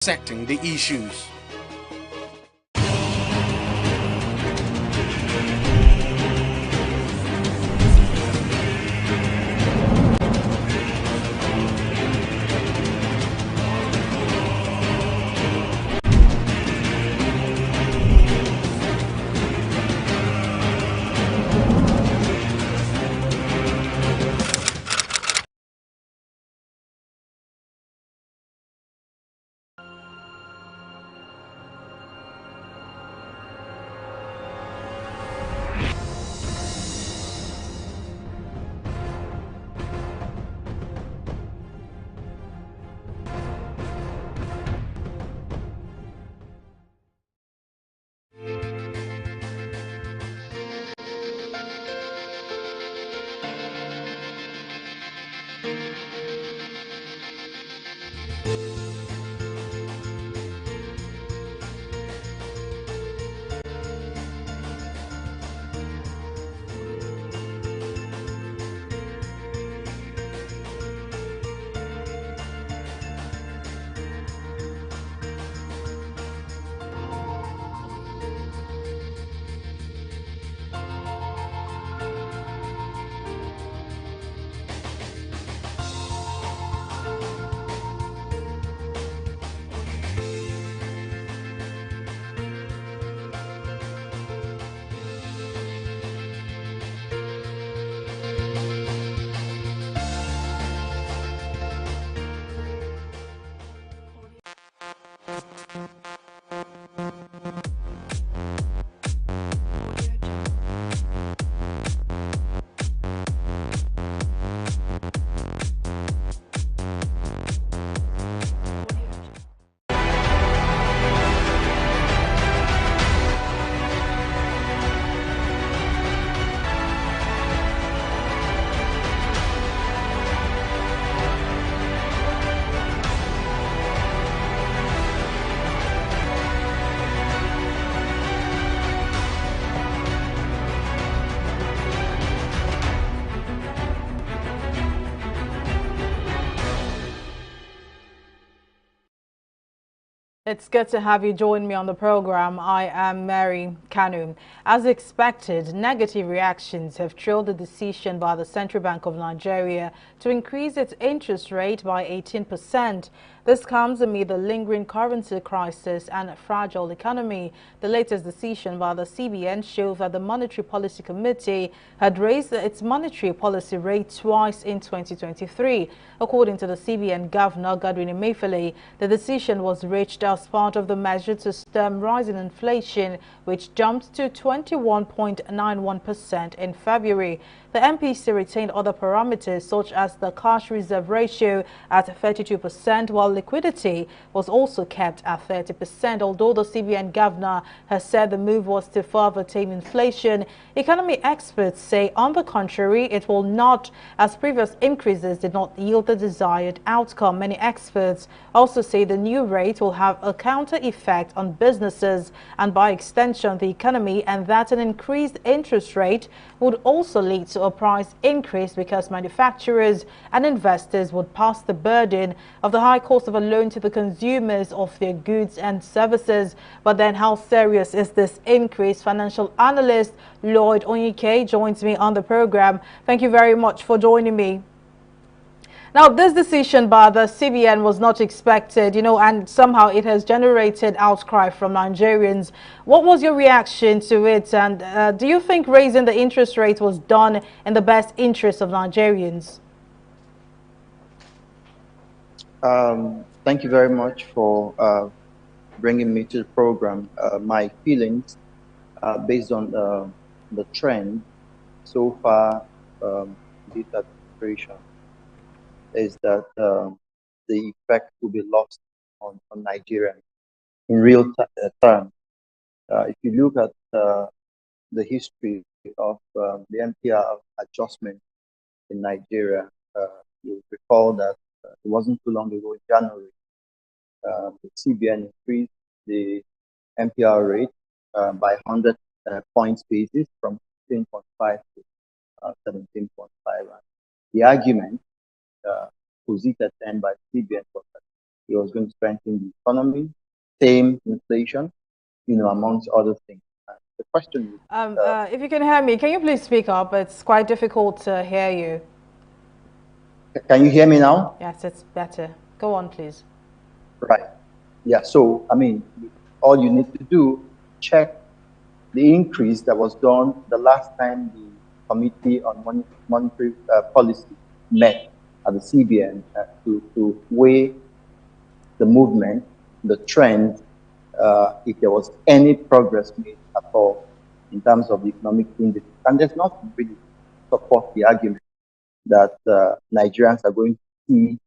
dissecting the issues. It's good to have you join me on the program. I am Mary Kanu. As expected, negative reactions have trailed the decision by the Central Bank of Nigeria to increase its interest rate by 18%. This comes amid the lingering currency crisis and a fragile economy. The latest decision by the CBN shows that the Monetary Policy Committee had raised its monetary policy rate twice in 2023. According to the CBN Governor, Godwin Emefiele, the decision was reached as part of the measure to stem rising inflation, which jumped to 21.91% in February. The MPC retained other parameters such as the cash reserve ratio at 32%, while liquidity was also kept at 30%. Although the CBN governor has said the move was to further tame inflation, economy experts say, on the contrary, it will not, as previous increases did not yield the desired outcome. Many experts also say the new rate will have a counter effect on businesses and by extension the economy, and that an increased interest rate would also lead to a price increase because manufacturers and investors would pass the burden of the high cost of a loan to the consumers of their goods and services. But then how serious is this increase? Financial analyst Lloyd Onyike joins me on the program. Thank you very much for joining me. Now, this decision by the CBN was not expected, and somehow it has generated outcry from Nigerians. What was your reaction to it? And do you think raising the interest rate was done in the best interest of Nigerians? Thank you very much for bringing me to the program. My feelings, based on the trend so far, this administration, is that the effect will be lost on Nigeria in real terms. If you look at the history of the MPR adjustment in Nigeria, you recall that it wasn't too long ago in January, the CBN increased the MPR rate by 100 points basis from 16.5 to 17.5. The argument posited then by CBN was that It was going to strengthen the economy, tame inflation, amongst other things. The question is, If you can hear me, can you please speak up? It's quite difficult to hear you. can you hear me now? Yes, it's better. Go on, please. Right. Yeah. So, I mean, all you need to do, check the increase that was done the last time the Committee on Monetary Policy met at the CBN to weigh the movement, the trend, if there was any progress made at all in terms of the economic indices. And there's nothing really to support the argument that Nigerians are going to see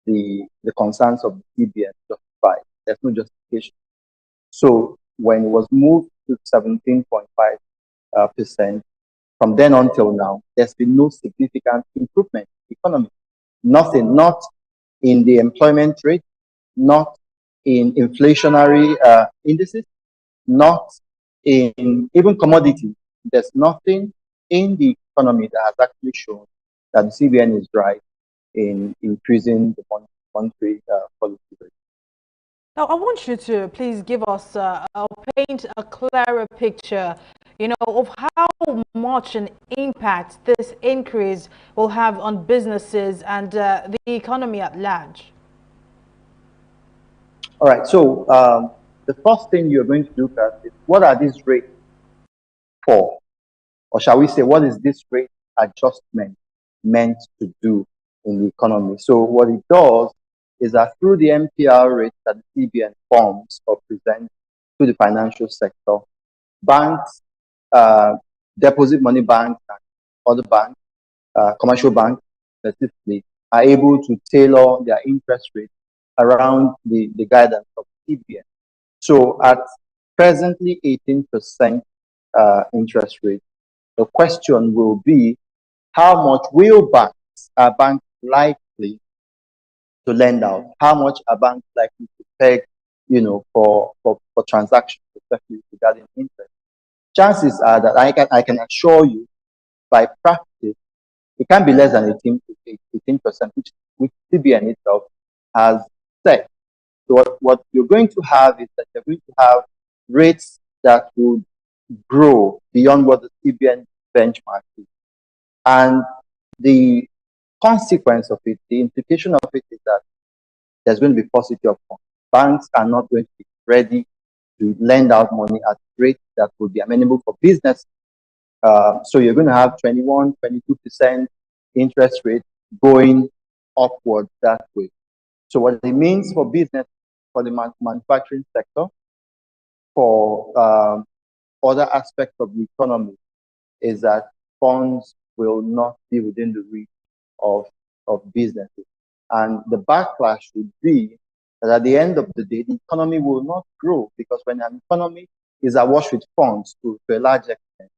the concerns of the CBN justified. There's no justification. So when it was moved to 17.5%, from then until now, there's been no significant improvement in the economy. Nothing, not in the employment rate, not in inflationary indices, not in even commodities. There's nothing in the economy that has actually shown that the CBN is right in increasing the monetary policy rate. Now, I want you to please give us paint a clearer picture, of how much an impact this increase will have on businesses and the economy at large. All right. So the first thing you're going to look at is what are these rates for? Or shall we say, what is this rate adjustment meant to do in the economy? So what it does is that through the MPR rate that the CBN forms or presents to the financial sector, banks, deposit money banks, and other banks, commercial banks specifically, are able to tailor their interest rate around the guidance of CBN. So at presently 18% interest rate, the question will be, how much are banks likely to lend out? How much are banks likely to peg, for transactions, especially regarding interest? Chances are that I can assure you by practice, it can be less than 18%, which CBN itself has said. So what you're going to have is that you're going to have rates that would grow beyond what the CBN benchmark is. And the consequence of it, the implication of it is that there's going to be paucity of funds. Banks are not going to be ready to lend out money at rates that would be amenable for business. So you're going to have 21, 22% interest rate going upward that way. So what it means for business, for the manufacturing sector, for other aspects of the economy, is that funds will not be within the reach of businesses. And the backlash would be that at the end of the day, the economy will not grow, because when an economy is awash with funds to a large extent,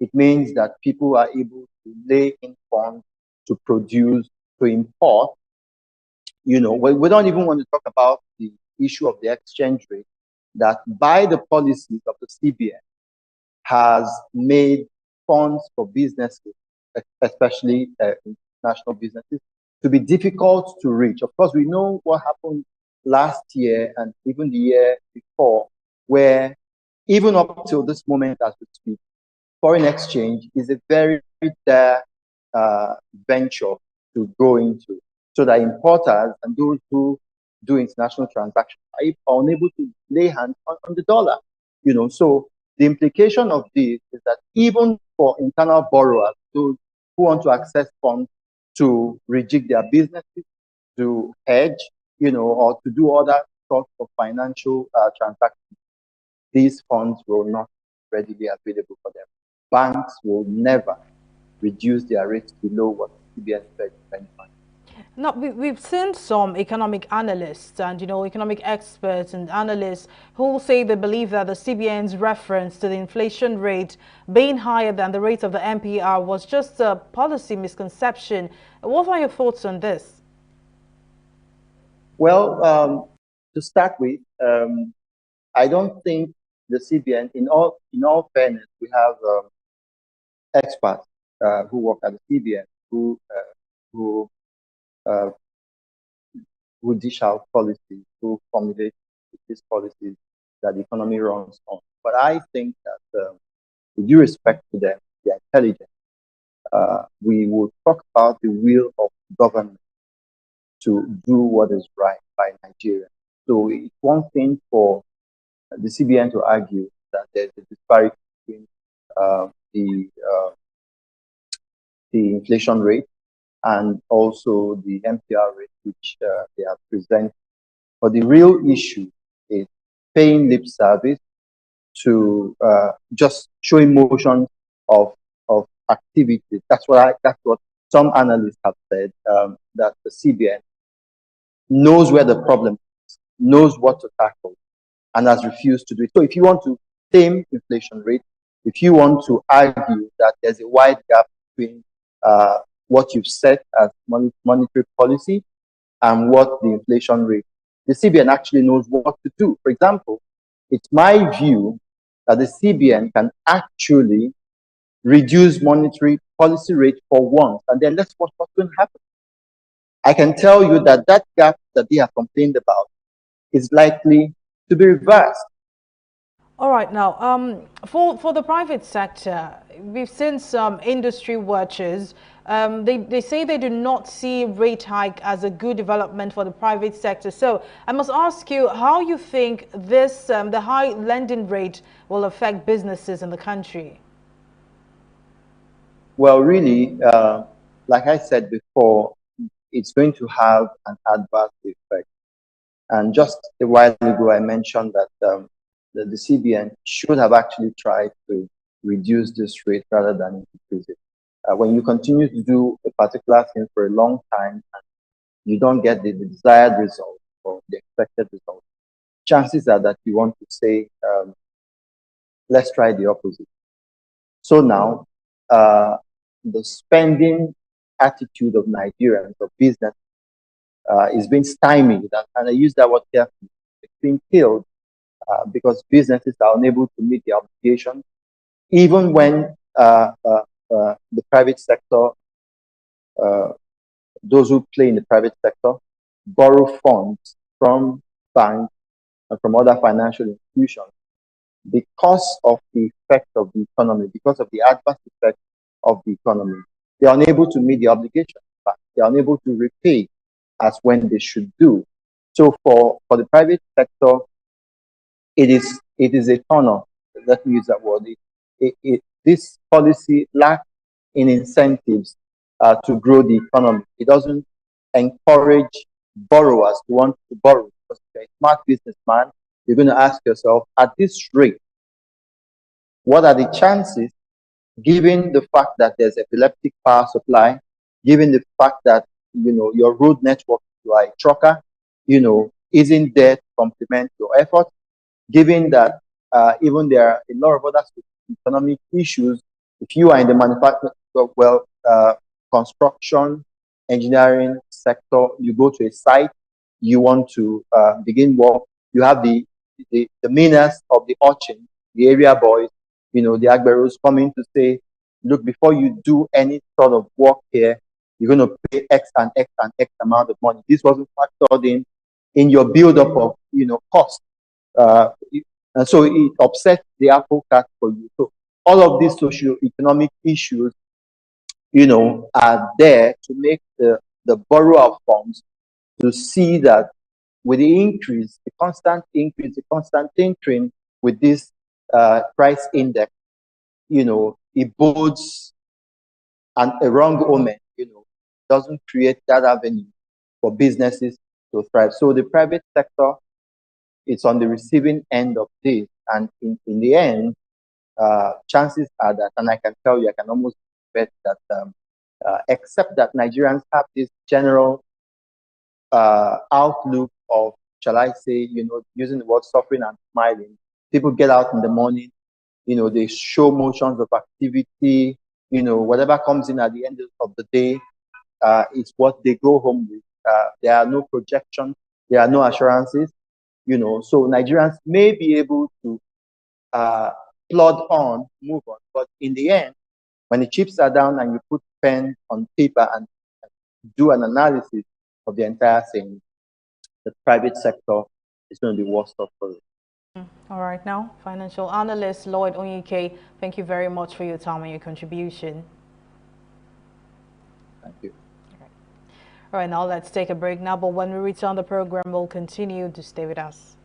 it means that people are able to lay in funds to produce, to import. We don't even want to talk about the issue of the exchange rate, that by the policies of the CBN has made funds for businesses, especially international businesses, to be difficult to reach. Of course, we know what happened last year and even the year before, where even up till this moment as we speak, foreign exchange is a very dire venture to go into, so that importers and those who do international transactions are unable to lay hands on the dollar. So the implication of this is that even for internal borrowers, those who want to access funds to rejig their businesses, to hedge, or to do other sorts of financial transactions, these funds will not be readily available for them. Banks will never reduce their rates below what CBN benchmark. Now, we've seen some economic analysts and, economic experts and analysts who say they believe that the CBN's reference to the inflation rate being higher than the rate of the MPR was just a policy misconception. What are your thoughts on this? Well, to start with, I don't think the CBN, in all fairness, we have experts who work at the CBN who who dish out policies, who formulate these policies that the economy runs on. But I think that with due respect to them, they are intelligent. We will talk about the will of government to do what is right by Nigeria. So it's one thing for the CBN to argue that there's a disparity between uh, the uh, the inflation rate and also the MPR rate, which they have presented. But the real issue is paying lip service to just showing motion of activity. That's what some analysts have said, that the CBN knows where the problem is, knows what to tackle, and has refused to do it. So if you want to tame inflation rate, if you want to argue that there's a wide gap between what you've set as monetary policy and what the inflation rate, the CBN actually knows what to do. For example, it's my view that the CBN can actually reduce monetary policy rate for once, and then let's watch what's going to happen. I can tell you that that gap that they have complained about is likely to be reversed. All right, now, for the private sector, we've seen some industry watchers. They say they do not see rate hike as a good development for the private sector. So I must ask you how you think this, the high lending rate will affect businesses in the country. Well, really, like I said before, it's going to have an adverse effect. And just a while ago, I mentioned that the CBN should have actually tried to reduce this rate rather than increase it. When you continue to do a particular thing for a long time and you don't get the desired result or the expected result, chances are that you want to say, let's try the opposite. So now, the spending attitude of Nigerians, of business, is being stymied, and I use that word carefully. It's being killed because businesses are unable to meet the obligation, even when the private sector, those who play in the private sector, borrow funds from banks and from other financial institutions because of the effect of the economy, because of the adverse effect of the economy. They are unable to meet the obligation. They are unable to repay as when they should do. So for the private sector, it is a turn off. Let me use that word. This policy lacks in incentives to grow the economy. It doesn't encourage borrowers to want to borrow. Because if you're a smart businessman, you're going to ask yourself, at this rate, what are the chances, given the fact that there's epileptic power supply, given the fact that your road network, you are a trucker, isn't there to complement your effort, given that even there are a lot of other economic issues. If you are in the manufacturing, construction, engineering sector, you go to a site, you want to begin work, you have the meanest of the urchin, the area boys, the agberos coming to say, look, before you do any sort of work here, you're going to pay X and X and X amount of money. This wasn't factored in your build-up of, cost. And so it upsets the apple cart for you. So all of these socio-economic issues, are there to make the borrower of funds to see that with the increase, the constant increase, the constant tinkering with this price index, it bodes a wrong omen, doesn't create that avenue for businesses to thrive. So the private sector, it's on the receiving end of this. And in the end, chances are that, and I can tell you, I can almost bet that, except that Nigerians have this general outlook of, shall I say, using the word suffering and smiling. People get out in the morning, they show motions of activity, whatever comes in at the end of the day is what they go home with. There are no projections, there are no assurances, so Nigerians may be able to plod on, move on, but in the end, when the chips are down and you put pen on paper and do an analysis of the entire thing, the private sector is going to be worse off for it. All right, now, financial analyst Lloyd Onyike, thank you very much for your time and your contribution. Thank you. All right, now let's take a break now, but when we return the program, we'll continue to stay with us.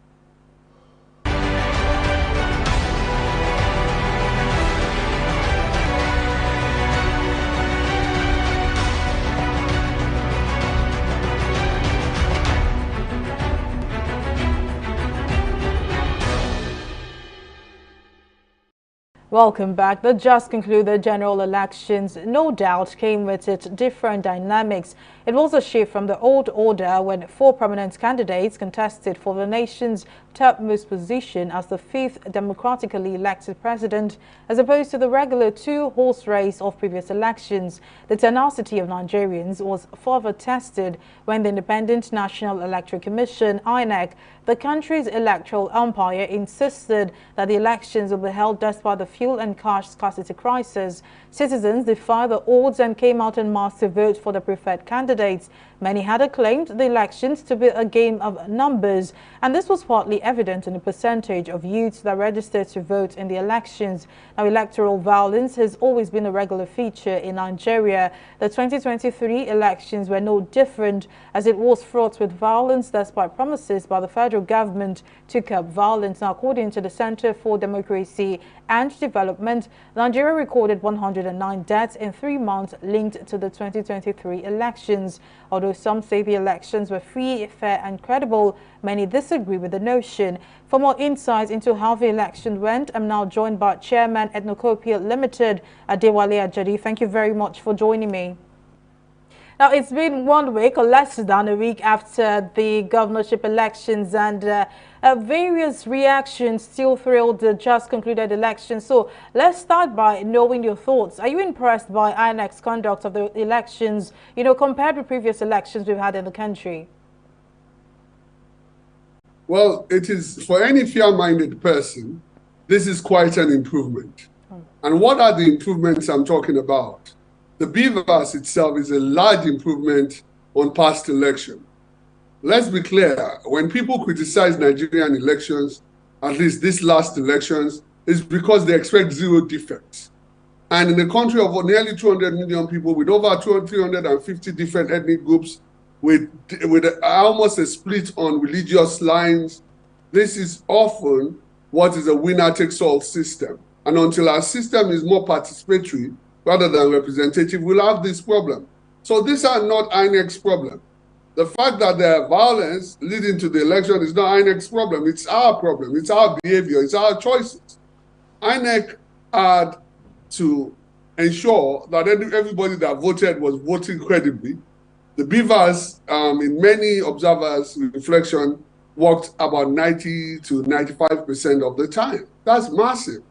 Welcome back. The just concluded general elections no doubt came with its different dynamics. It was a shift from the old order when 4 prominent candidates contested for the nation's topmost position as the 5th democratically elected president, as opposed to the regular 2-horse race of previous elections. The tenacity of Nigerians was further tested when the Independent National Electoral Commission, INEC, the country's electoral umpire, insisted that the elections will be held despite the fuel and cash scarcity crisis. Citizens defied the odds and came out en masse to vote for the preferred candidates. Many had acclaimed the elections to be a game of numbers, and this was partly evident in the percentage of youths that registered to vote in the elections. Now, electoral violence has always been a regular feature in Nigeria. The 2023 elections were no different, as it was fraught with violence despite promises by the federal government to curb violence. Now, according to the Center for Democracy and Development, Nigeria recorded 109 deaths in 3 months linked to the 2023 elections. Although some say the elections were free, fair and credible, many disagree with the notion. For more insights into how the election went, I'm now joined by Chairman Ethnocopia Limited, Adewale Ajadi. Thank you very much for joining me. Now, it's been 1 week or less than a week after the governorship elections, and various reactions still thrilled the just concluded election. So let's start by knowing your thoughts. Are you impressed by INEC's conduct of the elections, compared with previous elections we've had in the country? Well, it is, for any fair-minded person, this is quite an improvement. And what are the improvements I'm talking about? The BVAS itself is a large improvement on past election. Let's be clear, when people criticize Nigerian elections, at least these last elections, it's because they expect 0 defects. And in a country of nearly 200 million people with over 350 different ethnic groups, with almost a split on religious lines, this is often what is a winner-takes-all system. And until our system is more participatory rather than representative, we'll have this problem. So these are not INEC's problem. The fact that there are violence leading to the election is not INEC's problem. It's our problem. It's our behavior. It's our choices. INEC had to ensure that everybody that voted was voting credibly. The BVAS, in many observers' reflection, worked about 90 to 95% of the time. That's massive.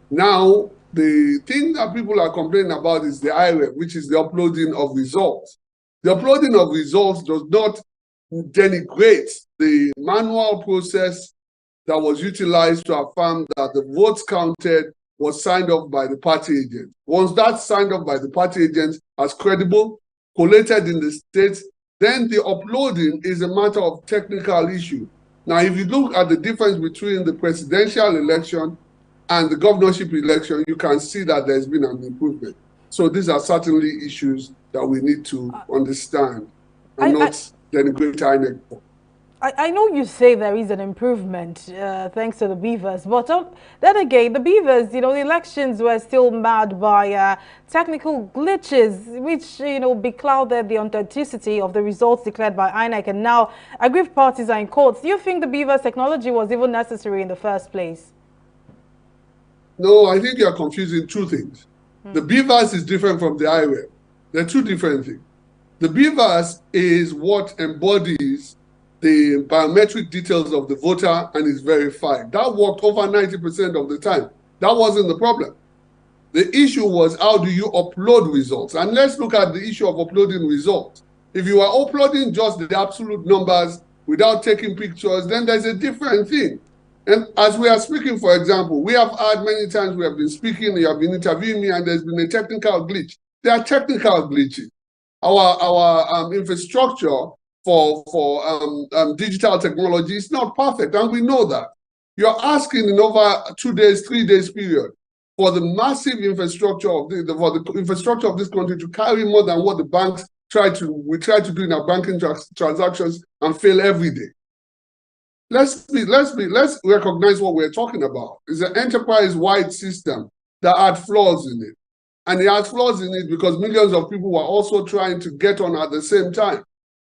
Now, the thing that people are complaining about is the IREV, which is the uploading of results. The uploading of results does not denigrate the manual process that was utilized to affirm that the votes counted was signed off by the party agent. Once that's signed off by the party agent as credible, collated in the states, then the uploading is a matter of technical issue. Now, if you look at the difference between the presidential election and the governorship election, you can see that there's been an improvement. So these are certainly issues that we need to understand and not denigrate INEC. I know you say there is an improvement thanks to the beavers, but then again, the beavers, the elections were still marred by technical glitches, which, beclouded the authenticity of the results declared by INEC, and now aggrieved parties are in court. Do you think the beavers technology was even necessary in the first place? No, I think you're confusing 2 things. The BVAS is different from the IREV. They're 2 different things. The BVAS is what embodies the biometric details of the voter and is verified. That worked over 90% of the time. That wasn't the problem. The issue was, how do you upload results? And let's look at the issue of uploading results. If you are uploading just the absolute numbers without taking pictures, then there's a different thing. And as we are speaking, for example, we have had many times we have been speaking, you have been interviewing me, and there's been a technical glitch. There are technical glitches. Our infrastructure digital technology is not perfect, and we know that. You're asking in over 2 days, 3 days period for the massive infrastructure of the infrastructure of this country to carry more than what the banks try to do in our banking transactions and fail every day. Let's recognize what we're talking about. It's an enterprise-wide system that had flaws in it. And it has flaws in it because millions of people were also trying to get on at the same time.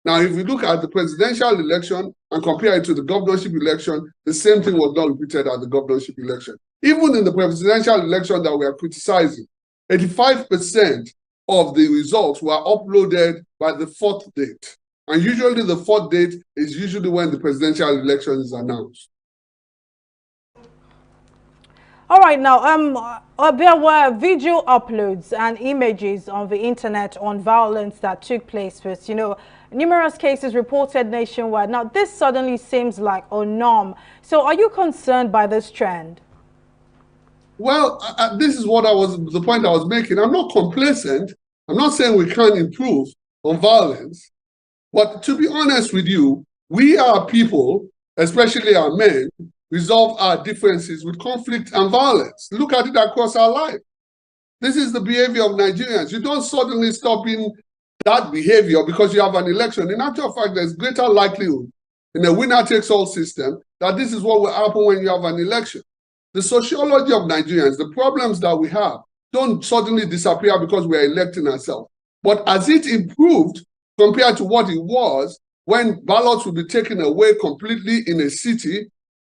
Now, if you look at the presidential election and compare it to the governorship election, the same thing was not repeated at the governorship election. Even in the presidential election that we are criticizing, 85% of the results were uploaded by the fourth date. And usually the fourth date is usually when the presidential election is announced. All right, now, there were video uploads and images on the internet on violence that took place first. You know, numerous cases reported nationwide. Now, this suddenly seems like a norm. So are you concerned by this trend? Well, this is the point I was making. I'm not complacent. I'm not saying we can't improve on violence. But to be honest with you, we are people, especially our men, resolve our differences with conflict and violence. Look at it across our life. This is the behavior of Nigerians. You don't suddenly stop in that behavior because you have an election. In actual fact, there's greater likelihood in a winner-takes-all system that this is what will happen when you have an election. The sociology of Nigerians, the problems that we have, don't suddenly disappear because we are electing ourselves. But as it improved compared to what it was, when ballots will be taken away completely in a city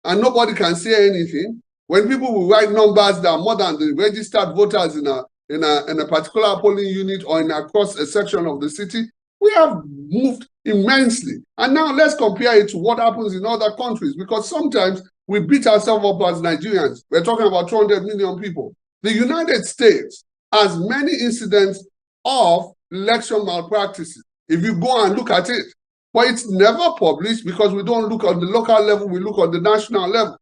and nobody can say anything, when people will write numbers that are more than the registered voters in a particular polling unit or in across a section of the city, we have moved immensely. And now let's compare it to what happens in other countries, because sometimes we beat ourselves up as Nigerians. We're talking about 200 million people. The United States has many incidents of election malpractices. If you go and look at it, but it's never published because we don't look on the local level, we look on the national level.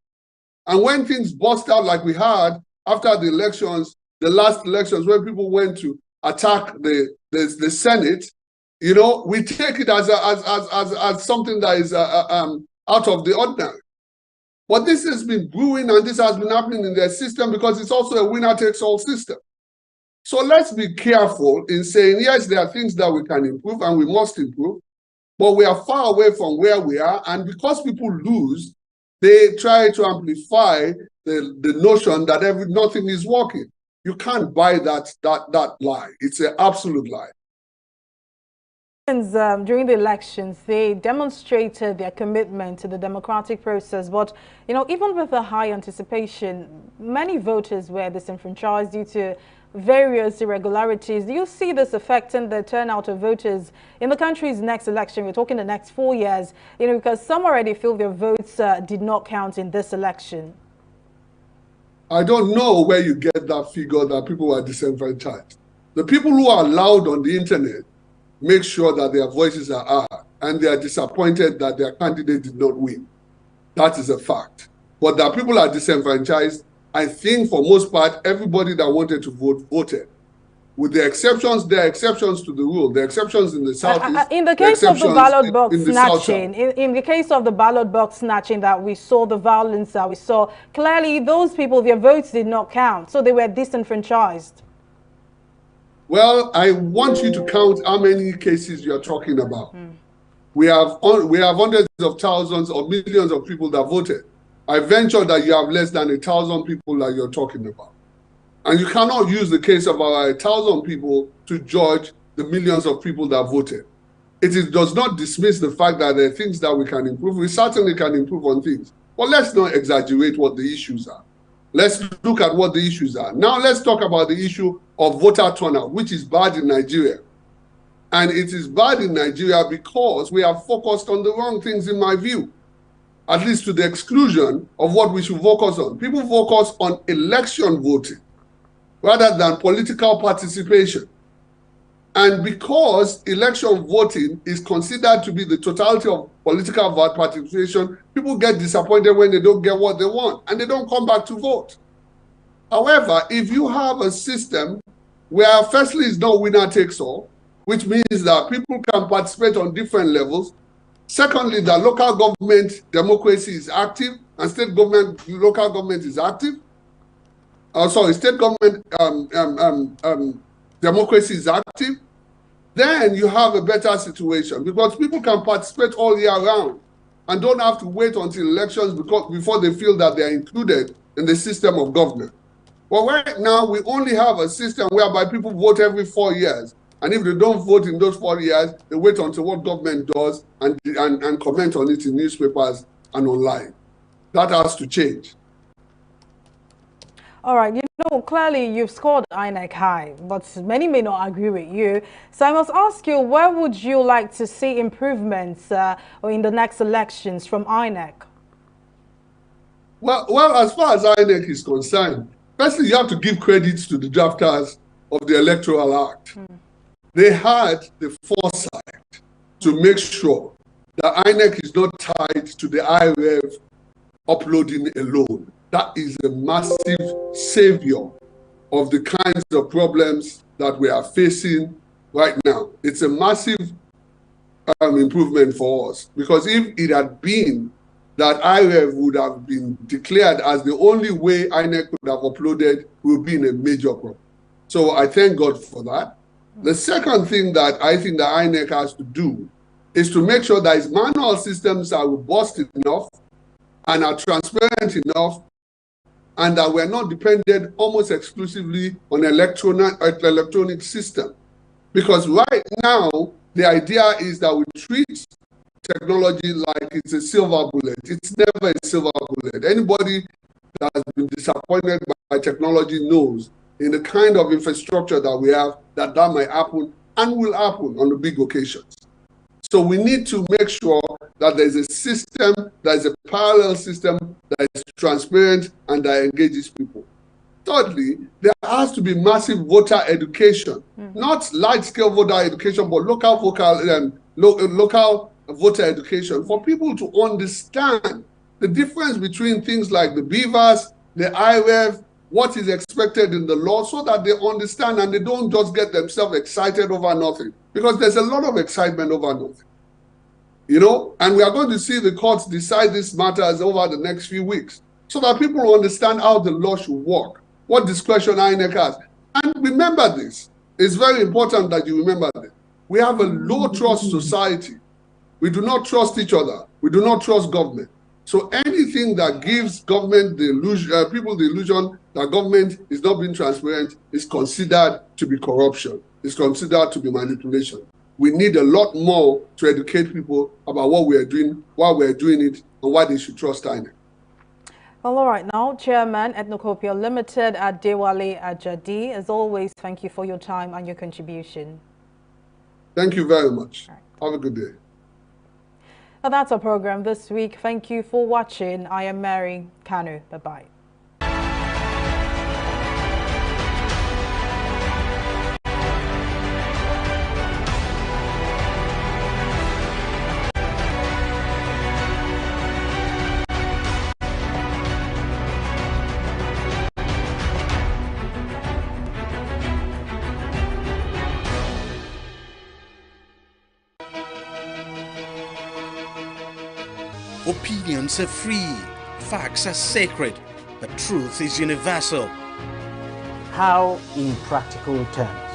And when things bust out like we had after the elections, the last elections, when people went to attack the Senate, you know, we take it as something that is out of the ordinary. But this has been brewing and this has been happening in their system because it's also a winner-takes-all system. So let's be careful in saying, yes, there are things that we can improve and we must improve, but we are far away from where we are. And because people lose, they try to amplify the notion that nothing is working. You can't buy that lie. It's an absolute lie. During the elections, they demonstrated their commitment to the democratic process. But, you know, even with the high anticipation, many voters were disenfranchised due to various irregularities. Do you see this affecting the turnout of voters in the country's next election? We're talking the next 4 years, you know, because some already feel their votes did not count in this election. I don't know where you get that figure that people are disenfranchised. The people who are loud on the internet make sure that their voices are heard, and they are disappointed that their candidate did not win. That is a fact. But that people are disenfranchised, I think for most part, everybody that wanted to vote, voted. With the exceptions, there are exceptions to the rule. There are exceptions in the Southeast. In the case of the ballot box snatching, in the case of the ballot box snatching that we saw, the violence that we saw, clearly those people, their votes did not count, so they were disenfranchised. Well, I want you to count how many cases you're talking about. We have hundreds of thousands or millions of people that voted. I venture that you have less than 1,000 people that you're talking about. And you cannot use the case of our 1,000 people to judge the millions of people that voted. It does not dismiss the fact that there are things that we can improve. We certainly can improve on things. But let's not exaggerate what the issues are. Let's look at what the issues are. Now let's talk about the issue of voter turnout, which is bad in Nigeria. And it is bad in Nigeria because we have focused on the wrong things, in my view, at least to the exclusion of what we should focus on. People focus on election voting rather than political participation. And because election voting is considered to be the totality of political participation, people get disappointed when they don't get what they want and they don't come back to vote. However, if you have a system where firstly it's not winner takes all, which means that people can participate on different levels, Secondly, that local government democracy is active and local government is active. State government democracy is active. Then you have a better situation because people can participate all year round and don't have to wait until elections before they feel that they are included in the system of government. But right now, we only have a system whereby people vote every 4 years. And if they don't vote in those 4 years, they wait until what government does and comment on it in newspapers and online. That has to change. All right, clearly you've scored INEC high, but many may not agree with you. So I must ask you, where would you like to see improvements in the next elections from INEC? Well, as far as INEC is concerned, firstly, you have to give credit to the drafters of the Electoral Act. They had the foresight to make sure that INEC is not tied to the IREV uploading alone. That is a massive savior of the kinds of problems that we are facing right now. It's a massive improvement for us, because if it had been that IREV would have been declared as the only way INEC could have uploaded, we would be in a major problem. So I thank God for that. The second thing that I think that INEC has to do is to make sure that its manual systems are robust enough and are transparent enough, and that we're not dependent almost exclusively on electronic system. Because right now, the idea is that we treat technology like it's a silver bullet. It's never a silver bullet. Anybody that has been disappointed by technology knows in the kind of infrastructure that we have, that might happen and will happen on the big occasions. So we need to make sure that there's a system, there's a parallel system that is transparent and that engages people. Thirdly, there has to be massive voter education, not large-scale voter education, but local voter education for people to understand the difference between things like the beavers, the IREV, what is expected in the law, so that they understand and they don't just get themselves excited over nothing. Because there's a lot of excitement over nothing. And we are going to see the courts decide these matters over the next few weeks, so that people understand how the law should work, what discretion INEC has. And remember this. It's very important that you remember this. We have a low-trust society. We do not trust each other. We do not trust government. So anything that gives government the illusion, people the illusion that government is not being transparent is considered to be corruption. It's considered to be manipulation. We need a lot more to educate people about what we are doing, why we're doing it, and why they should trust INEC. Well, all right now, Chairman, Ethnocopia Limited at Dewale Ajadi, as always, thank you for your time and your contribution. Thank you very much. Right. Have a good day. Well, that's our program this week. Thank you for watching. I am Mary Kanu. Bye-bye. Opinions are free, facts are sacred, but truth is universal. How, in practical terms,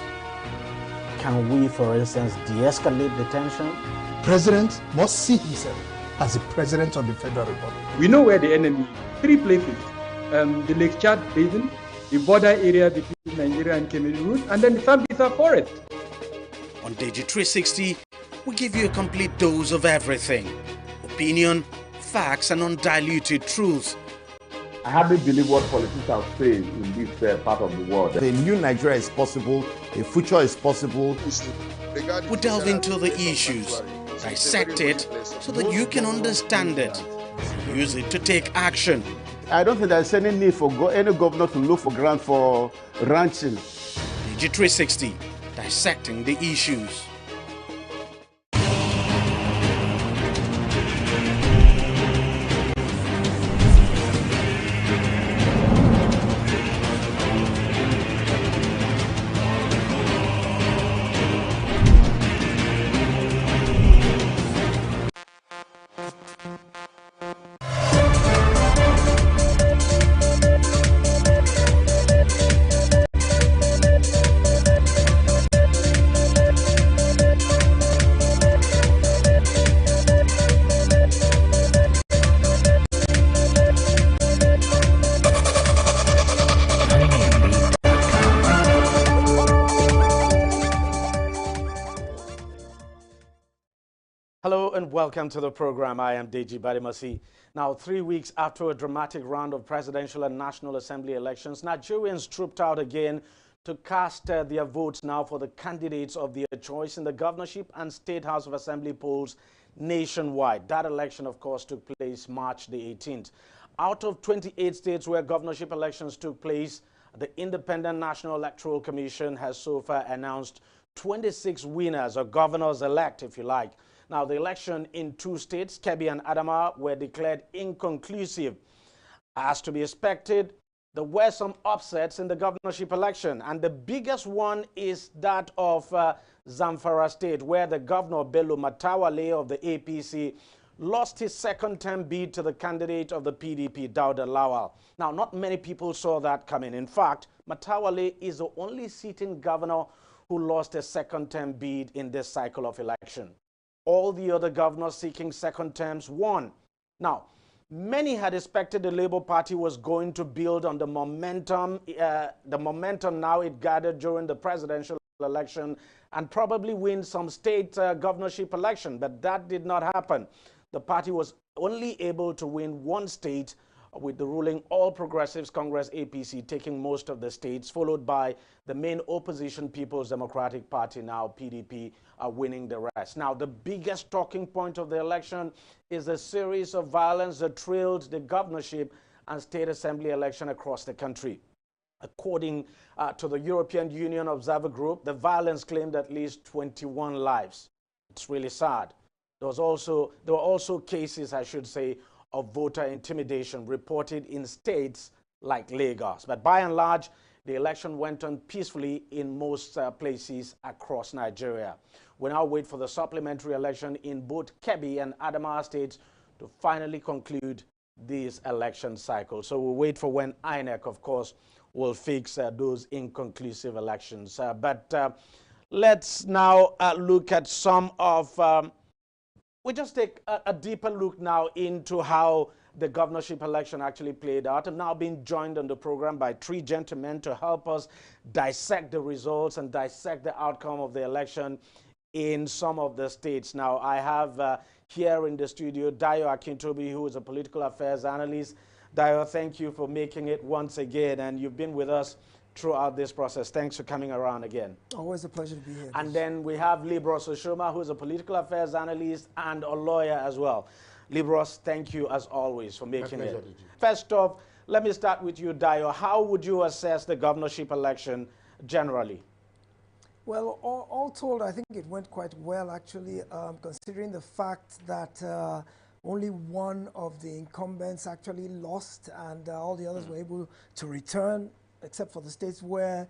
can we, for instance, de-escalate the tension? President must see himself as the President of the Federal Republic. We know where the enemy is. 3 places. The Lake Chad Basin, the border area between Nigeria and Cameroon, and then the Sambisa Forest. On TV360, we give you a complete dose of everything. Opinion, facts, and undiluted truth. I hardly believe what politicians say in this part of the world. A new Nigeria is possible, a future is possible. We delve into the issues, dissect it so that you can understand it, and use it to take action. I don't think there's any need for any governor to look for grant for ranching. TV360, dissecting the issues. welcome to the program. I am Deji Badimasi. Now, 3 weeks after a dramatic round of presidential and National Assembly elections, Nigerians trooped out again to cast their votes now for the candidates of their choice in the governorship and State House of Assembly polls nationwide. That election, of course, took place March the 18th. Out of 28 states where governorship elections took place, the Independent National Electoral Commission has so far announced 26 winners, or governors-elect, if you like. Now, the election in 2 states, Kebbi and Adamawa, were declared inconclusive. As to be expected, there were some upsets in the governorship election, and the biggest one is that of Zamfara State, where the governor, Bello Matawalle of the APC, lost his second-term bid to the candidate of the PDP, Dauda Lawal. Now, not many people saw that coming. In fact, Matawalle is the only sitting governor who lost a second-term bid in this cycle of election. All the other governors seeking second terms won. Now, many had expected the Labour Party was going to build on the momentum now it gathered during the presidential election and probably win some state governorship election, but that did not happen. The party was only able to win 1 state, with the ruling All Progressives Congress APC taking most of the states, followed by the main opposition People's Democratic Party, now PDP, winning the rest. Now, the biggest talking point of the election is a series of violence that trailed the governorship and state assembly election across the country. According to the European Union Observer Group, the violence claimed at least 21 lives. It's really sad. There were also cases, I should say, of voter intimidation reported in states like Lagos. But by and large, the election went on peacefully in most places across Nigeria. We now wait for the supplementary election in both Kebbi and Adamawa states to finally conclude this election cycle. So we'll wait for when INEC, of course, will fix those inconclusive elections. Let's now look at some of... we just take a deeper look now into how the governorship election actually played out. I'm now being joined on the program by 3 gentlemen to help us dissect the results and dissect the outcome of the election in some of the states. Now, I have here in the studio Dayo Akintobi, who is a political affairs analyst. Dayo, thank you for making it once again, and you've been with us throughout this process. Thanks for coming around again. Always a pleasure to be here. And then we have Libros Oshoma, who is a political affairs analyst and a lawyer as well. Libros, thank you as always for making it. First off, let me start with you, Dayo. How would you assess the governorship election generally? Well, all told, I think it went quite well, actually, considering the fact that only one of the incumbents actually lost and all the others were able to return, except for the states where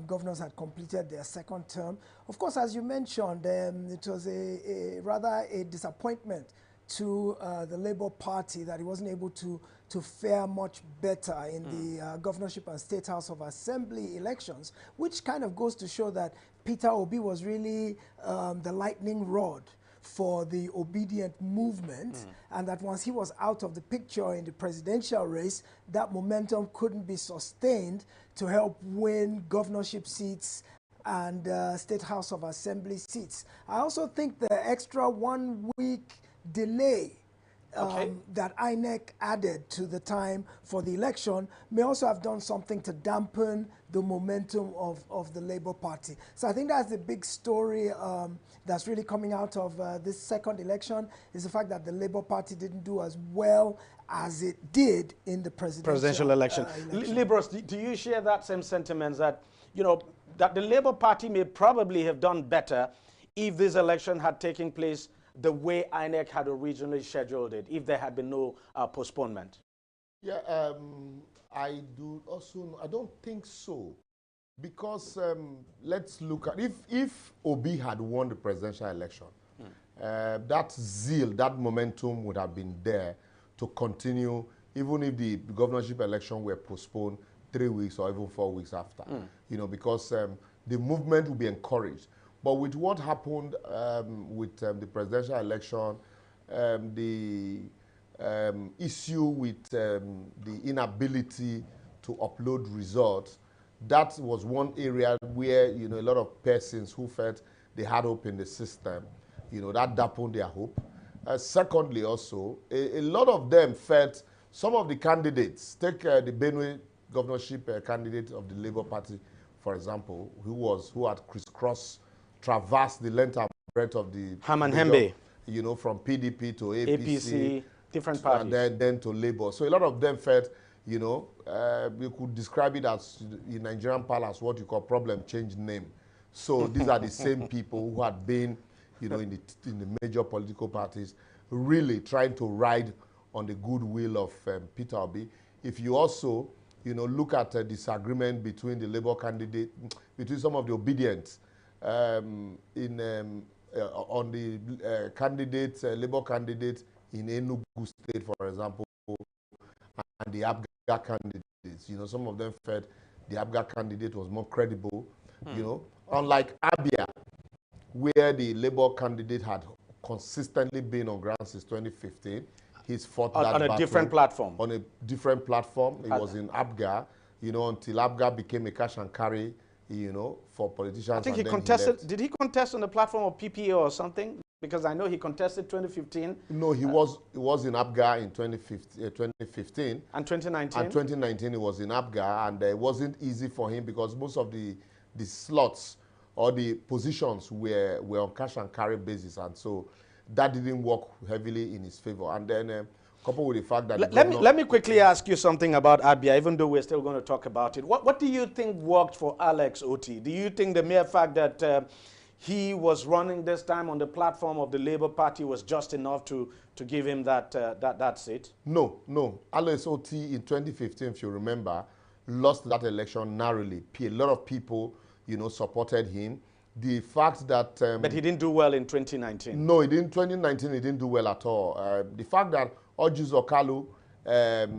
governors had completed their second term. Of course, as you mentioned, it was rather a disappointment to the Labour Party that it wasn't able to fare much better in the governorship and State House of Assembly elections, which kind of goes to show that Peter Obi was really the lightning rod for the obedient movement, and that once he was out of the picture in the presidential race, that momentum couldn't be sustained to help win governorship seats and State House of Assembly seats. I also think the extra 1 week delay that INEC added to the time for the election may also have done something to dampen the momentum of the Labour Party. So I think that's the big story that's really coming out of this second election, is the fact that the Labour Party didn't do as well as it did in the presidential election. Libros, do you share that same sentiment that, you know, that the Labour Party may probably have done better if this election had taken place the way INEC had originally scheduled it, if there had been no postponement? Yeah, I do also, I don't think so. Because let's look at, if Obi had won the presidential election, that zeal, that momentum would have been there to continue, even if the governorship election were postponed 3 weeks or even 4 weeks after. You know, because the movement would be encouraged. But with what happened with the presidential election, the issue with the inability to upload results, that was one area where, you know, a lot of persons who felt they had hope in the system, you know, that dampened their hope. Secondly, also, a lot of them felt some of the candidates, take the Benue governorship candidate of the Labour Party, for example, who had traversed the length and breadth of the Haman Hembe, you know, from PDP to APC, different parties, and then to Labour. So a lot of them felt, you know, you could describe it as in Nigerian parlance what you call problem change name. So these are the same people who had been, you know, in the major political parties, really trying to ride on the goodwill of Peter Obi. If you also, you know, look at disagreement between the Labour candidate, between some of the obedience on the Labour candidate in Enugu State, for example, and the Abga candidates. You know, some of them felt the Abga candidate was more credible, you know, unlike Abia, where the Labour candidate had consistently been on ground since 2015. He's fought that on a battle different platform. On a different platform. He was in Abga, you know, until Abga became a cash and carry, you know, for politicians. I think he contested. Did he contest on the platform of PPA or something? Because I know he contested 2015. No, he was in Abga in 2015. And 2019? And 2019 he was in Abga, and it wasn't easy for him because most of the slots or the positions were on cash and carry basis, and so that didn't work heavily in his favor. And then coupled with the fact that let me quickly ask you something about Abia, even though we're still going to talk about it. What do you think worked for Alex Oti? Do you think the mere fact that he was running this time on the platform of the Labour Party was just enough to give him that seat? No. Alex Oti in 2015, if you remember, lost that election narrowly. A lot of people, you know, supported him. The fact that... but he didn't do well in 2019. No, he didn't. 2019, he didn't do well at all. The fact that Orji Zokalu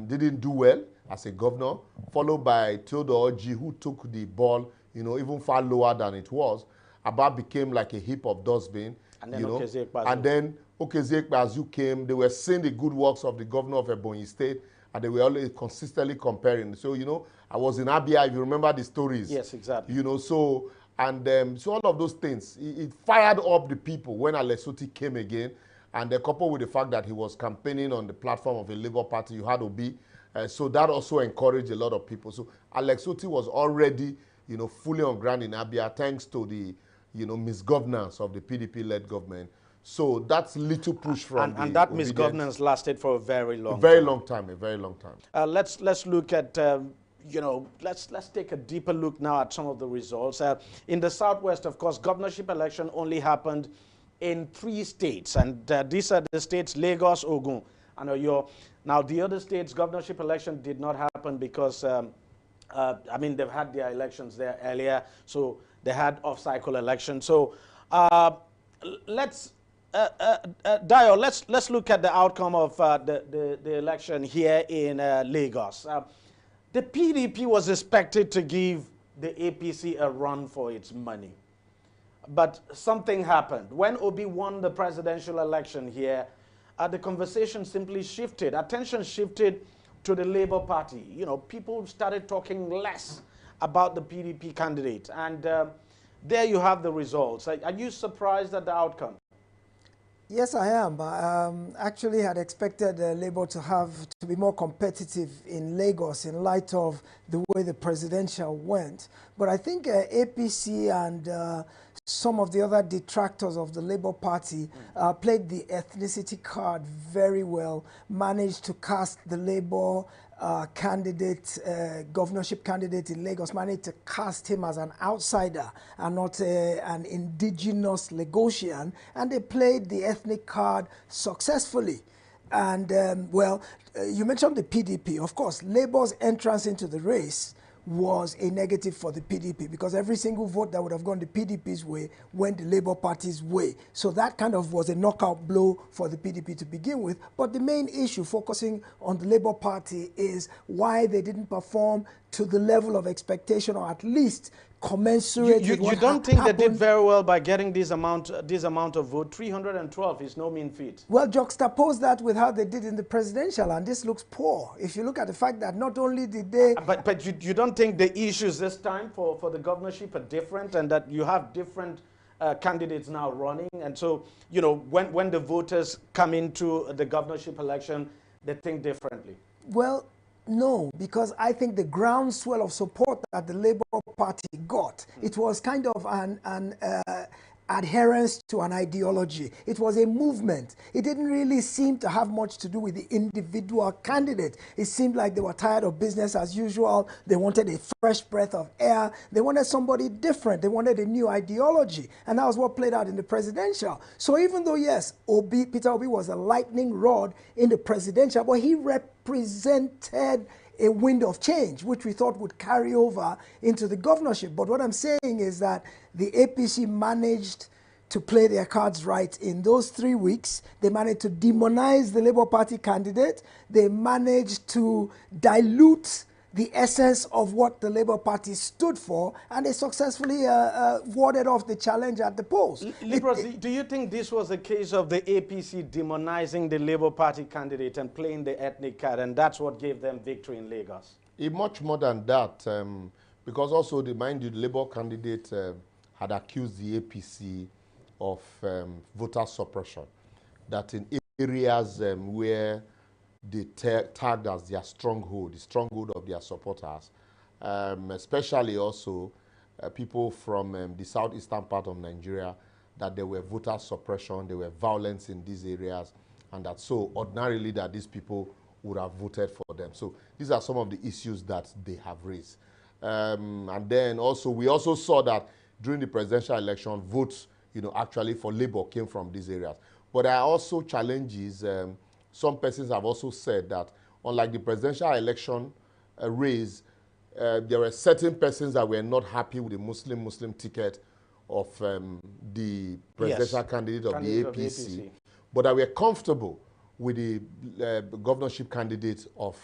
didn't do well as a governor, followed by Theodore Orji, who took the ball, you know, even far lower than it was. Abba became like a heap of dustbin. And then and then Okezie Ekpazu came. They were seeing the good works of the governor of Ebonyi State, and they were always consistently comparing. So, you know, I was in Abia, if you remember the stories. Yes, exactly. You know, so... And so all of those things, it fired up the people when Alex Oti came again. And coupled with the fact that he was campaigning on the platform of a Labour Party, you had Obi. So that also encouraged a lot of people. So Alex Oti was already, you know, fully on ground in Abia thanks to the, you know, misgovernance of the PDP-led government. So that's little push from and that misgovernance lasted for a very long time. A very long time. Let's look at... you know, let's take a deeper look now at some of the results. In the Southwest, of course, governorship election only happened in 3 states, and these are the states Lagos, Ogun, and Oyo. Now, the other states' governorship election did not happen because, I mean, they've had their elections there earlier, so they had off-cycle elections. So let's look at the outcome of the election here in Lagos. The PDP was expected to give the APC a run for its money. But something happened. When Obi won the presidential election here, the conversation simply shifted. Attention shifted to the Labour Party. You know, people started talking less about the PDP candidate. And there you have the results. Are you surprised at the outcome? Yes, I am. I actually had expected Labour to be more competitive in Lagos in light of the way the presidential went. But I think APC and some of the other detractors of the Labour Party played the ethnicity card very well, managed to cast the Labour governorship candidate in Lagos, managed to cast him as an outsider and not an indigenous Lagosian, and they played the ethnic card successfully. And well, you mentioned the PDP. Of course, Labour's entrance into the race was a negative for the PDP because every single vote that would have gone the PDP's way went the Labour Party's way. So that kind of was a knockout blow for the PDP to begin with. But the main issue focusing on the Labour Party is why they didn't perform to the level of expectation, or at least commensurate with what you don't think they did very well by getting this amount of vote? 312 is no mean feat. Well, juxtapose that with how they did in the presidential, and this looks poor. If you look at the fact that not only did they... But you don't think the issues this time for the governorship are different, and that you have different candidates now running. And so, you know, when the voters come into the governorship election, they think differently. Well, no, because I think the groundswell of support that the Labour Party got, it was kind of an adherence to an ideology. It was a movement. It didn't really seem to have much to do with the individual candidate. It seemed like they were tired of business as usual. They wanted a fresh breath of air. They wanted somebody different. They wanted a new ideology. And that was what played out in the presidential. So even though, yes, Peter Obi was a lightning rod in the presidential, but he represented a wind of change, which we thought would carry over into the governorship. But what I'm saying is that the APC managed to play their cards right in those 3 weeks. They managed to demonize the Labour Party candidate. They managed to dilute the essence of what the Labour Party stood for, and they successfully warded off the challenge at the polls. Libras, do you think this was a case of the APC demonizing the Labour Party candidate and playing the ethnic card, and that's what gave them victory in Lagos? Much more than that, because also, mind you, the Labour candidate had accused the APC of voter suppression, that in areas where they tagged as their stronghold, the stronghold of their supporters, especially also people from the southeastern part of Nigeria, that there were voter suppression, there were violence in these areas, and that so ordinarily that these people would have voted for them. So these are some of the issues that they have raised. And then also, we also saw that during the presidential election, votes, you know, actually for Labour came from these areas. But there are also challenges. Some persons have also said that, unlike the presidential election race, there were certain persons that were not happy with the Muslim ticket of the presidential candidate of the APC, but that were comfortable with the governorship candidate of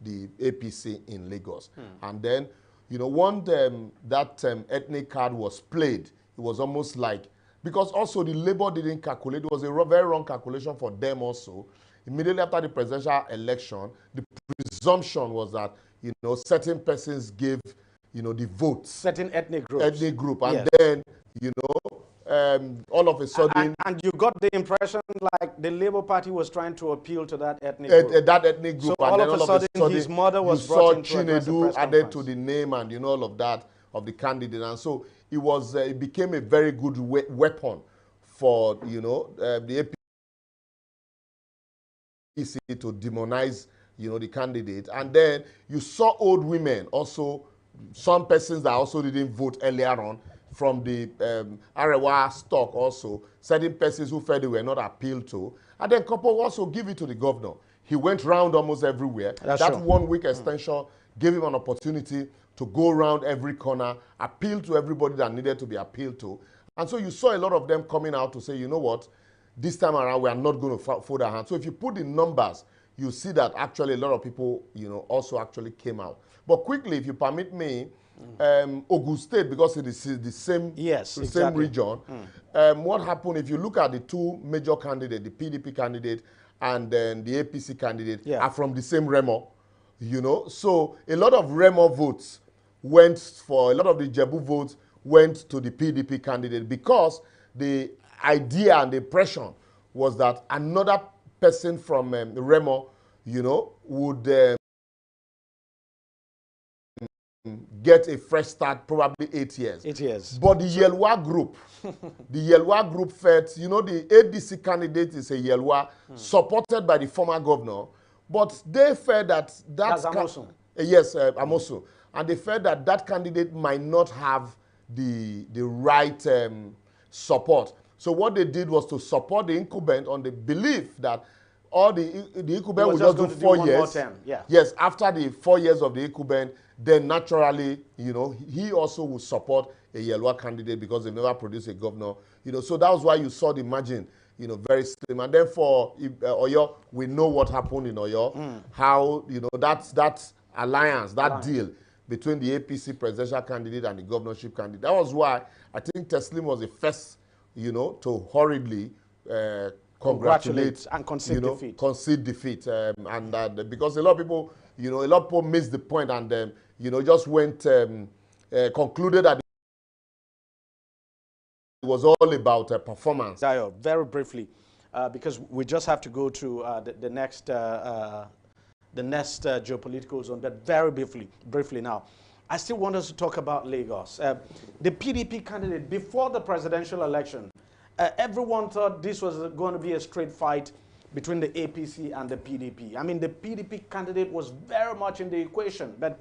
the APC in Lagos. And then, you know, that ethnic card was played, it was almost like, because also the Labour didn't calculate, it was a very wrong calculation for them also. Immediately after the presidential election, the presumption was that, you know, certain persons gave, you know, the votes. Certain ethnic groups. Ethnic group. And yes. then, you know, all of a sudden... And you got the impression like the Labour Party was trying to appeal to that ethnic group. That ethnic group. So and all of a sudden, his mother was brought into Chinedu added to the name and, you know, all of that, of the candidate. And so it was, it became a very good weapon for, you know, the APC to demonize, you know, the candidate. And then you saw old women also, some persons that also didn't vote earlier on from the Arewa stock also, certain persons who felt they were not appealed to. And then couple also give it to the governor. He went round almost everywhere. That 1 week extension gave him an opportunity to go around every corner, appeal to everybody that needed to be appealed to. And so you saw a lot of them coming out to say, you know what, this time around, we are not going to fold our hands. So if you put the numbers, you see that actually a lot of people, you know, also actually came out. But quickly, if you permit me, Ogun State, because it is the same, same region, what happened, if you look at the two major candidates, the PDP candidate and then the APC candidate, are from the same Remo, you know. So a lot of Remo votes went for, a lot of the Jebu votes went to the PDP candidate because the idea and the impression was that another person from Remo, you know, would get a fresh start, probably 8 years. 8 years. But the Yelwa group, the Yelwa group felt, you know, the ADC candidate is a Yelwa supported by the former governor, but they felt that that's Amosun. Yes, Amosun. And they felt that that candidate might not have the right support. So what they did was to support the incumbent on the belief that all the incumbent will just do 4 years. Yes, after the 4 years of the incumbent, then naturally, you know, he also will support a Yelwa candidate because they never produced a governor. You know, so that was why you saw the margin, you know, very slim. And then for Oyo, we know what happened in Oyo, how, you know, that alliance, that deal between the APC presidential candidate and the governorship candidate. That was why I think Teslim was the first, you know, to hurriedly congratulate and concede defeat. Concede defeat. And because a lot of people, you know, a lot of people missed the point and, you know, just went, concluded that was all about performance. Dio, very briefly, because we just have to go to the next geopolitical zone, but very briefly now. I still want us to talk about Lagos. The PDP candidate, before the presidential election, everyone thought this was going to be a straight fight between the APC and the PDP. I mean, the PDP candidate was very much in the equation, but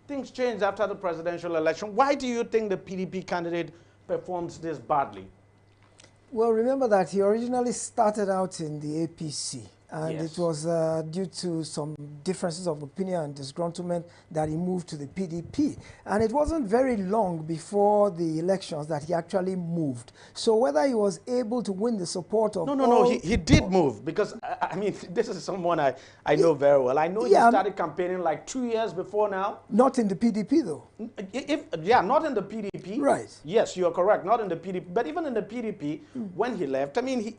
things changed after the presidential election. Why do you think the PDP candidate performs this badly? Well, remember that he originally started out in the APC, and Yes. it was due to some differences of opinion and disgruntlement that he moved to the PDP. And it wasn't very long before the elections that he actually moved. So whether he was able to win the support of No, he did move, because, I mean, this is someone I know very well. I know he started campaigning like 2 years before now. Not in the PDP, though. Not in the PDP. Right. Yes, you are correct, not in the PDP. But even in the PDP, when he left, I mean,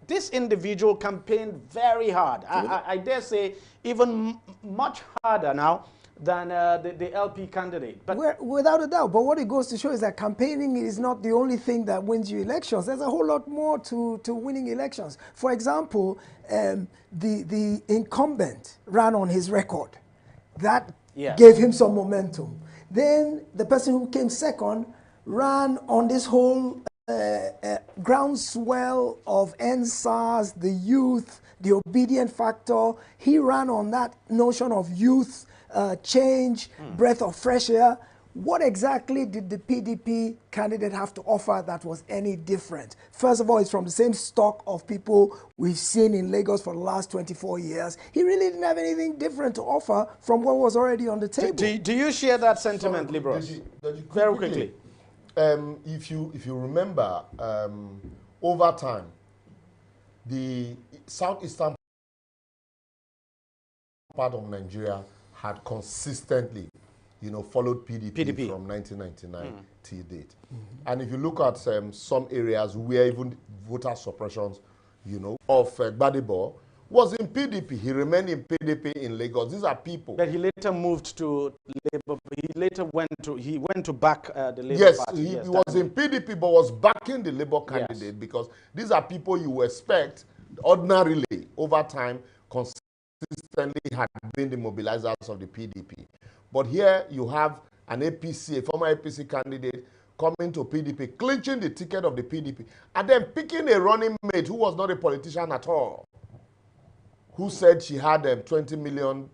this individual campaigned very hard. I dare say even much harder now than the LP candidate. But without a doubt. But what it goes to show is that campaigning is not the only thing that wins you elections. There's a whole lot more to winning elections. For example, the incumbent ran on his record. That gave him some momentum. Then the person who came second ran on this whole groundswell of NSAS, the youth, the obedient factor. He ran on that notion of youth, change, breath of fresh air. What exactly did the PDP candidate have to offer that was any different? First of all, it's from the same stock of people we've seen in Lagos for the last 24 years. He really didn't have anything different to offer from what was already on the table. Do you share that sentiment, Libros? Very quickly. If you remember, over time, the southeastern part of Nigeria had consistently, followed PDP from 1999 till date. And if you look at some areas where even voter suppressions, of Gbadebo was in PDP. He remained in PDP in Lagos. These are people. But he later moved to Labour. He later went to back the Labour yes, Party. He was in PDP, but was backing the Labour candidate because these are people you expect ordinarily over time consistently had been the mobilizers of the PDP. But here you have an APC, a former APC candidate, coming to PDP, clinching the ticket of the PDP, and then picking a running mate who was not a politician at all, who said she had 20 million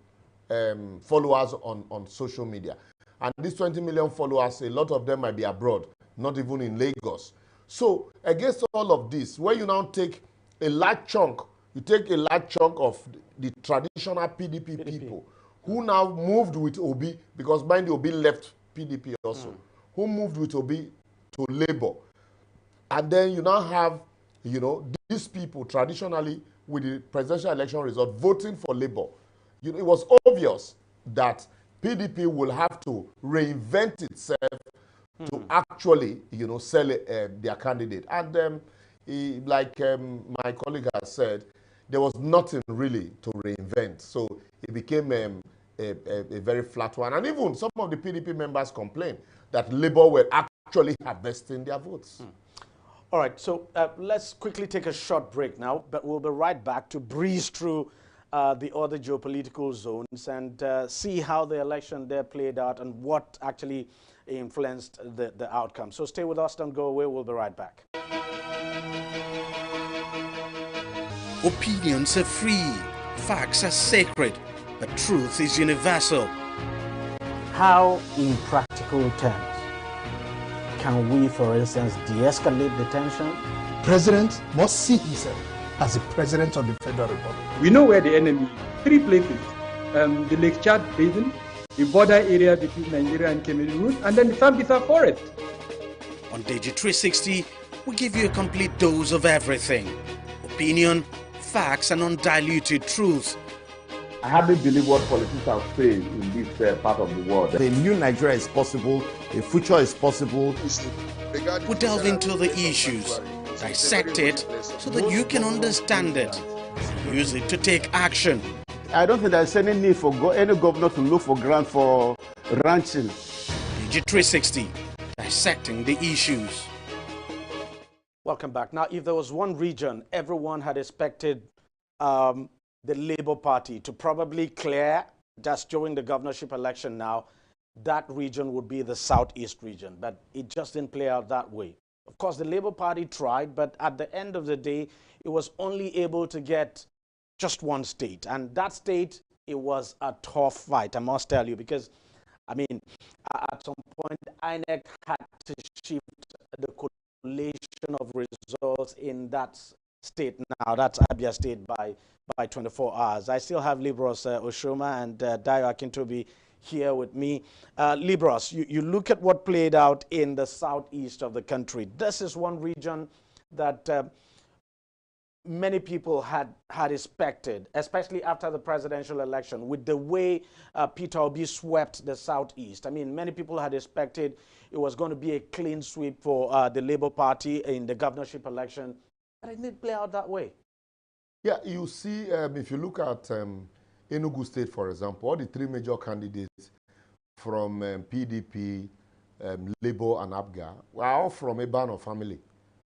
followers on social media. And these 20 million followers, a lot of them might be abroad, not even in Lagos. So against all of this, when you now take a large chunk, you take a large chunk of the traditional PDP people who now moved with Obi, because mind you, Obi left PDP also, who moved with Obi to Labour. And then you now have, these people traditionally with the presidential election result voting for Labour. It was obvious that PDP will have to reinvent itself to actually, sell their candidate. And like my colleague has said, there was nothing really to reinvent. So it became a very flat one. And even some of the PDP members complained that Labour were actually harvesting their votes. All right, so let's quickly take a short break now, but we'll be right back to breeze through the other geopolitical zones and see how the election there played out and what actually influenced the outcome. So stay with us, don't go away, we'll be right back. Opinions are free, facts are sacred, but truth is universal. How, in practical terms, can we, for instance, de-escalate the tension? President must see himself as the President of the Federal Republic. We know where the enemy is. 3 places. The Lake Chad Basin, the border area between Nigeria and Cameroon, and then the Sambisa Forest. On TV360, we give you a complete dose of everything. Opinion, facts, and undiluted truth. I hardly believe what politicians are saying in this part of the world. The new Nigeria is possible, a future is possible. We delve into the issues, dissect it so that you can understand it, use it to take action. I don't think there's any need for any governor to look for grant for ranching. TV360, dissecting the issues. Welcome back. Now, if there was one region everyone had expected the Labour Party to probably clear just during the governorship election now, that region would be the Southeast region. But it just didn't play out that way. Of course, the Labour Party tried, but at the end of the day, it was only able to get just one state. And that state, it was a tough fight, I must tell you, because, I mean, at some point, INEC had to shift the collation of results in that state now, that's Abia State, by 24 hours. I still have Libros Oshoma and Dayo Akintobi here with me. Libros, you look at what played out in the southeast of the country. This is one region that many people had expected, especially after the presidential election, with the way Peter Obi swept the southeast. I mean, many people had expected it was going to be a clean sweep for the Labour Party in the governorship election, but it didn't play out that way. Yeah, you see, if you look at Enugu State, for example, all the three major candidates from PDP, Labour, and APGA were all from a Bano family,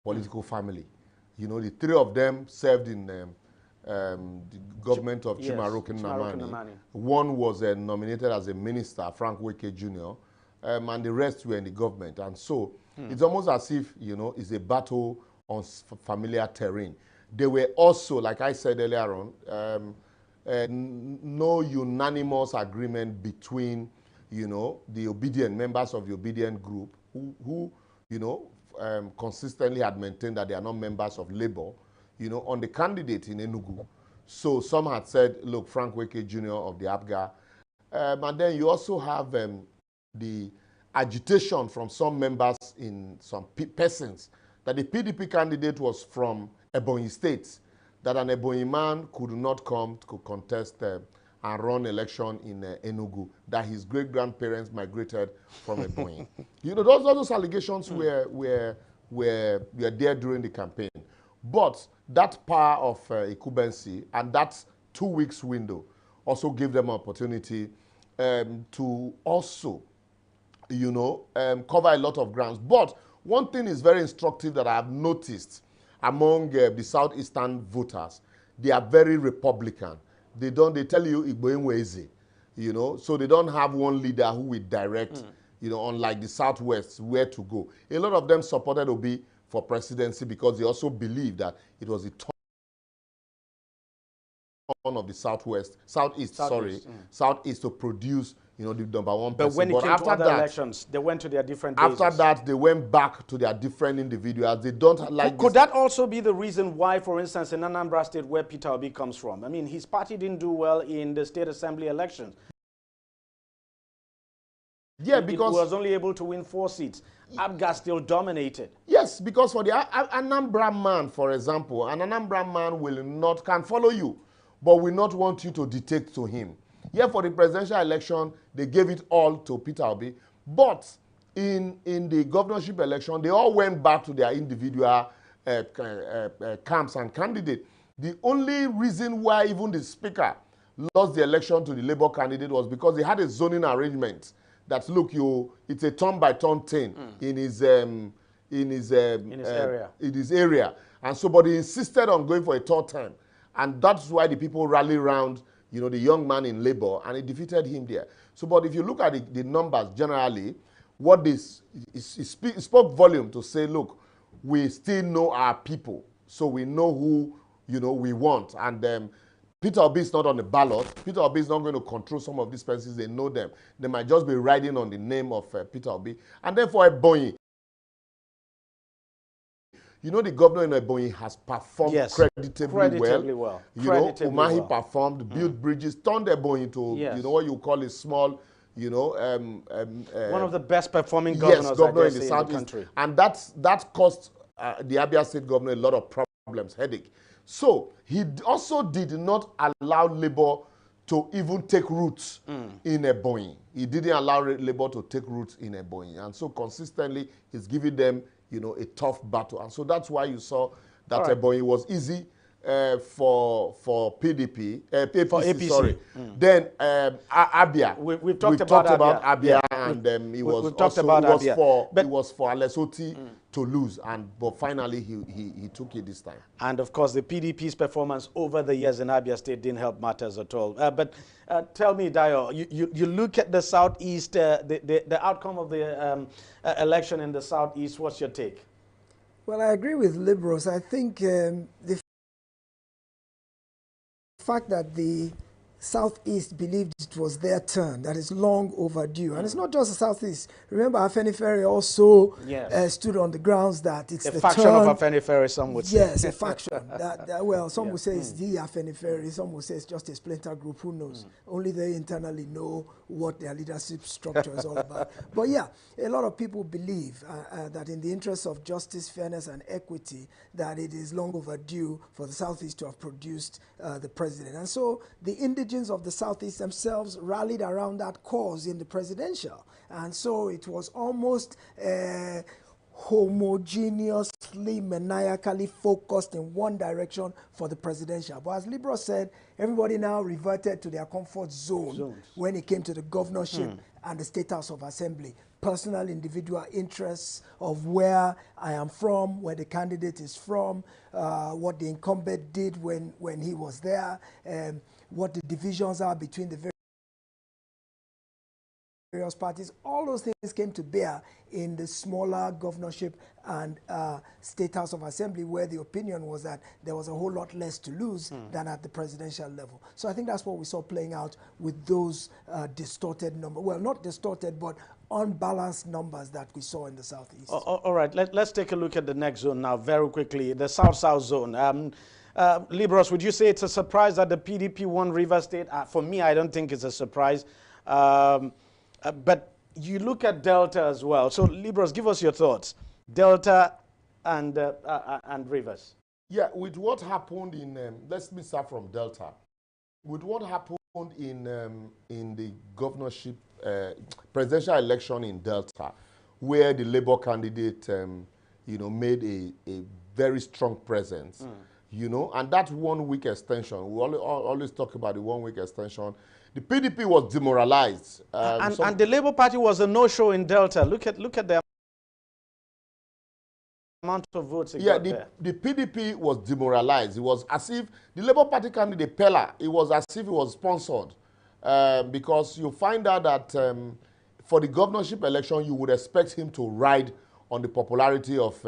political family. You know, the three of them served in the government of Chimaroke Nnamani. One was nominated as a minister, Frank Wike Jr., and the rest were in the government. And so it's almost as if, you know, it's a battle on familiar terrain. They were also, like I said earlier on, no unanimous agreement between, you know, the obedient members of the obedient group who you know, consistently had maintained that they are not members of Labour, you know, on the candidate in Enugu. So some had said, look, Frank Wike Jr. of the APGA. And then you also have the agitation from some members in some persons that the PDP candidate was from Ebonyi State, that an Ebonyi man could not come to contest and run election in Enugu, that his great-grandparents migrated from Ebonyi. You know, those allegations were there during the campaign. But that power of incumbency and that 2 weeks window also gave them an opportunity to also, you know, cover a lot of grounds. But one thing is very instructive that I have noticed among the southeastern voters. They are very Republican. They tell you Igboenweze, you know, so they don't have one leader who will direct, you know, unlike the Southwest, where to go. A lot of them supported Obi for presidency because they also believe that it was the turn of the Southeast to produce, you know, the #1 person. But when it came to other elections, they went to their different bases. After that, they went back to their different individuals. They don't like. Could that also be the reason why, for instance, in Anambra State, where Peter Obi comes from? I mean, his party didn't do well in the state assembly elections. Yeah, because it was only able to win 4 seats. APGA still dominated. Yes, because for the Anambra man, for example, an Anambra man can follow you, but will not want you to dictate to him. Yeah, for the presidential election, they gave it all to Peter Obi. But in the governorship election, they all went back to their individual camps and candidates. The only reason why even the speaker lost the election to the Labour candidate was because they had a zoning arrangement that, look, it's a turn-by-turn thing in his area. And so, but he insisted on going for a third term. And that's why the people rally around, you know, the young man in Labour, and he defeated him there. So, but if you look at the numbers generally, what this spoke volume to say, look, we still know our people, so we know who, you know, we want. And Peter Obi is not on the ballot. Peter Obi is not going to control some of these persons. They know them. They might just be riding on the name of Peter Obi. And therefore, Ebonyi, you know, the governor in Ebonyi has performed creditably well. You know, Umahi performed, built bridges, turned Ebonyi into, you know, what you call a small, you know, one of the best performing governors in the country. And that cost the Abia State governor a lot of problems, headache. So he also did not allow Labour to even take roots in Ebonyi. He didn't allow Labour to take roots in Ebonyi. And so consistently, he's giving them, you know, a tough battle. And so that's why you saw that Ebonyi was easy for PDP, APC, sorry. Then Abia. We've talked about Abia and it was for Alessoti to lose, but finally he took it this time. And of course, the PDP's performance over the years in Abia State didn't help matters at all. But tell me, Dayo, you look at the Southeast, the outcome of the election in the Southeast. What's your take? Well, I agree with liberals. I think the fact that the Southeast believed it was their turn, that is long overdue. And it's not just the Southeast. Remember, Afenifere also stood on the grounds that it's the faction turn of Afenifere, some would say. Yes, a faction. Well, some would say it's the Afenifere, some would say it's just a splinter group, who knows? Only they internally know what their leadership structure is all about. But yeah, a lot of people believe that in the interest of justice, fairness, and equity, that it is long overdue for the Southeast to have produced the president. And so the indigenous of the Southeast themselves rallied around that cause in the presidential. And so it was almost homogeneously, maniacally focused in one direction for the presidential. But as Libra said, everybody now reverted to their comfort zone when it came to the governorship and the State House of Assembly. Personal, individual interests of where I am from, where the candidate is from, what the incumbent did when he was there, what the divisions are between the various parties. All those things came to bear in the smaller governorship and State House of Assembly, where the opinion was that there was a whole lot less to lose than at the presidential level. So I think that's what we saw playing out with those distorted numbers. Well, not distorted, but unbalanced numbers that we saw in the Southeast. All right, let's take a look at the next zone now very quickly, the South-South zone. Libros, would you say it's a surprise that the PDP won Rivers State? For me, I don't think it's a surprise. But you look at Delta as well. So, Libros, give us your thoughts. Delta and Rivers. Yeah, with what happened in, let me start from Delta. With what happened in the governorship, presidential election in Delta, where the Labour candidate, made a very strong presence, and that 1 week extension, we always talk about the 1 week extension. The PDP was demoralized. And the Labour Party was a no-show in Delta. Look at the amount of votes it got there. The PDP was demoralized. It was as if the Labour Party candidate, Pella, it was as if it was sponsored. Because you find out that for the governorship election, you would expect him to ride on the popularity of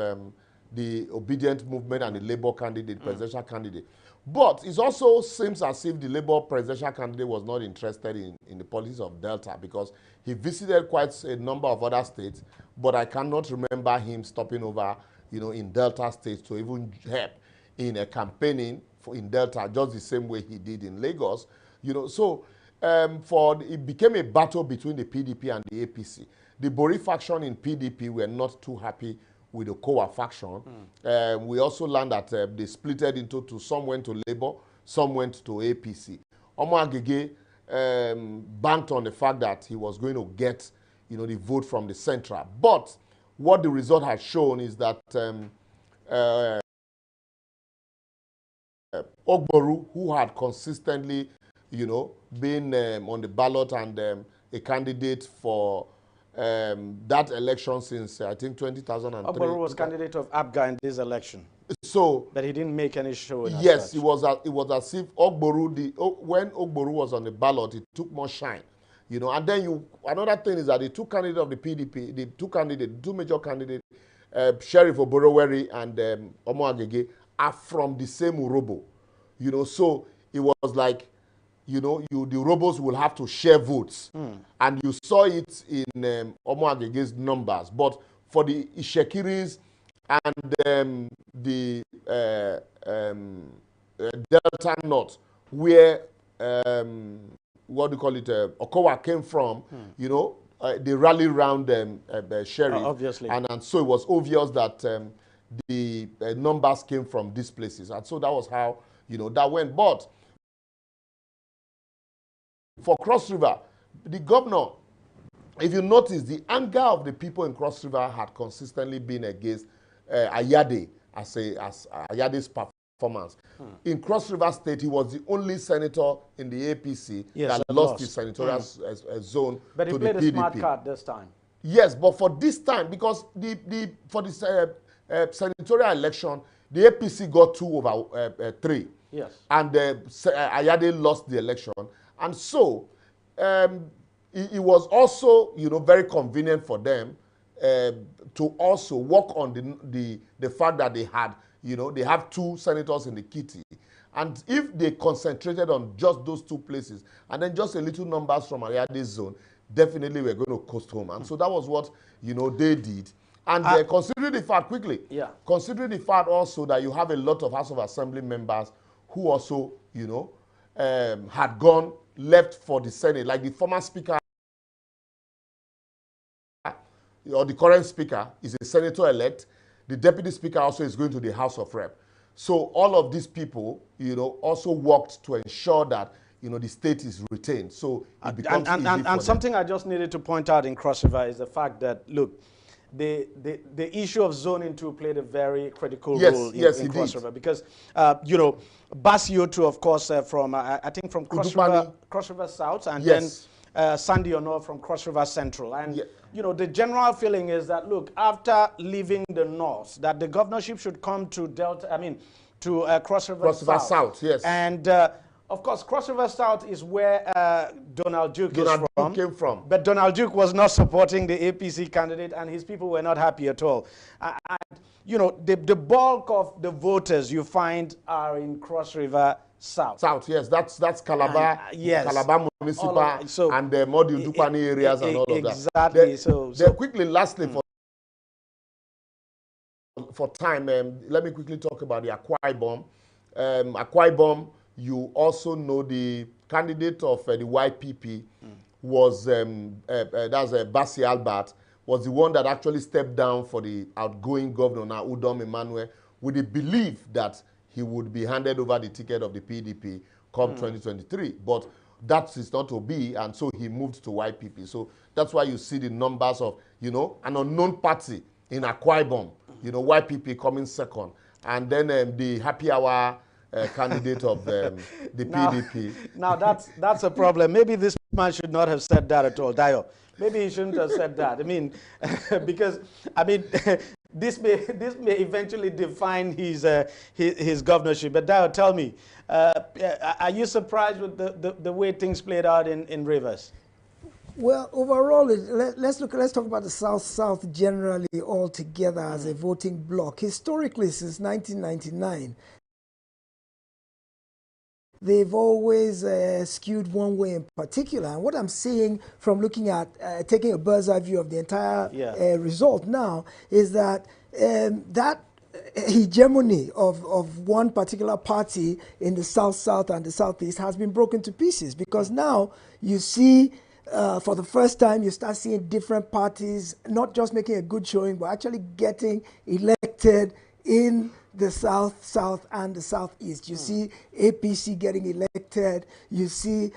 the obedient movement and the Labour candidate, presidential candidate. But it also seems as if the Labour presidential candidate was not interested in the policies of Delta, because he visited quite a number of other states, but I cannot remember him stopping over, in Delta states to even help in a campaigning in Delta, just the same way he did in Lagos. So it became a battle between the PDP and the APC. The Bori faction in PDP were not too happy with the COA faction. We also learned that they splitted into two. Some went to Labour, some went to APC. Omo Agege banked on the fact that he was going to get, the vote from the central. But what the result has shown is that Ogboru, who had consistently, been on the ballot and a candidate for that election since, I think, 2003. Ogboru was candidate of APGA in this election. So, but he didn't make any show. Yes, it was as if Ogboru, when Ogboru was on the ballot, it took more shine. And then another thing is that the two candidates of the PDP, the two major candidates, Sheriff Oboroweri and Omo Agege, are from the same Urobo. So it was like, the Urobos will have to share votes. And you saw it in Omo Agege's numbers. But for the Ishekiris and the Delta North, where, what do you call it, Okowa came from, they rallied around Sheriff. Obviously. And so it was obvious that the numbers came from these places. And so that was how, that went. But for Cross River, the governor, if you notice, the anger of the people in Cross River had consistently been against Ayade as Ayade's performance. In Cross River State, he was the only senator in the APC that lost his senatorial zone but he to the played PDP. a smart card this time. Yes, but for this time, because for the senatorial election, the APC got 2/3. Yes. And Ayade lost the election. And so it was also, very convenient for them to also work on the fact that they had, they have 2 senators in the kitty. And if they concentrated on just those 2 places, and then just a little numbers from Ayade's zone, definitely we're going to coast home. And so that was what, they did. And considering the fact, considering the fact also that you have a lot of House of Assembly members who also, had left for the Senate, like the former speaker or the current speaker is a senator-elect. The deputy speaker also is going to the House of Rep. So all of these people, also worked to ensure that, the state is retained. So it becomes easy for them. Something I just needed to point out in Cross River is the fact that, look, the issue of zoning 2 played a very critical role in Cross River because, Bas Yotu, of course, from, I think from Cross River South, and then Sandy Ono from Cross River Central. And, the general feeling is that, look, after leaving the north, that the governorship should come to Cross River South. Yes. And, of course, Cross River South is where Donald Duke came from. But Donald Duke was not supporting the APC candidate, and his people were not happy at all. And, the bulk of the voters you find are in Cross River South. Yes, that's Calabar, Calabar Municipal, and the Modi Dupani areas and all of that. Exactly. So quickly, lastly, for time, let me quickly talk about the Akwa Ibom. Akwa Ibom, you also know the candidate of the YPP was, that's Basi Albert, was the one that actually stepped down for the outgoing governor, now Udom Emmanuel, with the belief that he would be handed over the ticket of the PDP come 2023. But that is not to be, and so he moved to YPP. So that's why you see the numbers of, an unknown party in Akwa Ibom, YPP coming second. And then the happy hour candidate of the PDP. Now that's a problem. Maybe this man should not have said that at all, Dio. Maybe he shouldn't have said that. I mean, because this may eventually define his governorship. But Dio, tell me, are you surprised with the way things played out in Rivers? Well, overall, let's talk about the South generally altogether as a voting bloc. Historically, since 1999. They've always skewed one way in particular. And what I'm seeing from looking at, taking a bird's eye view of the entire result now, is that that hegemony of one particular party in the South and the Southeast has been broken to pieces, because now you see, for the first time, you start seeing different parties not just making a good showing, but actually getting elected in the South and the Southeast. You see APC getting elected. You see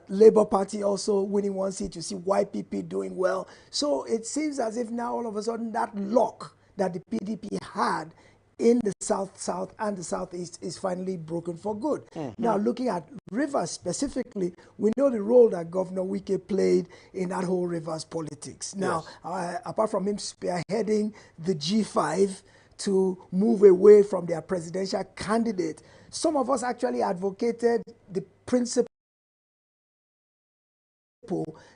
Labour Party also winning 1 seat. You see YPP doing well. So it seems as if now all of a sudden that lock that the PDP had in the South and the Southeast is finally broken for good. Now, looking at Rivers specifically, we know the role that Governor Wike played in that whole Rivers politics. Now, apart from him spearheading the G5 to move away from their presidential candidate, some of us actually advocated the principle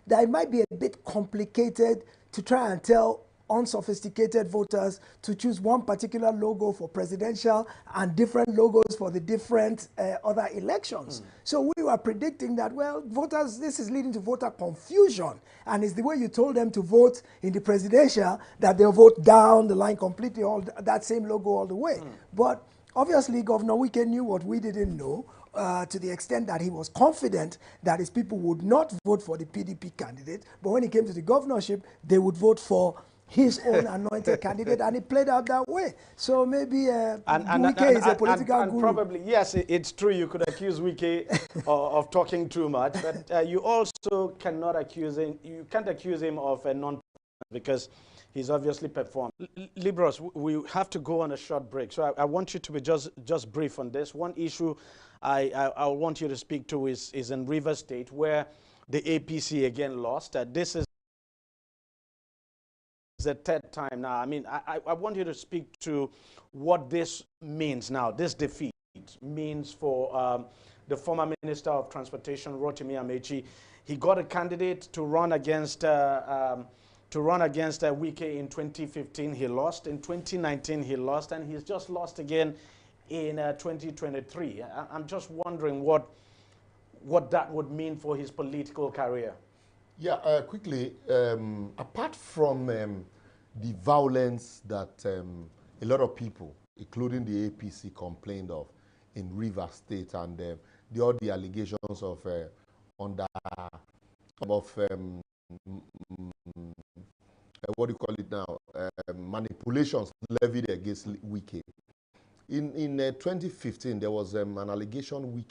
that it might be a bit complicated to try and tell unsophisticated voters to choose one particular logo for presidential and different logos for the different other elections. So we were predicting that, well, voters, this is leading to voter confusion. And it's the way you told them to vote in the presidential that they'll vote down the line completely, all that same logo all the way. But obviously, Governor Wike knew what we didn't know, to the extent that he was confident that his people would not vote for the PDP candidate, but when it came to the governorship, they would vote for his own anointed candidate, and it played out that way. So maybe Wike is a political guru. Probably, yes, it's true. You could accuse Wike of talking too much, but you also cannot accuse him. You can't accuse him of a non, because he's obviously performed. Libros, we have to go on a short break, so I want you to be just brief on this. One issue I want you to speak to is in Rivers State, where the APC again lost. This is the third time now. I mean, I want you to speak to what this means now, this defeat means for the former Minister of Transportation, Rotimi Amechi. He got a candidate to run against Wike in 2015. He lost. In 2019, he lost, and he's just lost again in 2023. I'm just wondering what that would mean for his political career. Yeah, quickly, apart from the violence that a lot of people, including the APC, complained of in Rivers State, and all the allegations of what do you call it now, manipulations levied against Wike. In 2015, there was an allegation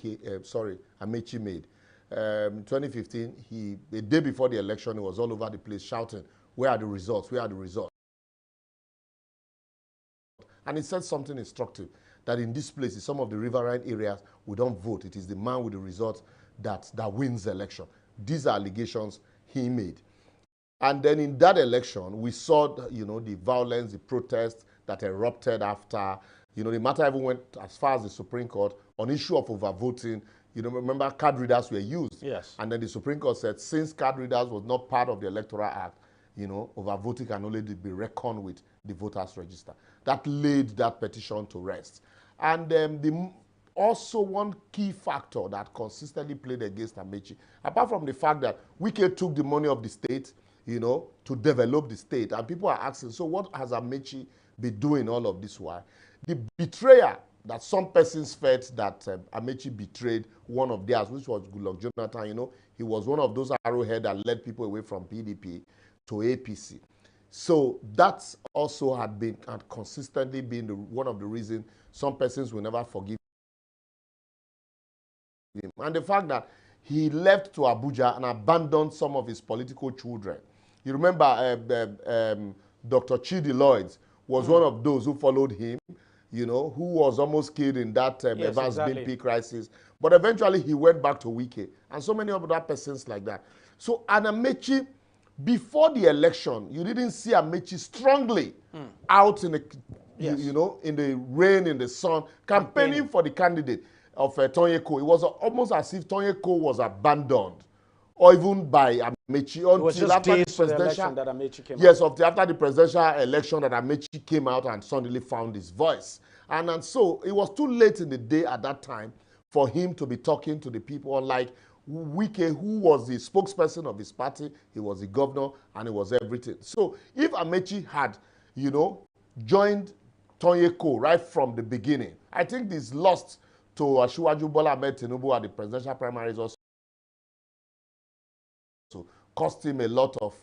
Amechi made. 2015, the day before the election, he was all over the place shouting, "Where are the results? Where are the results?" And he said something instructive, that in this place, in some of the riverine areas, we don't vote. It is the man with the results that wins the election. These are allegations he made. And then in that election, we saw, the violence, the protests that erupted after. The matter even went as far as the Supreme Court on issue of overvoting. Remember, card readers were used. Yes. And then the Supreme Court said, since card readers was not part of the Electoral Act, overvoting can only be reckoned with the voters' register. That laid that petition to rest. And also one key factor that consistently played against Amechi, apart from the fact that Wike took the money of the state, to develop the state. And people are asking, so what has Amechi been doing all of this while? The betrayal that some persons felt that Amechi betrayed one of theirs, which was Goodluck Jonathan. He was one of those arrowhead that led people away from PDP to APC. So that also had consistently been one of the reasons some persons will never forgive him. And the fact that he left to Abuja and abandoned some of his political children. You remember Dr. Chidi Lloyd was one of those who followed him, who was almost killed in that Evans Bimpi crisis. But eventually he went back to Wike, and so many other persons like that. So Amechi, before the election, you didn't see Amechi strongly out in the, in the rain, in the sun, campaigning for the candidate of Tonyeko. It was almost as if Tonyeko was abandoned, or even by Amechi, until after the presidential that Amechi came out. After the presidential election that Amechi came out and suddenly found his voice. And so it was too late in the day at that time for him to be talking to the people, unlike Wike, who was the spokesperson of his party. He was the governor, and he was everything. So if Amechi had, joined Tonyeko right from the beginning, I think this lost to Asiwaju Bola Ahmed Tinubu at the presidential primaries also cost him a lot of,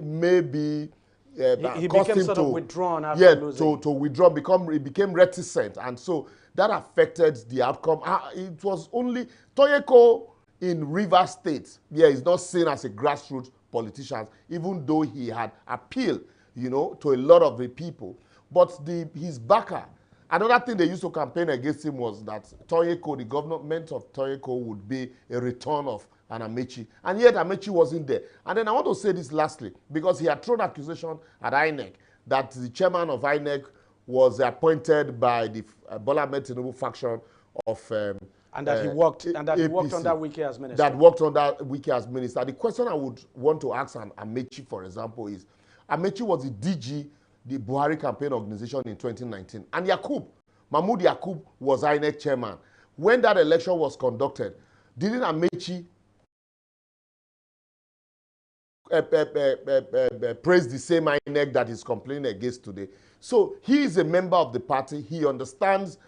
maybe he became sort of withdrawn after losing. to withdraw, he became reticent, and so that affected the outcome. It was only Tonyeko in Rivers State. He's not seen as a grassroots politician, even though he had appealed, to a lot of the people. But his backer, another thing they used to campaign against him was that Tonyeko, the government of Tonyeko, would be a return of an Amechi. And yet Amechi wasn't there. And then I want to say this lastly, because he had thrown accusation at INEC that the chairman of INEC was appointed by the Bola Ahmed Tinubu faction of and that he worked under Wike as minister. That worked under Wike as minister. The question I would want to ask Amechi, for example, is Amechi was the DG, the Buhari campaign organization, in 2019. And Mahmoud Yakub was INEC chairman. When that election was conducted, didn't Amechi praise the same INEC that he's complaining against today? So he is a member of the party. He understands,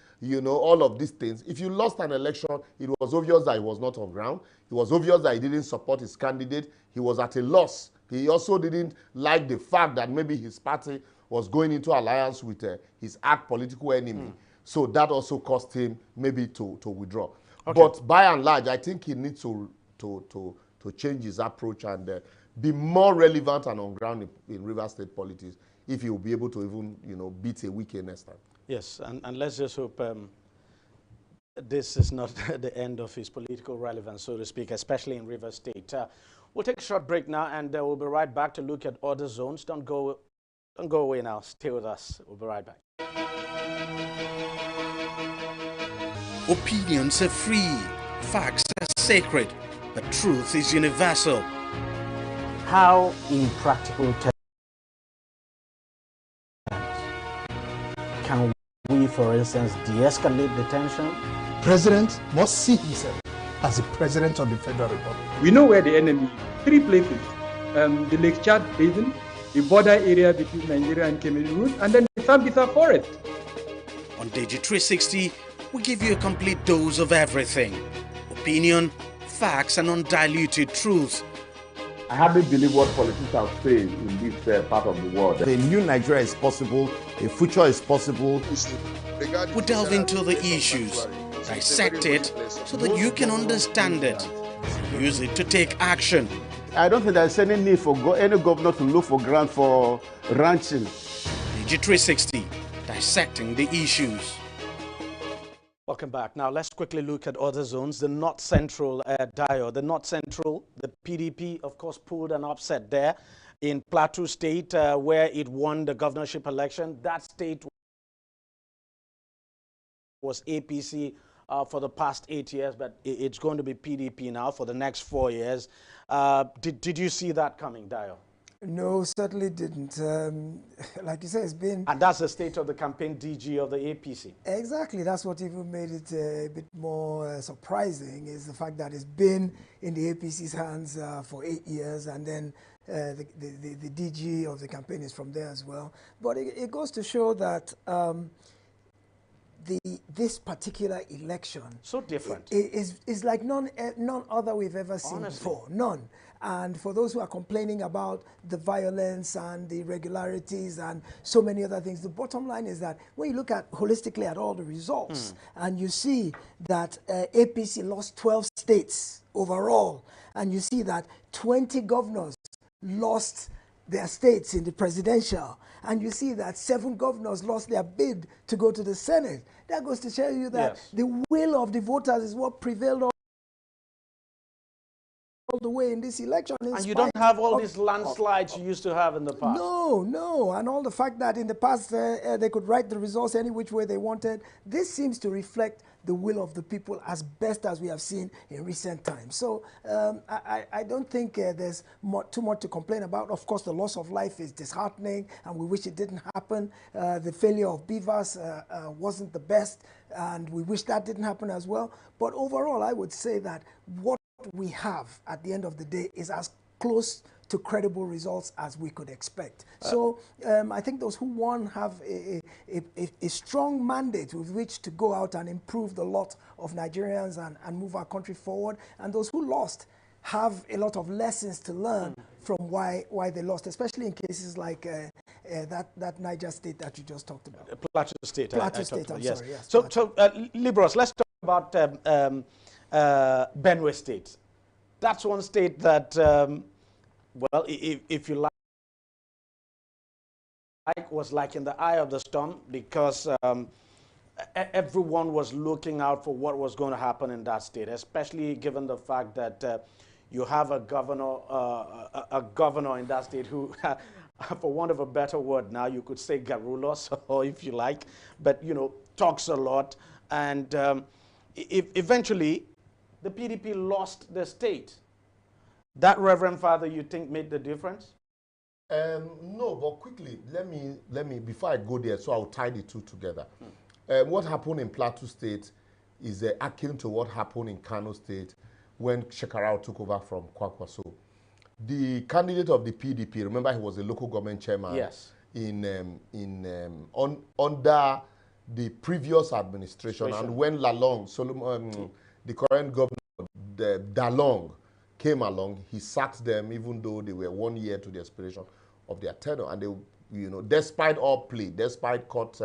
all of these things. If you lost an election, it was obvious that he was not on ground. It was obvious that he didn't support his candidate. He was at a loss. He also didn't like the fact that maybe his party was going into alliance with his political enemy. So that also cost him maybe to withdraw. Okay. But by and large, I think he needs to change his approach and be more relevant and on ground in River State politics if he will be able to even, beat a Wike next time. Yes, and let's just hope this is not the end of his political relevance, so to speak, especially in River State. We'll take a short break now, and we'll be right back to look at other zones. Don't go away now. Stay with us. We'll be right back. Opinions are free, facts are sacred, but truth is universal. How, in practical terms, can we, for instance, de-escalate the tension? President must see himself as the president of the Federal Republic. We know where the enemy is. 3 places. The Lake Chad Basin, the border area between Nigeria and Cameroon, and then the Sambisa Forest. On TV360, we give you a complete dose of everything. Opinion, facts, and undiluted truth. I hardly believe what politicians are saying in this part of the world. A new Nigeria is possible, a future is possible. We delve into the issues, dissect it so that you can understand it, and use it to take action. I don't think there's any need for any governor to look for grant for ranching. TV360, dissecting the issues. Welcome back. Now let's quickly look at other zones. The North Central, Dio. The North Central, the PDP, of course, pulled an upset there in Plateau State, where it won the governorship election. That state was APC for the past 8 years, but it's going to be PDP now for the next 4 years. Did you see that coming, Dio? No, certainly didn't. Like you said, it's been... And that's the state of the campaign DG of the APC. Exactly. That's what even made it a bit more surprising, is the fact that it's been in the APC's hands for 8 years, and then the DG of the campaign is from there as well. But it goes to show that this particular election... So different. Is like none other we've ever seen Honestly. before. None. And for those who are complaining about the violence and the irregularities and so many other things, the bottom line is that when you look at holistically at all the results, and you see that APC lost 12 states overall, and you see that 20 governors lost their states in the presidential, and you see that 7 governors lost their bid to go to the Senate, that goes to show you that the will of the voters is what prevailed all the way in this election. And you don't have all these landslides you used to have in the past. No. And all the fact that in the past they could write the results any which way they wanted, this seems to reflect the will of the people as best as we have seen in recent times. So I don't think there's too much to complain about. Of course, the loss of life is disheartening, and we wish it didn't happen. The failure of Beavers wasn't the best, and we wish that didn't happen as well. But overall, I would say that what we have at the end of the day is as close to credible results as we could expect. So I think those who won have a strong mandate with which to go out and improve the lot of Nigerians and move our country forward. And those who lost have a lot of lessons to learn from why they lost, especially in cases like that Niger state that you just talked about. Plateau State. Plateau State, I'm sorry, yes. So Libros, let's talk about Benue State. That's one state that, well, if you like, was like in the eye of the storm, because everyone was looking out for what was going to happen in that state, especially given the fact that you have a governor in that state who, for want of a better word now, you could say garrulos, or if you like, but, talks a lot. And eventually, the PDP lost the state. That, Reverend Father, you think made the difference? No, but quickly, let me before I go there, so I'll tie the two together. What happened in Plateau State is akin to what happened in Kano State when Shekarau took over from Kwakwaso. The candidate of the PDP, remember, he was a local government chairman. Yes. Under the previous administration, and when Lalong Solomon, the current governor, Dalong, came along, he sacked them, even though they were 1 year to the expiration of their tenure. And they, despite all plea, despite court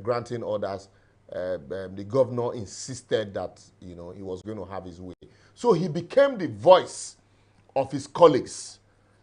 granting orders, the governor insisted that, he was going to have his way. So he became the voice of his colleagues,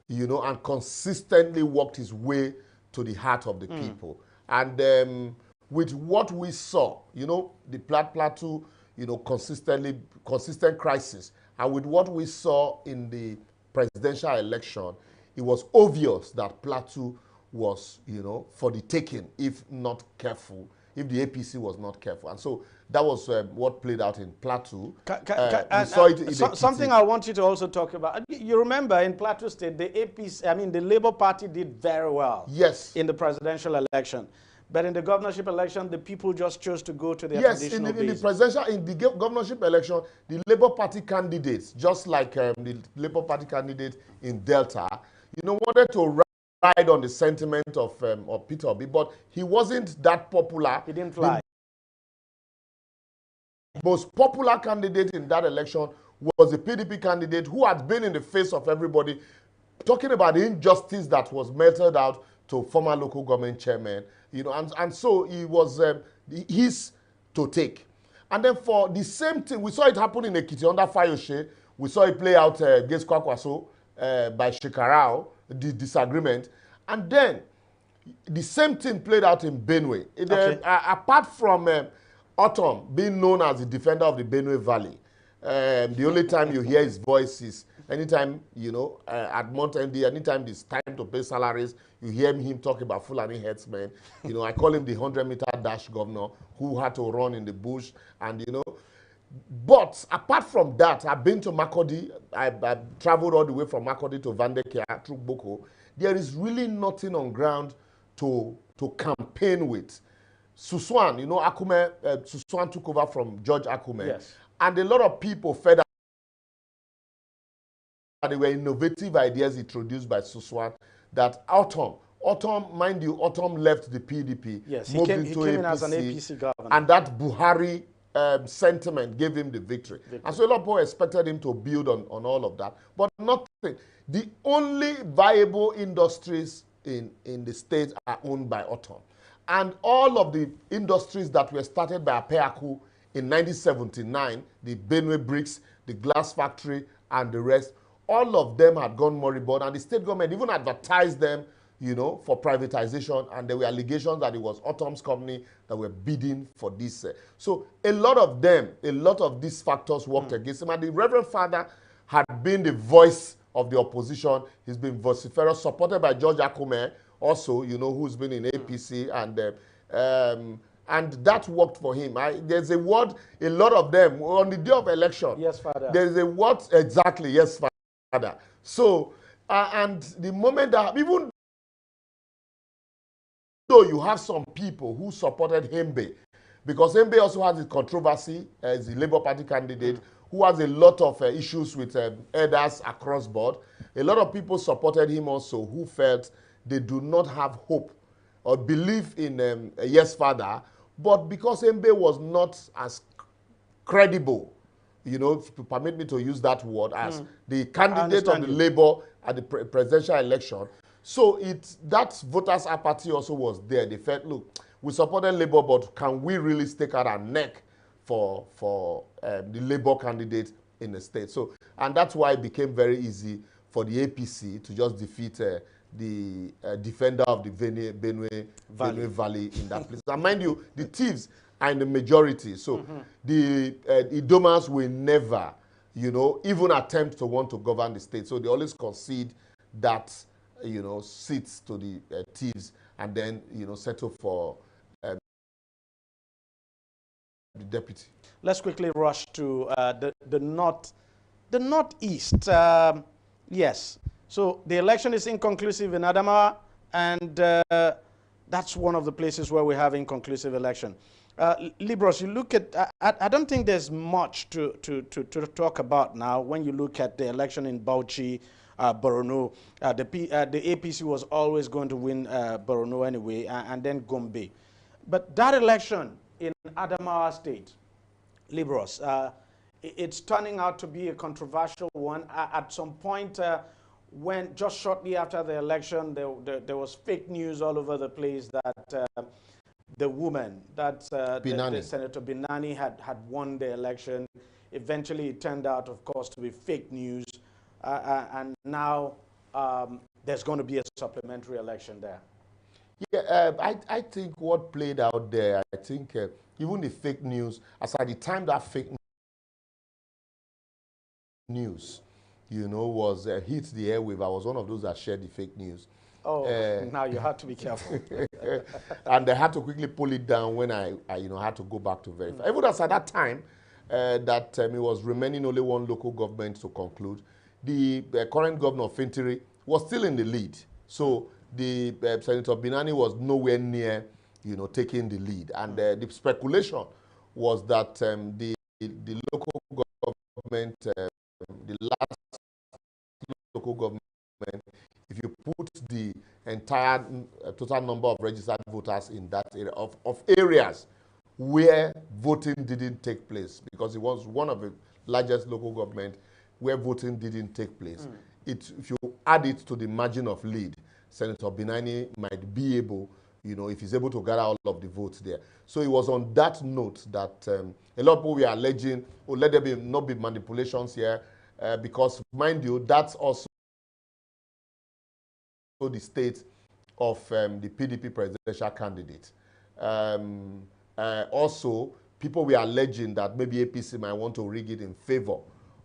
you know, and consistently worked his way to the heart of the people. And with what we saw, you know, the Plateau, you know, consistent crisis, and with what we saw in the presidential election, it was obvious that Plateau was, you know, for the taking if not careful, if the APC was not careful. And so that was what played out in Plateau. We saw it in something I want you to also talk about. You remember in Plateau State, the APC, I mean, the Labour Party did very well. Yes. In the presidential election. But in the governorship election, the people just chose to go to their traditional base. In the presidential, in the governorship election, the Labour Party candidates, just like the Labour Party candidate in Delta, you know, wanted to ride on the sentiment of Peter Obi, but he wasn't that popular. He didn't fly. The most popular candidate in that election was the PDP candidate who had been in the face of everybody, talking about the injustice that was meted out to former local government chairmen, you know, and so he was his to take. And then for the same thing, we saw it happen in Ekiti under Fayose. We saw it play out against Kwakwaso by Shekarao, the disagreement. And then the same thing played out in Benue. Apart from Autumn being known as the defender of the Benue Valley, the only time you hear his voice is anytime, you know, at Mount ND, anytime it's time to pay salaries, you hear him talk about Fulani headsmen. You know, I call him the 100-meter dash governor who had to run in the bush. And, you know, but apart from that, I've been to Makurdi. I've traveled all the way from Makurdi to Vandekya through Boko. There is really nothing on ground to campaign with. Suswan, you know, Akume, Suswan took over from George Akume. Yes. And a lot of people fed there were innovative ideas introduced by Suswan that Autumn, mind you, Autumn left the PDP, yes, moved he came in as an APC governor. And that Buhari sentiment gave him the victory. And so a lot of people expected him to build on all of that, but nothing. The only viable industries in the state are owned by Autumn. And all of the industries that were started by Apeaku in 1979, the Benue Bricks, the glass factory, and the rest, all of them had gone moribund, and the state government even advertised them, you know, for privatization, and there were allegations that it was Autumn's company that were bidding for this. So a lot of these factors worked against him, and the Reverend Father had been the voice of the opposition. He's been vociferous, supported by George Akume, also, you know, who's been in APC, and that worked for him. There's a word, a lot of them, on the day of election. Yes, Father. There's a word, exactly, yes, Father. So, and the moment that, even though you have some people who supported Hembe, because Hembe also has a controversy as the Labour Party candidate, who has a lot of issues with elders across board. A lot of people supported him also who felt they do not have hope or belief in Yes Father, but because Hembe was not as credible, you know, to permit me to use that word, as the candidate of the Labour at the presidential election. So that voters' apathy also was there. They felt, look, we supported Labour, but can we really stake out our neck for the Labour candidate in the state? So, and that's why it became very easy for the APC to just defeat the defender of the Benue Valley in that place. And mind you, the thieves are in the majority. So the Idomas will never, you know, even attempt to want to govern the state. So they always concede that, you know, seats to the thieves, and then, you know, settle for the deputy. Let's quickly rush to the northeast. Yes. So the election is inconclusive in Adamawa, and that's one of the places where we have inconclusive election. Libros, you look at, I don't think there's much to talk about now when you look at the election in Bauchi, Borno. The APC was always going to win Borno anyway, and then Gombe. But that election in Adamawa State, Libros, it's turning out to be a controversial one. At some point, when just shortly after the election, there was fake news all over the place that the woman, that the Senator Binani had won the election. eventually it turned out, of course, to be fake news. And now there's going to be a supplementary election there. Yeah, I think what played out there, I think even the fake news, as at the time that fake news, was hit the airwave, I was one of those that shared the fake news. Oh, now you have to be careful. And they had to quickly pull it down when I had to go back to verify. Even as at that time, that it was remaining only one local government to conclude, the current governor of Fintiri was still in the lead. So the Senator Binani was nowhere near, taking the lead. And the speculation was that the local government, the last local government, if you put the entire total number of registered voters in that area, of areas where voting didn't take place, because it was one of the largest local government where voting didn't take place. If you add it to the margin of lead, Senator Binani might be able, if he's able to gather all of the votes there. So it was on that note that a lot of people were alleging, let there not be manipulations here, because, mind you, that's also the state of the PDP presidential candidate. Also, people were alleging that maybe APC might want to rig it in favor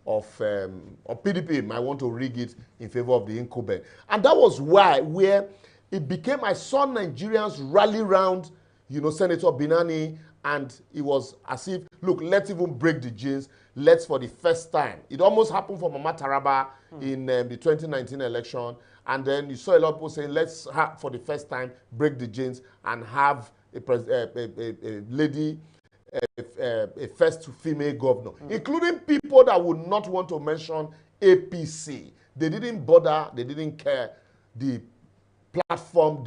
of, or PDP might want to rig it in favor of the incumbent. And that was where it became, I saw Nigerians rally around, Senator Binani, and it was as if, look, let's even break the genes. Let's, for the first time. It almost happened for Mama Taraba in the 2019 election. And then you saw a lot of people saying, let's, for the first time, break the genes and have a lady, a first female governor, including people that would not want to mention APC. They didn't bother, they didn't care. The platform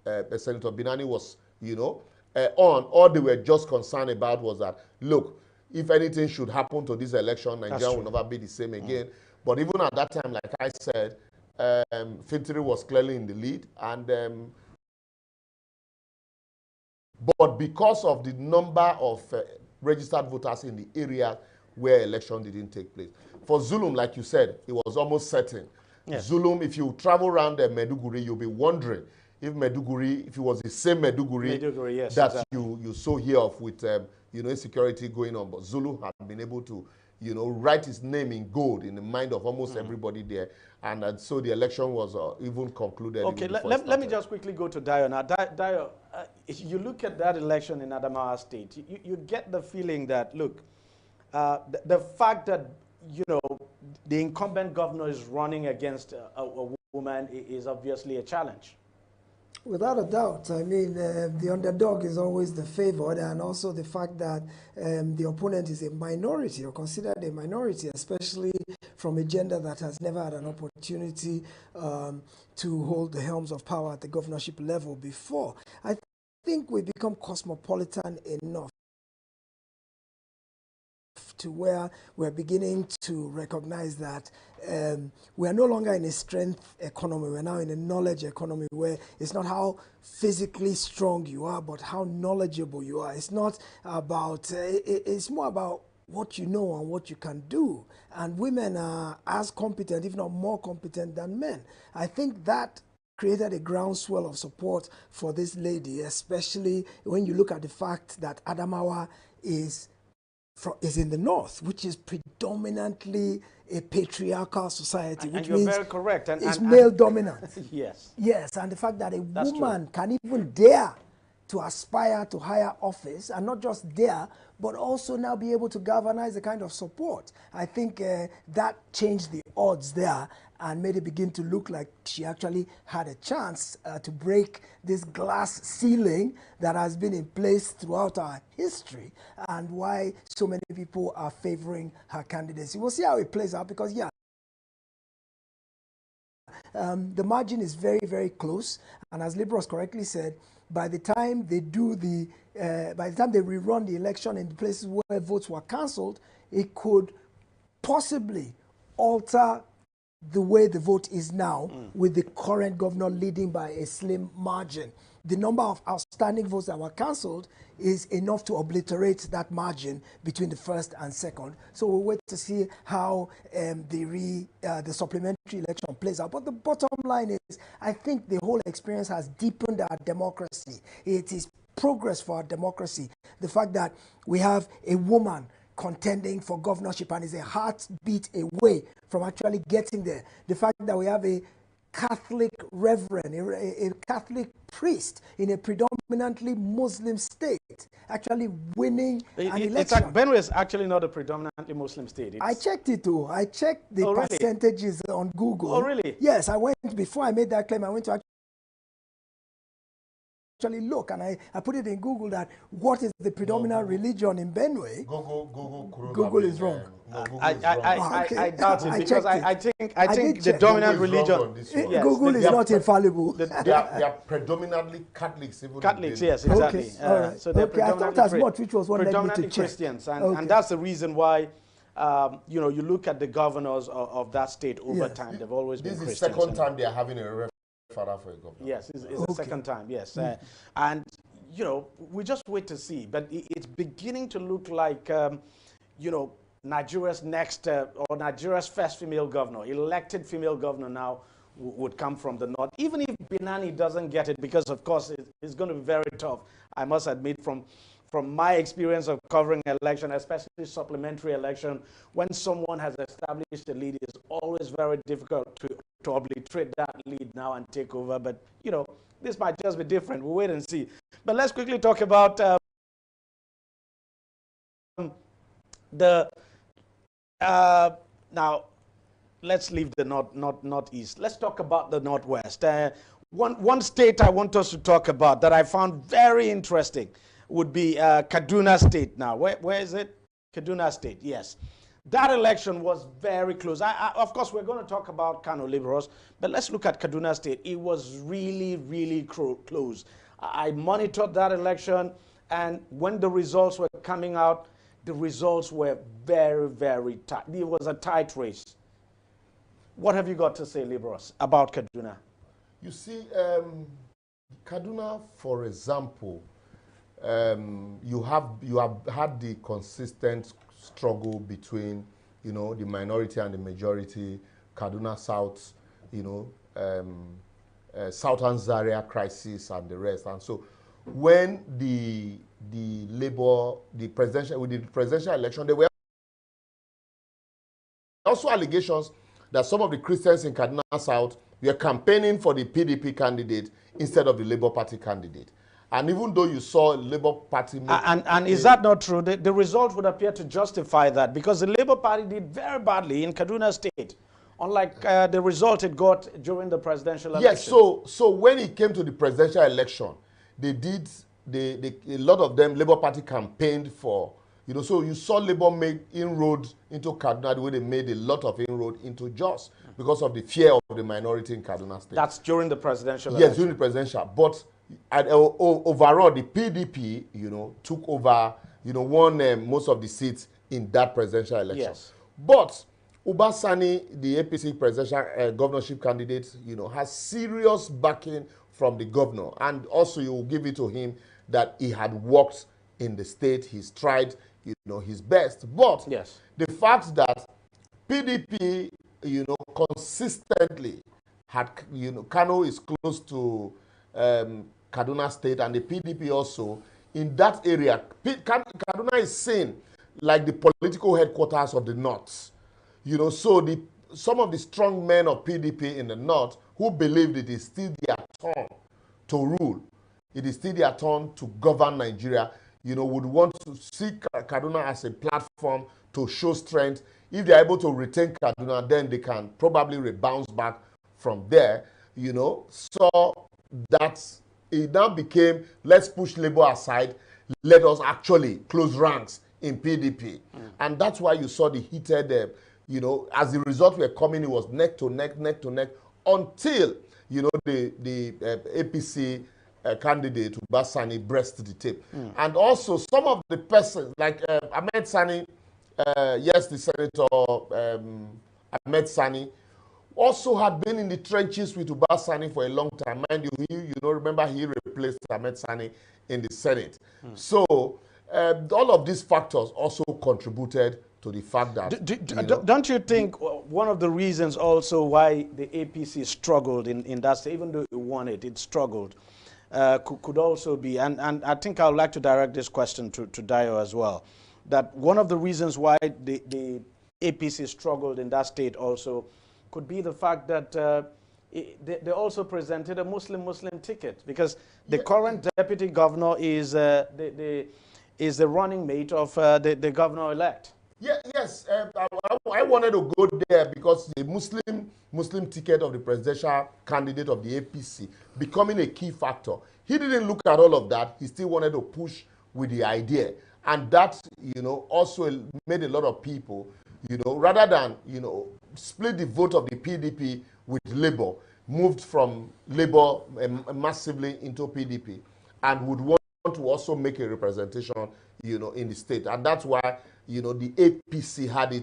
the Senator Binani was, on, all they were just concerned about was that, look, if anything should happen to this election, Nigeria will never be the same again. But even at that time, like I said, Fintiri was clearly in the lead, and but because of the number of registered voters in the area where election didn't take place. For Zulum, like you said, it was almost certain. Yes. Zulum, if you travel around Meduguri, you'll be wondering if Meduguri, if it was the same Meduguri yes, that exactly. you saw here of with insecurity going on. But Zulu had been able to write his name in gold in the mind of almost everybody there. And so the election was even concluded. Okay, let me just quickly go to Dio now. Dio, you look at that election in Adamawa State, you get the feeling that, look, the fact that, the incumbent governor is running against a woman is obviously a challenge. Without a doubt. I mean, the underdog is always the favored, and also the fact that the opponent is a minority, or considered a minority, especially from a gender that has never had an opportunity to hold the helms of power at the governorship level before. I think we've become cosmopolitan enough to where we're beginning to recognize that we are no longer in a strength economy. We're now in a knowledge economy where it's not how physically strong you are, but how knowledgeable you are. It's not about, it's more about what you know and what you can do. And women are as competent, if not more competent than men. I think that created a groundswell of support for this lady, especially when you look at the fact that Adamawa is in the north, which is predominantly a patriarchal society, which you're means very correct. it's male dominant. Yes. Yes, and the fact that a woman can even dare to aspire to higher office, and not just dare, but also now be able to galvanize the kind of support. I think that changed the odds there and made it begin to look like she actually had a chance to break this glass ceiling that has been in place throughout our history, and why so many people are favoring her candidacy. We'll see how it plays out, because, yeah, the margin is very, very close. And as Libros correctly said, by the time they do by the time they rerun the election in the places where votes were cancelled, it could possibly alter the way the vote is now, with the current governor leading by a slim margin. The number of outstanding votes that were cancelled is enough to obliterate that margin between the first and second. So we'll wait to see how the supplementary election plays out. But the bottom line is, I think the whole experience has deepened our democracy. It is progress for our democracy. The fact that we have a woman contending for governorship and is a heartbeat away from actually getting there. The fact that we have a Catholic reverend, a Catholic priest in a predominantly Muslim state actually winning an election. Benue is actually not a predominantly Muslim state. I checked it too. I checked the percentages on Google. Oh, really? Yes, I went, before I made that claim, I went to actually look, and I put it in Google that what is the predominant religion in Benue. Google is wrong. I doubt it, because I think the dominant religion. Google is not infallible. They are predominantly Catholics. Catholics, yes, exactly. Okay, all right. So they're I thought as much, which was what led me to check. Christians, and that's the reason why. You know, you look at the governors of that state over time; they've always been Christians. This is the second time they are having a father for a governor. Yes, it's the second time, yes. And, you know, we just wait to see. But it's beginning to look like, you know, Nigeria's next, or Nigeria's first female governor, elected female governor now, would come from the north. Even if Binani doesn't get it, because, of course, it's going to be very tough, I must admit, from my experience of covering election, especially supplementary election, when someone has established a lead, it's always very difficult to obliterate that lead now and take over. But, you know, this might just be different. We'll wait and see. But let's quickly talk about now, let's leave the northeast. Let's talk about the northwest. One state I want us to talk about that I found very interesting would be Kaduna State now. Where is it? Kaduna State, yes. That election was very close. Of course, we're going to talk about Kano Liberals, but let's look at Kaduna State. It was really, really close. I monitored that election, and when the results were coming out, the results were very, very tight. It was a tight race. What have you got to say, Liberals, about Kaduna? You see, Kaduna, for example, you have had the consistent struggle between, you know, the minority and the majority, Kaduna South, you know, Southern Zaria crisis and the rest. And so when the presidential election, there were also allegations that some of the Christians in Kaduna South were campaigning for the PDP candidate instead of the Labour Party candidate. And even though you saw Labour Party... And is that not true? The result would appear to justify that, because the Labour Party did very badly in Kaduna State, unlike the result it got during the presidential election. Yes, so when it came to the presidential election, a lot of them, Labour Party campaigned for, you know, so you saw Labour make inroads into Kaduna the way they made a lot of inroad into Jos because of the fear of the minority in Kaduna State. That's during the presidential election. Yes, during the presidential. But overall, the PDP, you know, took over, you know, won most of the seats in that presidential election. Yes. But Ubasani, the APC presidential governorship candidate, you know, has serious backing from the governor. And also, you will give it to him that he had worked in the state. He's tried, you know, his best. But yes, the fact that PDP, you know, consistently had, you know, Kano is close to Kaduna State, and the PDP also in that area. Kaduna is seen like the political headquarters of the North. You know, so some of the strong men of PDP in the North who believed it is still their turn to rule, it is still their turn to govern Nigeria, you know, would want to see Kaduna as a platform to show strength. If they are able to retain Kaduna, then they can probably bounce back from there, you know. So that it now became, let's push Labour aside, let us actually close ranks in PDP. And that's why you saw the heated, you know, as the results were coming, it was neck to neck, until, you know, the APC candidate, Ubasani, breasted the tape. And also some of the persons, like Ahmed Sani, yes, the Senator Ahmed Sani, also had been in the trenches with Uba Sani for a long time. Mind you, remember he replaced Ahmed Sani in the Senate. So all of these factors also contributed to the fact that... Don't you think one of the reasons also why the APC struggled in that state, even though it won it struggled, could also be, and I think I would like to direct this question to Dayo as well, that one of the reasons why the APC struggled in that state also could be the fact that they also presented a Muslim ticket, because the current deputy governor is the running mate of the governor-elect. Yeah, yes, I wanted to go there because the Muslim ticket of the presidential candidate of the APC becoming a key factor. He didn't look at all of that. He still wanted to push with the idea. And that, also made a lot of people, rather than, split the vote of the PDP with Labour, moved from Labour massively into PDP, and would want to also make a representation, in the state. And that's why, the APC had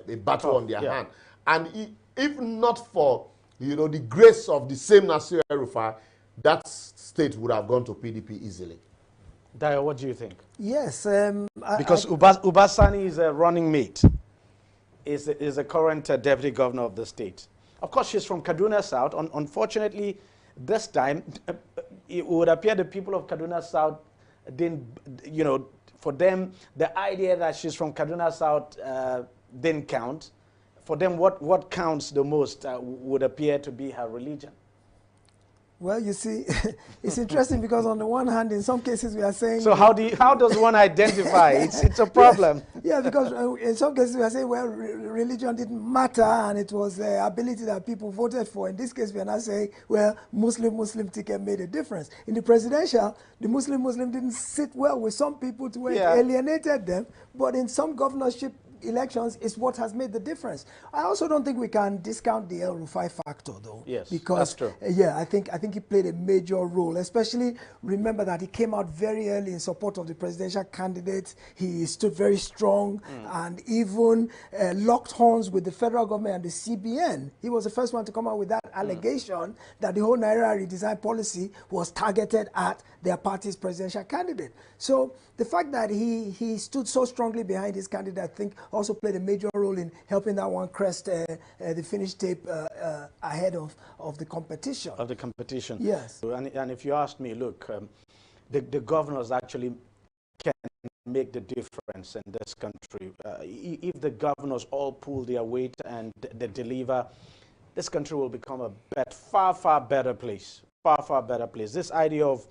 a battle on their hand. And if not for, the grace of the same Nasir El-Rufai, that state would have gone to PDP easily. Dayo, what do you think? Yes. Because Uba Sani is a running mate, is the current deputy governor of the state. Of course, she's from Kaduna South. Unfortunately, this time, it would appear the people of Kaduna South didn't, for them, the idea that she's from Kaduna South didn't count. For them, what counts the most would appear to be her religion. Well, you see, it's interesting because on the one hand, in some cases we are saying... So how does one identify? It's a problem. Yeah, because in some cases we are saying, well, religion didn't matter and it was the ability that people voted for. In this case, we are not saying, well, Muslim ticket made a difference. In the presidential, the Muslim didn't sit well with some people to where it alienated them, but in some governorship elections is what has made the difference. I also don't think we can discount the El-Rufai factor, though. Yes, because, that's true. Yeah, I think he played a major role, especially remember that he came out very early in support of the presidential candidate. He stood very strong and even locked horns with the federal government and the CBN. He was the first one to come out with that allegation that the whole Naira redesign policy was targeted at their party's presidential candidate. So the fact that he stood so strongly behind his candidate, I think, also played a major role in helping that one crest the finish tape ahead of the competition. Of the competition. Yes. And if you ask me, look, the governors actually can make the difference in this country. If the governors all pull their weight and they deliver, this country will become a far, far better place. Far, far better place. This idea of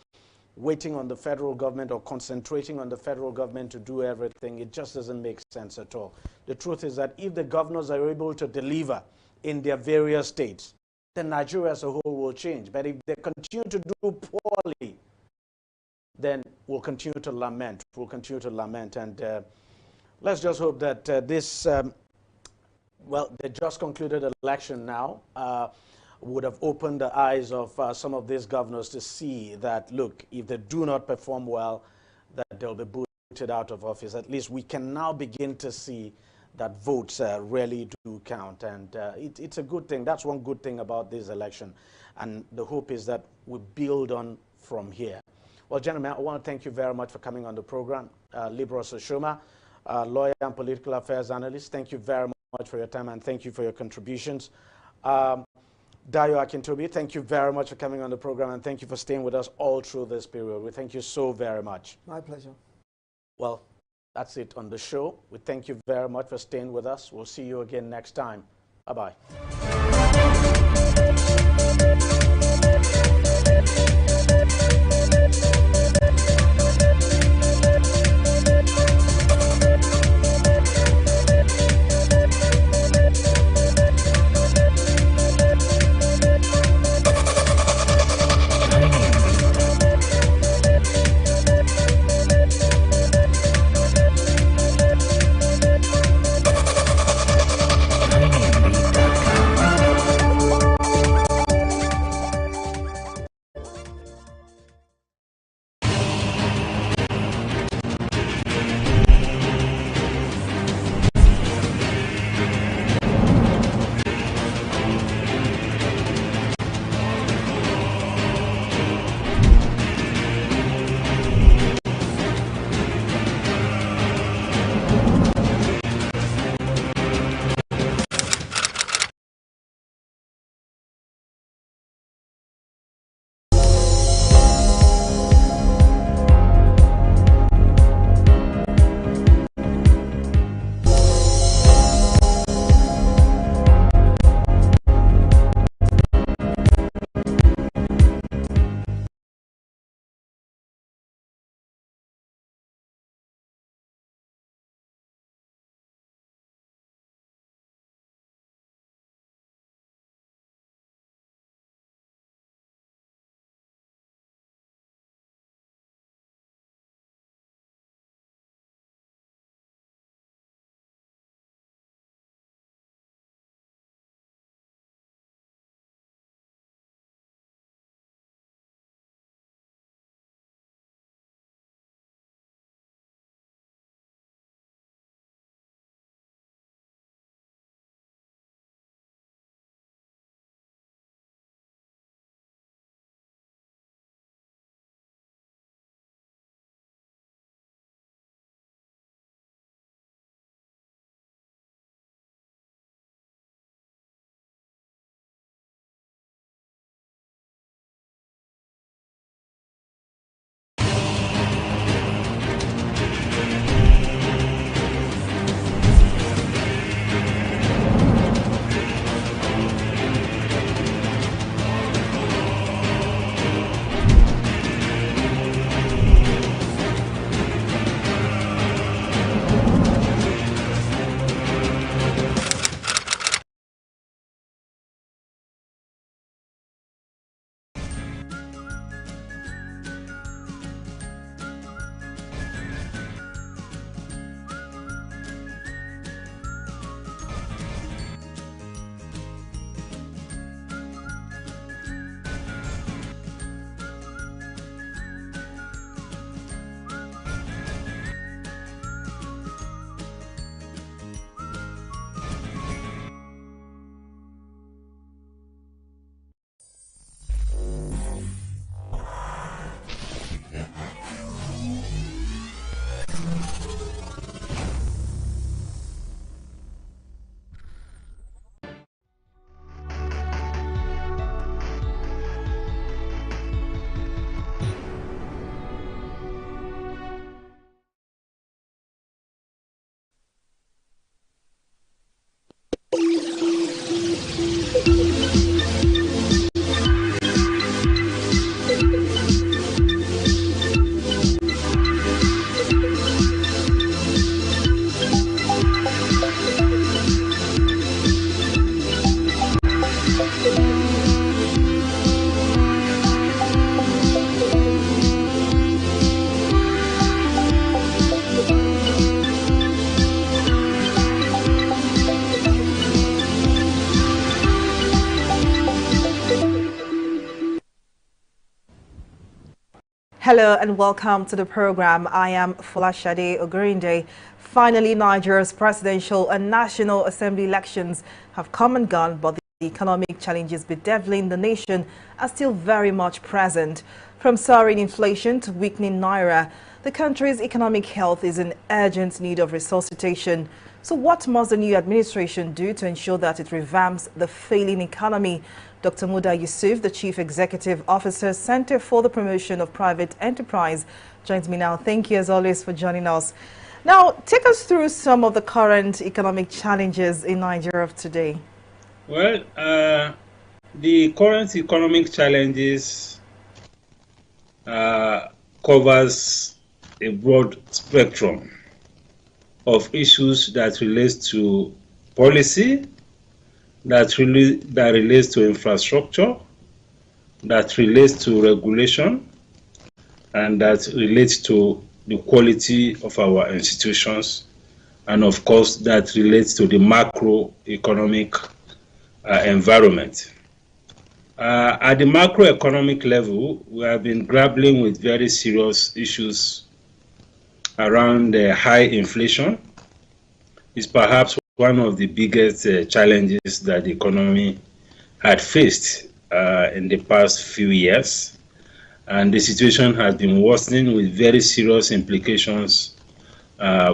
waiting on the federal government or concentrating on the federal government to do everything, it just doesn't make sense at all. The truth is that if the governors are able to deliver in their various states, then Nigeria as a whole will change. But if they continue to do poorly, then we'll continue to lament. We'll continue to lament. And let's just hope that this, well, they just concluded an election now, would have opened the eyes of some of these governors to see that, look, if they do not perform well, that they'll be booted out of office. At least we can now begin to see that votes really do count. And it's a good thing. That's one good thing about this election. And the hope is that we build on from here. Well, gentlemen, I want to thank you very much for coming on the program. Libros Oshoma, lawyer and political affairs analyst, thank you very much for your time and thank you for your contributions. Dayo Akintobi, thank you very much for coming on the program and thank you for staying with us all through this period. We thank you so very much. My pleasure. Well, that's it on the show. We thank you very much for staying with us. We'll see you again next time. Bye-bye. Hello and welcome to the program. I am Folashade Ogurinde. Finally, Nigeria's presidential and National Assembly elections have come and gone, but the economic challenges bedeviling the nation are still very much present. From soaring inflation to weakening naira, the country's economic health is in urgent need of resuscitation. So what must the new administration do to ensure that it revamps the failing economy? Dr. Muda Yusuf, the Chief Executive Officer, Center for the Promotion of Private Enterprise, joins me now. Thank you, as always, for joining us. Now, take us through some of the current economic challenges in Nigeria of today. Well, the current economic challenges covers a broad spectrum of issues that relates to policy, that relates to infrastructure, that relates to regulation, and that relates to the quality of our institutions, and of course that relates to the macroeconomic environment. At the macroeconomic level, we have been grappling with very serious issues around high inflation. It's perhaps one of the biggest challenges that the economy had faced in the past few years. And the situation has been worsening with very serious implications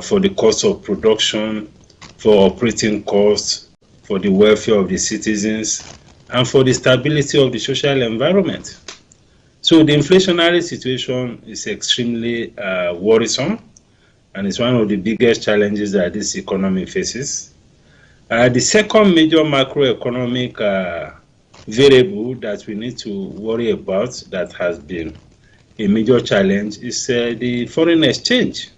for the cost of production, for operating costs, for the welfare of the citizens, and for the stability of the social environment. So the inflationary situation is extremely worrisome, and it's one of the biggest challenges that this economy faces. The second major macroeconomic variable that we need to worry about that has been a major challenge is the foreign exchange.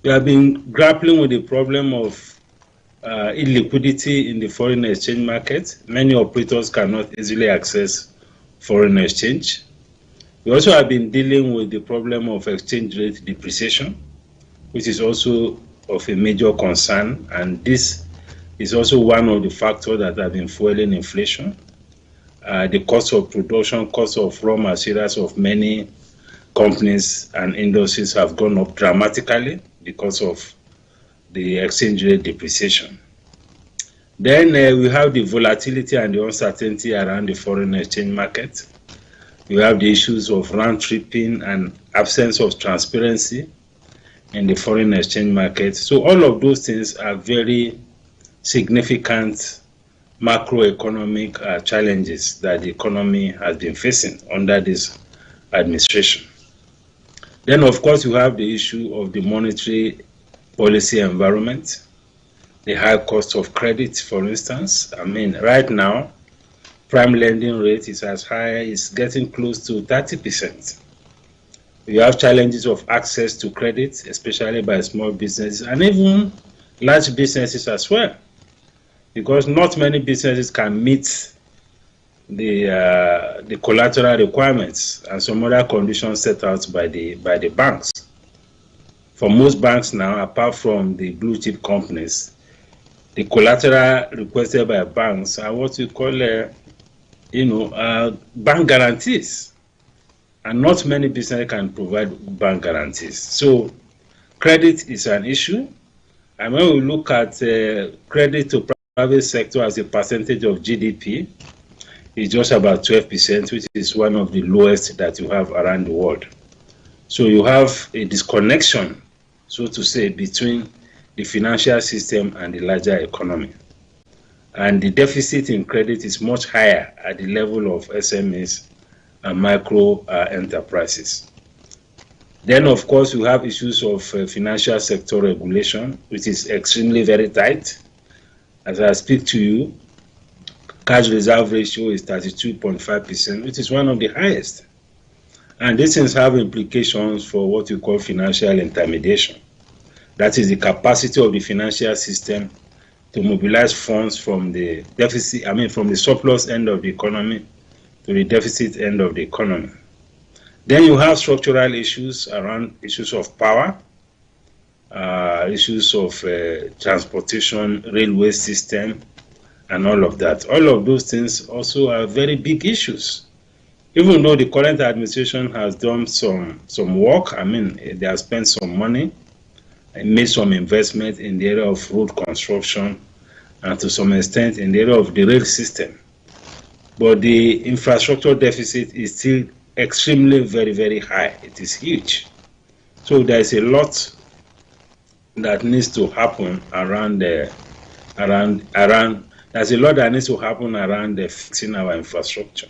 We have been grappling with the problem of illiquidity in the foreign exchange market. Many operators cannot easily access foreign exchange. We also have been dealing with the problem of exchange rate depreciation, which is also of a major concern, and this is also one of the factors that have been fueling inflation. The cost of production, cost of raw materials of many companies and industries have gone up dramatically because of the exchange rate depreciation. Then we have the volatility and the uncertainty around the foreign exchange market. We have the issues of round tripping and absence of transparency in the foreign exchange market. So all of those things are very significant macroeconomic challenges that the economy has been facing under this administration. Then, of course, you have the issue of the monetary policy environment, the high cost of credit, for instance. I mean, right now, prime lending rate is as high, it's getting close to 30%. You have challenges of access to credit, especially by small businesses and even large businesses as well, because not many businesses can meet the collateral requirements and some other conditions set out by the banks. For most banks now, apart from the blue chip companies, the collateral requested by banks are what we call bank guarantees, and not many businesses can provide bank guarantees. So credit is an issue, and when we look at credit to private sector as a percentage of GDP, it's just about 12%, which is one of the lowest that you have around the world. So you have a disconnection so to say, between the financial system and the larger economy. And the deficit in credit is much higher at the level of SMEs and micro enterprises. Then, of course, we have issues of financial sector regulation, which is extremely very tight. As I speak to you, cash reserve ratio is 32.5%, which is one of the highest. And these things have implications for what we call financial intermediation. That is the capacity of the financial system to mobilize funds from the deficit, from the surplus end of the economy to the deficit end of the economy. Then you have structural issues around issues of power, issues of transportation, railway system, and all of that. All of those things also are very big issues. Even though the current administration has done some work, they have spent some money and made some investment in the area of road construction and to some extent in the area of the rail system. But the infrastructure deficit is still extremely very, very high. It is huge. So there is a lot that needs to happen around fixing our infrastructure.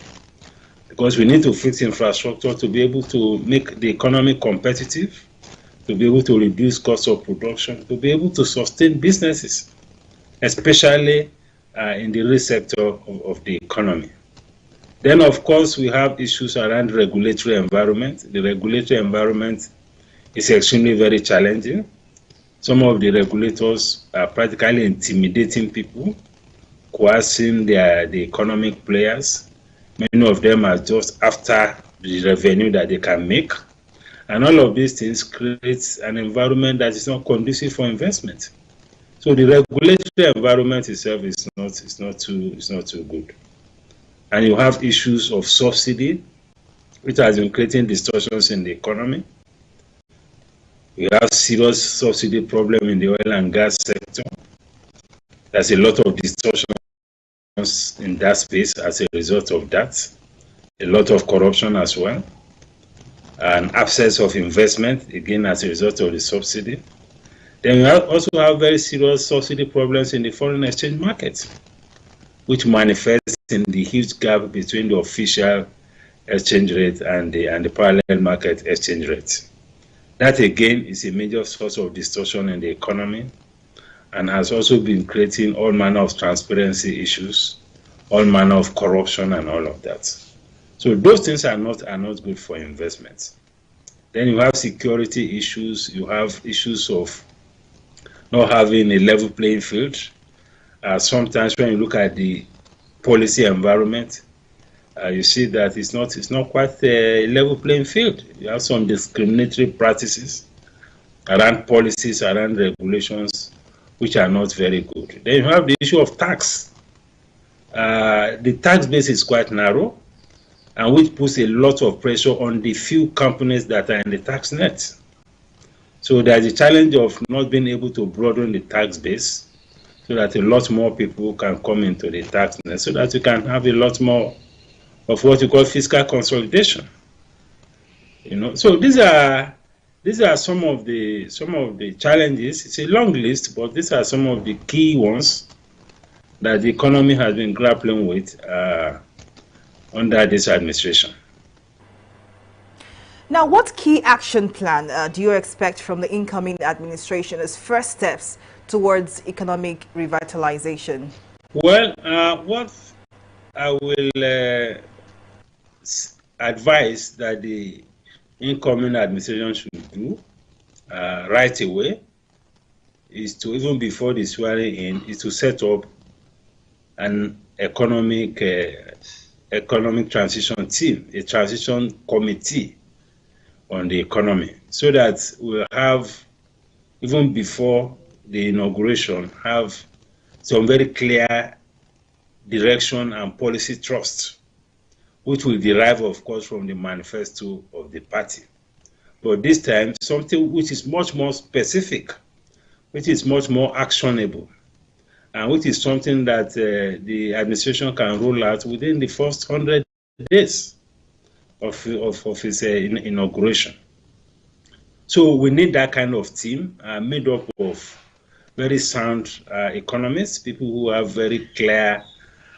Because we need to fix infrastructure to be able to make the economy competitive, to be able to reduce cost of production, to be able to sustain businesses, especially in the real sector of the economy. Then, of course, we have issues around regulatory environment. The regulatory environment is extremely very challenging. Some of the regulators are practically intimidating people, coercing the economic players. Many of them are just after the revenue that they can make. And all of these things create an environment that is not conducive for investment. So the regulatory environment itself is not too good. And you have issues of subsidy, which has been creating distortions in the economy. You have serious subsidy problem in the oil and gas sector. There's a lot of distortions in that space as a result of that. A lot of corruption as well. An absence of investment, again, as a result of the subsidy. Then we also have very serious subsidy problems in the foreign exchange market, which manifests in the huge gap between the official exchange rate and the parallel market exchange rate. That, again, is a major source of distortion in the economy and has also been creating all manner of transparency issues, all manner of corruption and all of that. So those things are not good for investments. Then you have security issues, you have issues of not having a level playing field. Sometimes when you look at the policy environment, you see that it's not quite a level playing field. You have some discriminatory practices around policies, around regulations, which are not very good. Then you have the issue of tax. The tax base is quite narrow, and which puts a lot of pressure on the few companies that are in the tax net. So there's a challenge of not being able to broaden the tax base so that a lot more people can come into the tax net, so that you can have a lot more of what you call fiscal consolidation. So these are some of the challenges. It's a long list, but these are some of the key ones that the economy has been grappling with under this administration. Now, what key action plan do you expect from the incoming administration as first steps towards economic revitalization? Well, what I will advise that the incoming administration should do right away is to, even before the swearing in, is to set up an economic transition team, a transition committee on the economy, so that we'll have, even before the inauguration, have some very clear direction and policy thrust, which will derive, of course, from the manifesto of the party. But this time, something which is much more specific, which is much more actionable, and which is something that the administration can roll out within the first 100 days of its inauguration. So we need that kind of team made up of very sound economists, people who have very clear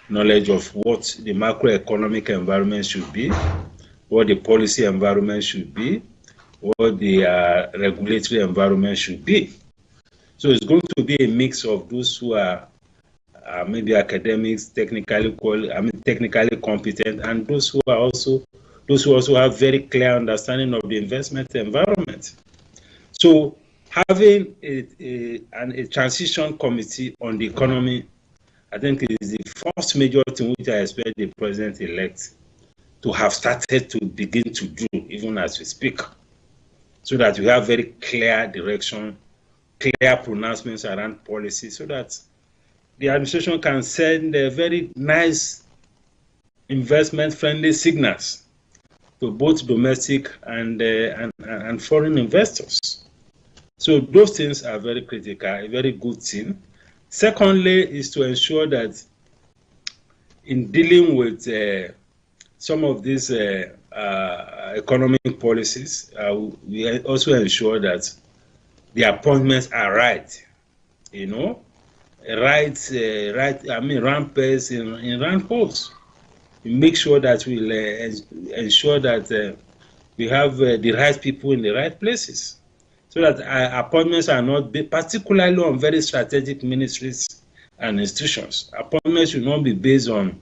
knowledge of what the macroeconomic environment should be, what the policy environment should be, what the regulatory environment should be. So it's going to be a mix of those who are maybe academics, technically competent, and those who also have very clear understanding of the investment environment. So having a transition committee on the economy, I think it is the first major thing which I expect the president-elect to have started to begin to do, even as we speak, so that we have very clear direction, clear pronouncements around policy, so that the administration can send very nice investment-friendly signals to both domestic and foreign investors. So those things are very critical, a very good thing. Secondly, is to ensure that in dealing with some of these economic policies, we also ensure that the appointments are right, round pegs in round holes. We make sure that we'll ensure that we have the right people in the right places, so that appointments are not particularly on very strategic ministries and institutions. Appointments should not be based on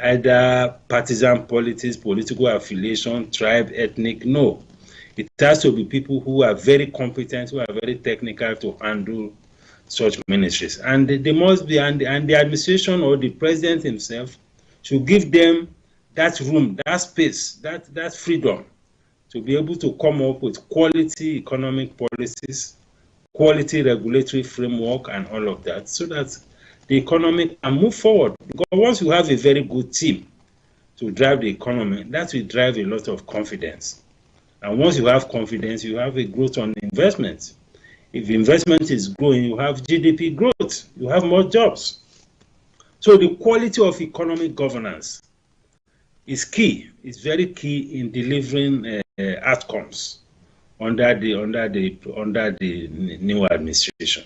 either partisan politics, political affiliation, tribe, ethnic. No. It has to be people who are very competent, who are very technical to handle such ministries. And they must be, and the administration or the president himself should give them that room, that space, that freedom to be able to come up with quality economic policies, quality regulatory framework, and all of that, so that the economy can move forward. Because once you have a very good team to drive the economy, that will drive a lot of confidence. And once you have confidence, you have a growth on investment. If investment is growing, you have GDP growth, you have more jobs. So the quality of economic governance is key. It's very key in delivering outcomes under the new administration.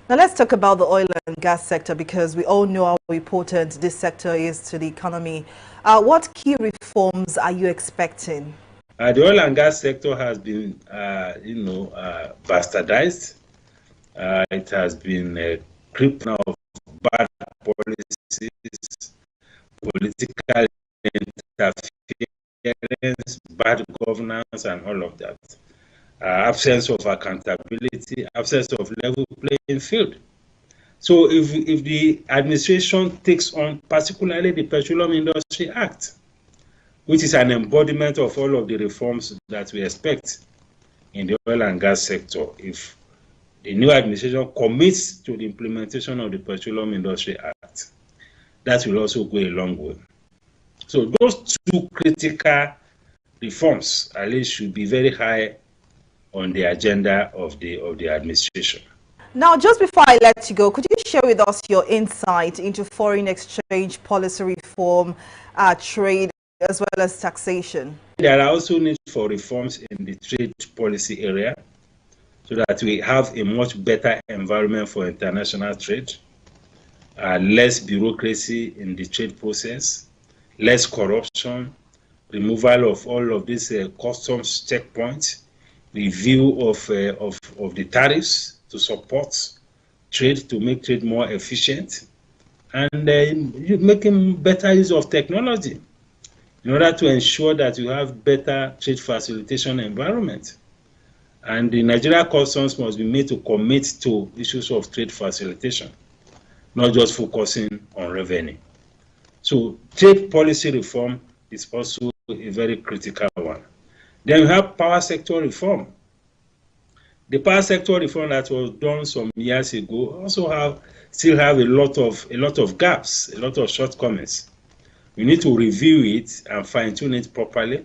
Now let's talk about the oil and gas sector, because we all know how important this sector is to the economy. What key reforms are you expecting? The oil and gas sector has been, bastardized. It has been cripped of bad policies, political interference, bad governance, and all of that. Absence of accountability, absence of level playing field. So if the administration takes on particularly the Petroleum Industry Act, which is an embodiment of all of the reforms that we expect in the oil and gas sector, if the new administration commits to the implementation of the Petroleum Industry Act, that will also go a long way. So those two critical reforms, at least, should be very high on the agenda of the administration. Now, just before I let you go, could you share with us your insight into foreign exchange policy reform, trade, as well as taxation? There are also needs for reforms in the trade policy area, so that we have a much better environment for international trade, less bureaucracy in the trade process, less corruption, removal of all of these customs checkpoints, review of the tariffs to support trade, to make trade more efficient, and making better use of technology in order to ensure that you have better trade facilitation environment. And the Nigeria Customs must be made to commit to issues of trade facilitation, not just focusing on revenue. So trade policy reform is also a very critical one. Then you have power sector reform. The power sector reform that was done some years ago also still have a lot of gaps, a lot of shortcomings. We need to review it and fine-tune it properly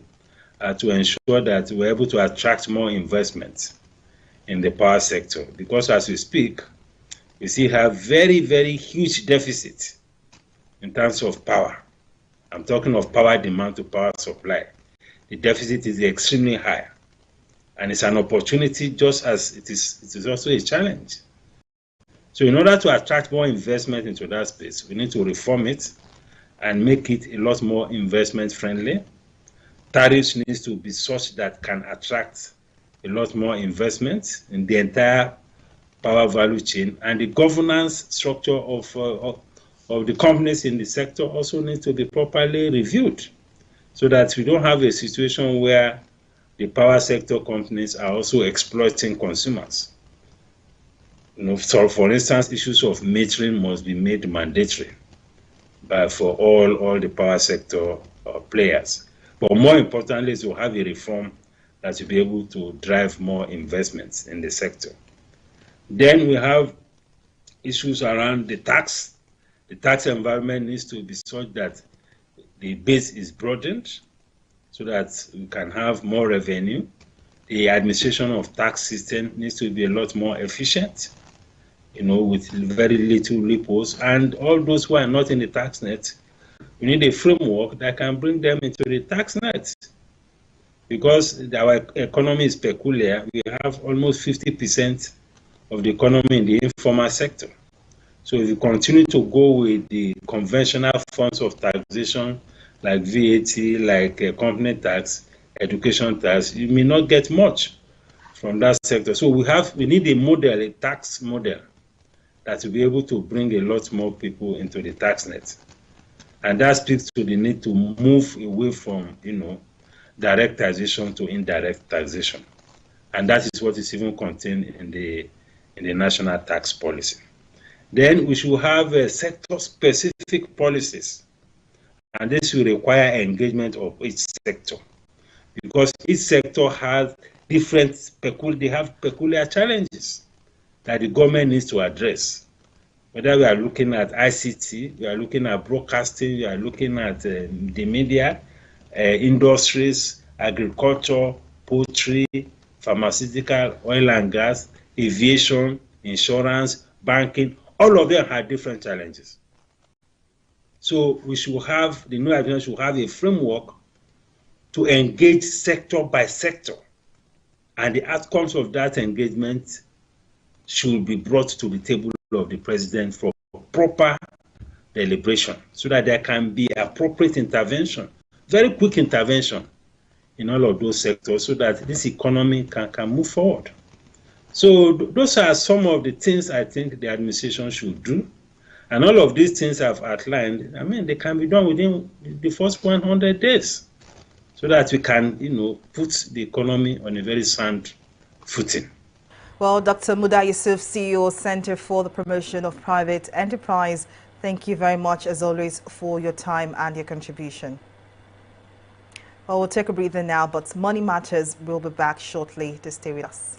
to ensure that we're able to attract more investment in the power sector. Because as we speak, we still have very, very huge deficit in terms of power. I'm talking of power demand to power supply. the deficit is extremely high. And it's an opportunity just as it is also a challenge. So in order to attract more investment into that space, we need to reform it and make it a lot more investment friendly. Tariffs needs to be such that can attract a lot more investment in the entire power value chain, and the governance structure of the companies in the sector also needs to be properly reviewed, so that we don't have a situation where the power sector companies are also exploiting consumers. So for instance, issues of metering must be made mandatory for all the power sector players. But more importantly, is to have a reform that will be able to drive more investments in the sector. Then we have issues around the tax. The tax environment needs to be such that the base is broadened so that we can have more revenue. The administration of tax system needs to be a lot more efficient, with very little loopholes. And all those who are not in the tax net, we need a framework that can bring them into the tax net. Because our economy is peculiar, we have almost 50% of the economy in the informal sector. So if you continue to go with the conventional forms of taxation, like VAT, like company tax, education tax, you may not get much from that sector. So we need a model, a tax model, that will be able to bring a lot more people into the tax net. And that speaks to the need to move away from, direct taxation to indirect taxation. And that is what is even contained in the national tax policy. Then we should have sector-specific policies. And this will require engagement of each sector, because each sector has peculiar challenges that the government needs to address. Whether we are looking at ICT, we are looking at broadcasting, we are looking at the media, industries, agriculture, poultry, pharmaceutical, oil and gas, aviation, insurance, banking, all of them have different challenges. So we should have, the new administration should have a framework to engage sector by sector. And the outcomes of that engagement should be brought to the table of the president for proper deliberation, so that there can be appropriate intervention, very quick intervention in all of those sectors, so that this economy can move forward. So those are some of the things I think the administration should do. And all of these things I've outlined, they can be done within the first 100 days, so that we can, put the economy on a very sound footing. Well, Dr. Muda Yusuf, CEO, Center for the Promotion of Private Enterprise, thank you very much, as always, for your time and your contribution. Well, we'll take a breather now, but Money Matters will be back shortly. To stay with us.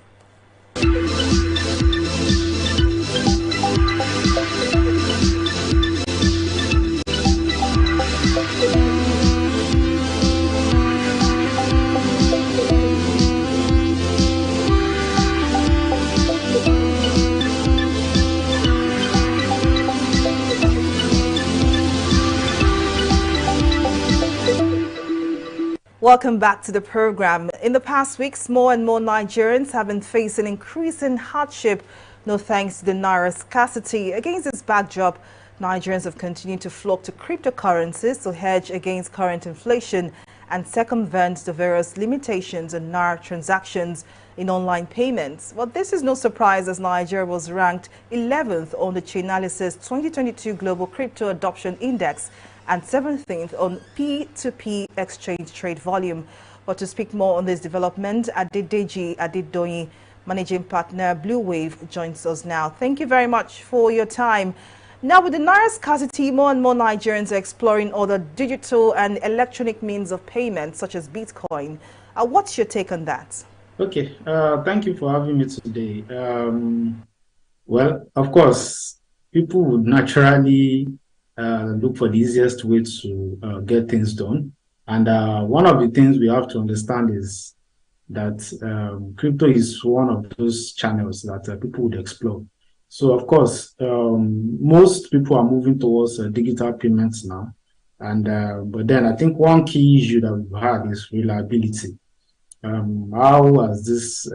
Welcome back to the program. In the past weeks, more and more Nigerians have been facing increasing hardship, no thanks to the naira scarcity. Against this backdrop, Nigerians have continued to flock to cryptocurrencies to hedge against current inflation and circumvent the various limitations on naira transactions in online payments. Well, this is no surprise, as Nigeria was ranked 11th on the Chainalysis 2022 Global Crypto Adoption Index and 17th on P2P exchange trade volume. But to speak more on this development, Adedeji Adedoyin, Managing Partner, Blue Wave, joins us now. Thank you very much for your time. Now, with the naira scarcity, more and more Nigerians are exploring other digital and electronic means of payment, such as Bitcoin. What's your take on that? Okay, thank you for having me today. Well, of course, people would naturally look for the easiest way to get things done. And one of the things we have to understand is that crypto is one of those channels that people would explore. So, of course, most people are moving towards digital payments now. And but then I think one key issue that we've had is reliability. How has this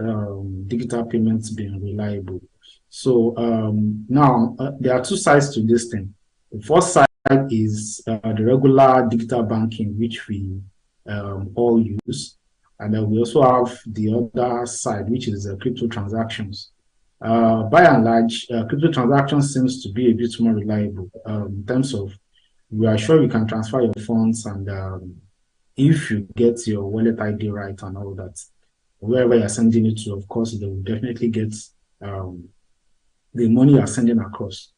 digital payments been reliable? So now there are two sides to this thing. The first side is the regular digital banking, which we all use. And then we also have the other side, which is crypto transactions. By and large, crypto transactions seems to be a bit more reliable in terms of we are sure you can transfer your funds, and if you get your wallet ID right and all that, wherever you're sending it to, of course, they will definitely get the money you're sending across.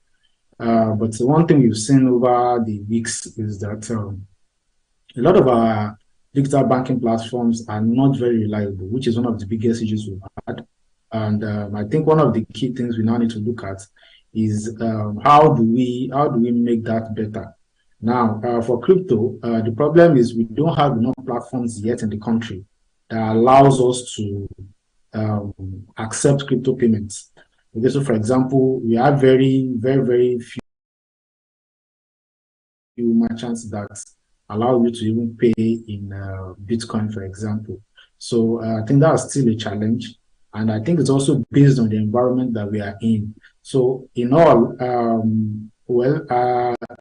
But the one thing we've seen over the weeks is that a lot of our digital banking platforms are not very reliable, which is one of the biggest issues we've had. And I think one of the key things we now need to look at is how do we make that better? Now, for crypto, the problem is we don't have enough platforms yet in the country that allows us to accept crypto payments. Okay, so for example, we have very few merchants that allow you to even pay in Bitcoin, for example. So I think that's still a challenge. And I think it's also based on the environment that we are in. So in all,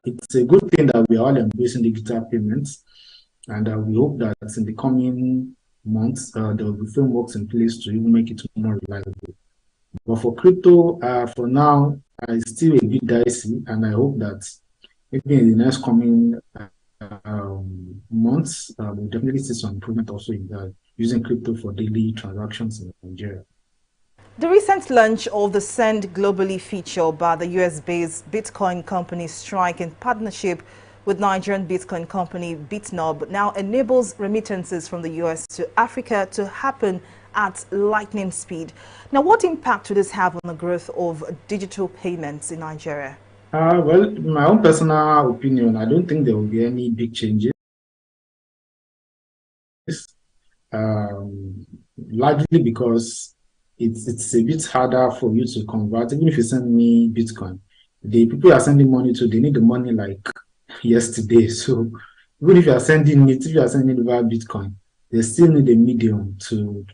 it's a good thing that we are all embracing digital payments. And we hope that in the coming months, there will be frameworks in place to even make it more reliable. But for crypto, for now, it's still a bit dicey. And I hope that maybe in the next coming months, we'll definitely see some improvement also in using crypto for daily transactions in Nigeria. The recent launch of the Send Globally feature by the US-based Bitcoin company Strike in partnership with Nigerian Bitcoin company Bitnob now enables remittances from the US to Africa to happen at lightning speed. Now, what impact would this have on the growth of digital payments in Nigeria? Well, in my own personal opinion, I don't think there will be any big changes. Largely because it's a bit harder for you to convert. Even if you send me Bitcoin, the people you are sending money to, they need the money like yesterday. So even if you are sending it, if you are sending it via Bitcoin, they still need a medium to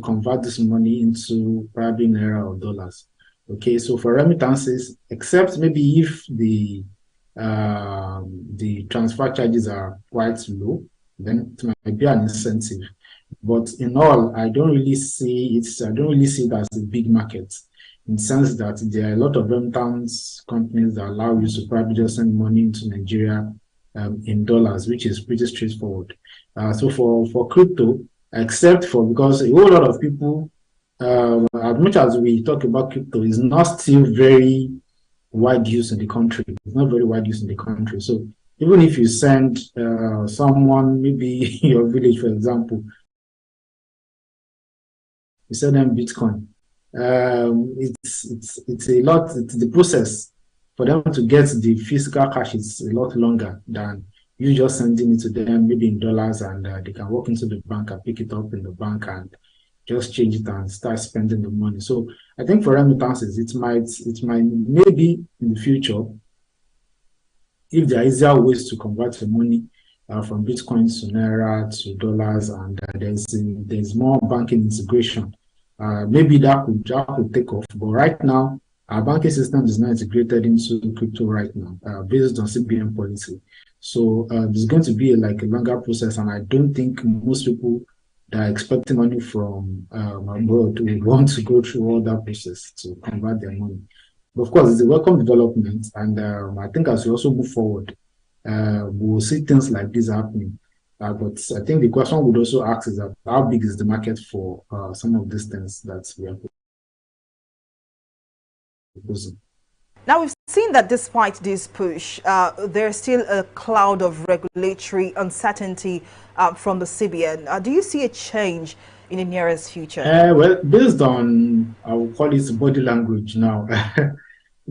convert this money into probably naira or dollars. Okay, so for remittances, except maybe if the transfer charges are quite low, then it might be an incentive. But in all, I don't really see it as a big market, in the sense that there are a lot of remittance companies that allow you to probably just send money into Nigeria in dollars, which is pretty straightforward. So for crypto, except for because a whole lot of people, as much as we talk about crypto, is not still very wide use in the country. It's not very wide use in the country. So even if you send someone, maybe in your village, for example, you send them Bitcoin, it's a lot. It's the process for them to get the physical cash is a lot longer than you just sending it to them, maybe in dollars, and they can walk into the bank and pick it up in the bank and just change it and start spending the money. So I think for remittances, it might maybe in the future, if there are easier ways to convert the money from Bitcoins to naira to dollars, and there's more banking integration, maybe that could take off. But right now, our banking system is not integrated into crypto right now, based on CBN policy. So there's going to be a longer process, and I don't think most people that are expecting money from abroad will want to go through all that process to convert their money. But of course, it's a welcome development, and I think as we also move forward, we will see things like this happening. But I think the question would also ask is that how big is the market for some of these things that we are proposing? Now, we've seen that despite this push, there's still a cloud of regulatory uncertainty from the CBN. Do you see a change in the nearest future? Well, based on, I will call it body language now,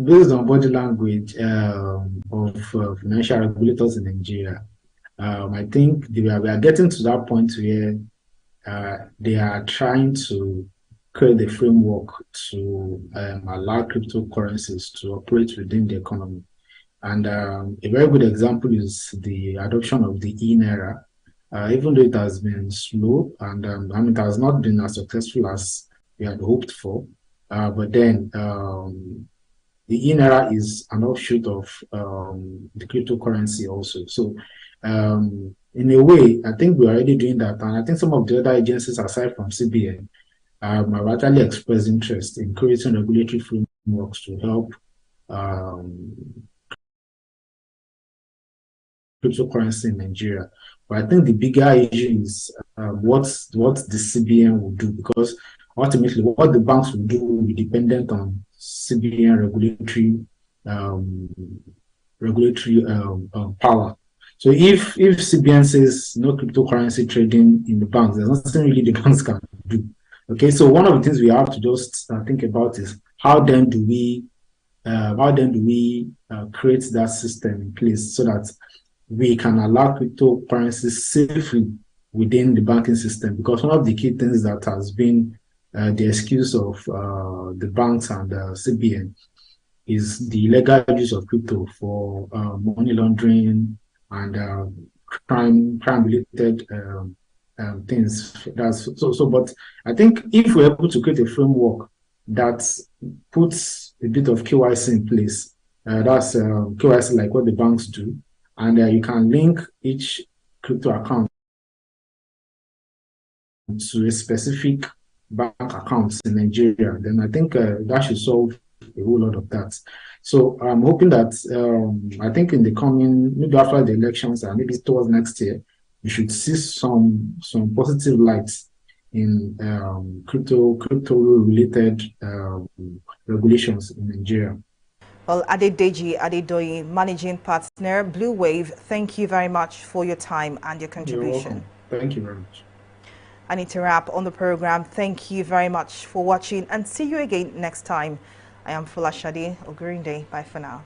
based on body language of financial regulators in Nigeria, I think we are getting to that point where they are trying to create a framework to allow cryptocurrencies to operate within the economy. And a very good example is the adoption of the e-naira. Even though it has been slow and it has not been as successful as we had hoped for, but then the e-naira is an offshoot of the cryptocurrency also. So in a way, I think we're already doing that. And I think some of the other agencies aside from CBN have actually expressed interest in creating regulatory frameworks to help cryptocurrency in Nigeria. But I think the bigger issue is what the CBN will do, because ultimately what the banks will do will be dependent on CBN regulatory power. So if CBN says no cryptocurrency trading in the banks, there's nothing really the banks can do. Okay, so one of the things we have to just think about is how then do we create that system in place so that we can allow cryptocurrencies safely within the banking system? Because one of the key things that has been the excuse of the banks and CBN is the illegal use of crypto for money laundering and crime-related things. But I think if we're able to create a framework that puts a bit of KYC in place, that's KYC like what the banks do, and you can link each crypto account to a specific bank account in Nigeria, then I think that should solve a whole lot of that. So I'm hoping that I think in the coming, maybe after the elections and maybe towards next year, we should see some positive lights in crypto related regulations in Nigeria. Well, Adedeji Adedoyi, Managing Partner, Blue Wave, thank you very much for your time and your contribution. Thank you very much. I need to wrap on the program. Thank you very much for watching and see you again next time. I am Fulashade Ogurinde. Bye for now.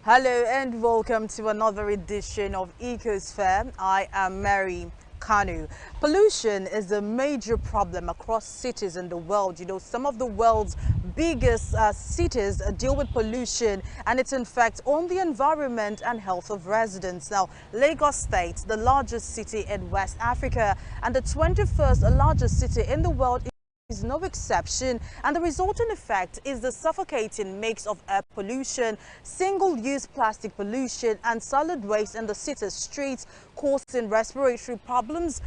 Hello and welcome to another edition of Ecosphere. I am Mary Kanu. Pollution is a major problem across cities in the world. You know, some of the world's biggest cities deal with pollution, and it's in fact on the environment and health of residents. Now, Lagos State, the largest city in West Africa and the 21st largest city in the world, is no exception, and the resulting effect is the suffocating mix of air pollution, single-use plastic pollution and solid waste in the city's streets, causing respiratory problems,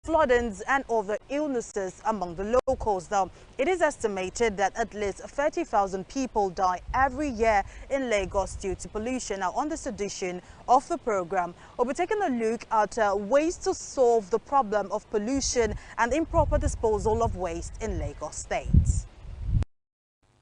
floodings and other illnesses among the locals. Now, it is estimated that at least 30,000 people die every year in Lagos due to pollution. Now, on this edition of the program, we'll be taking a look at ways to solve the problem of pollution and improper disposal of waste in Lagos State.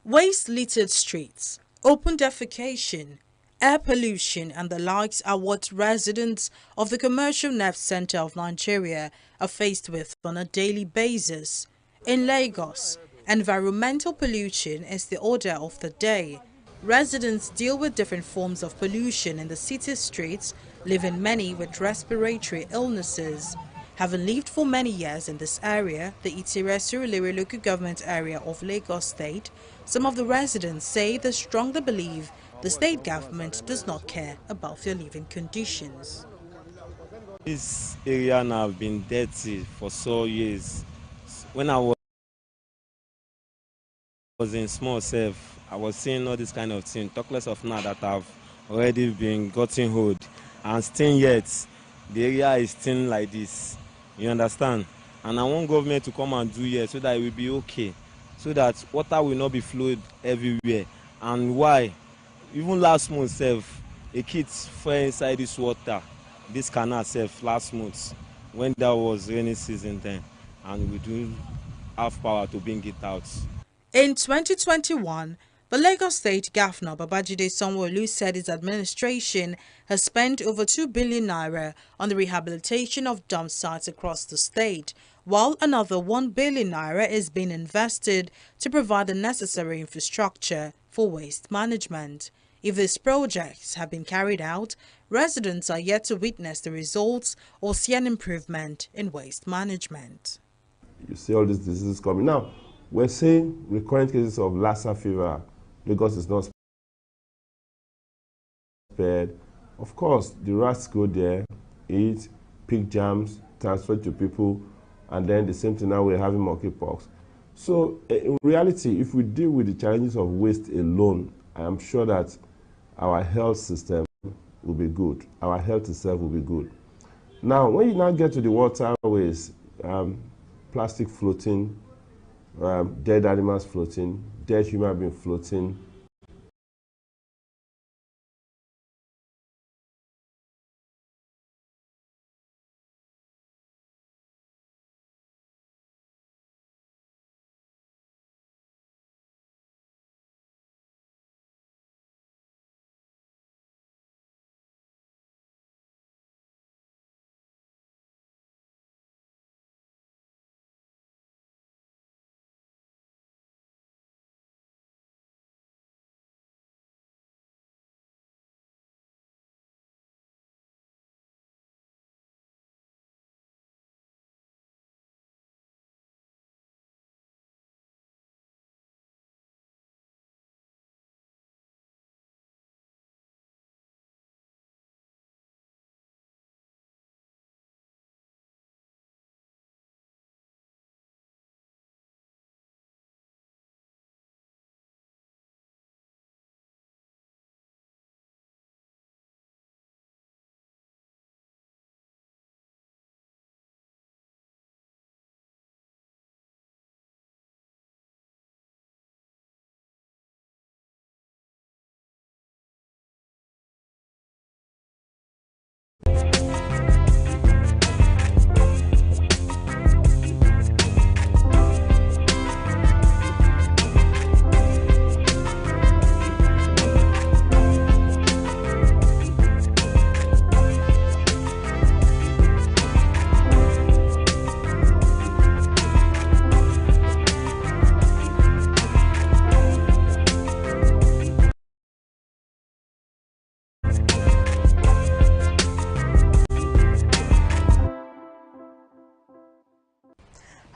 Waste-littered streets, open defecation, air pollution and the likes are what residents of the commercial nerve center of Nigeria are faced with on a daily basis. In Lagos, environmental pollution is the order of the day. Residents deal with different forms of pollution in the city's streets, leaving many with respiratory illnesses. Having lived for many years in this area, the Itire-Surulere local government area of Lagos State, some of the residents say they strongly believe the state government does not care about their living conditions. This area now has been dirty for so years. When I was in small self, I was seeing all this kind of thing, talk less of now that I've already been gotten hold. And still yet, the area is still like this. You understand? And I want government to come and do it so that it will be okay. So that water will not be flowed everywhere. And why? Even last month, self, a kid fell inside this water, this canal self, last month, when there was rainy season then, and we do have power to bring it out. In 2021, the Lagos State Governor Babajide Sanwo-Olu said his administration has spent over 2 billion naira on the rehabilitation of dump sites across the state, while another 1 billion naira is being invested to provide the necessary infrastructure for waste management. If these projects have been carried out, residents are yet to witness the results or see an improvement in waste management. You see all these diseases coming. Now, we're seeing recurrent cases of Lassa fever. Lagos is not spared. Of course, the rats go there, eat, pick jams, transfer to people, and then the same thing now we're having monkeypox. So, in reality, if we deal with the challenges of waste alone, I am sure that our health system will be good. Our health itself will be good. Now, when you now get to the waterways, plastic floating, dead animals floating, dead human being floating,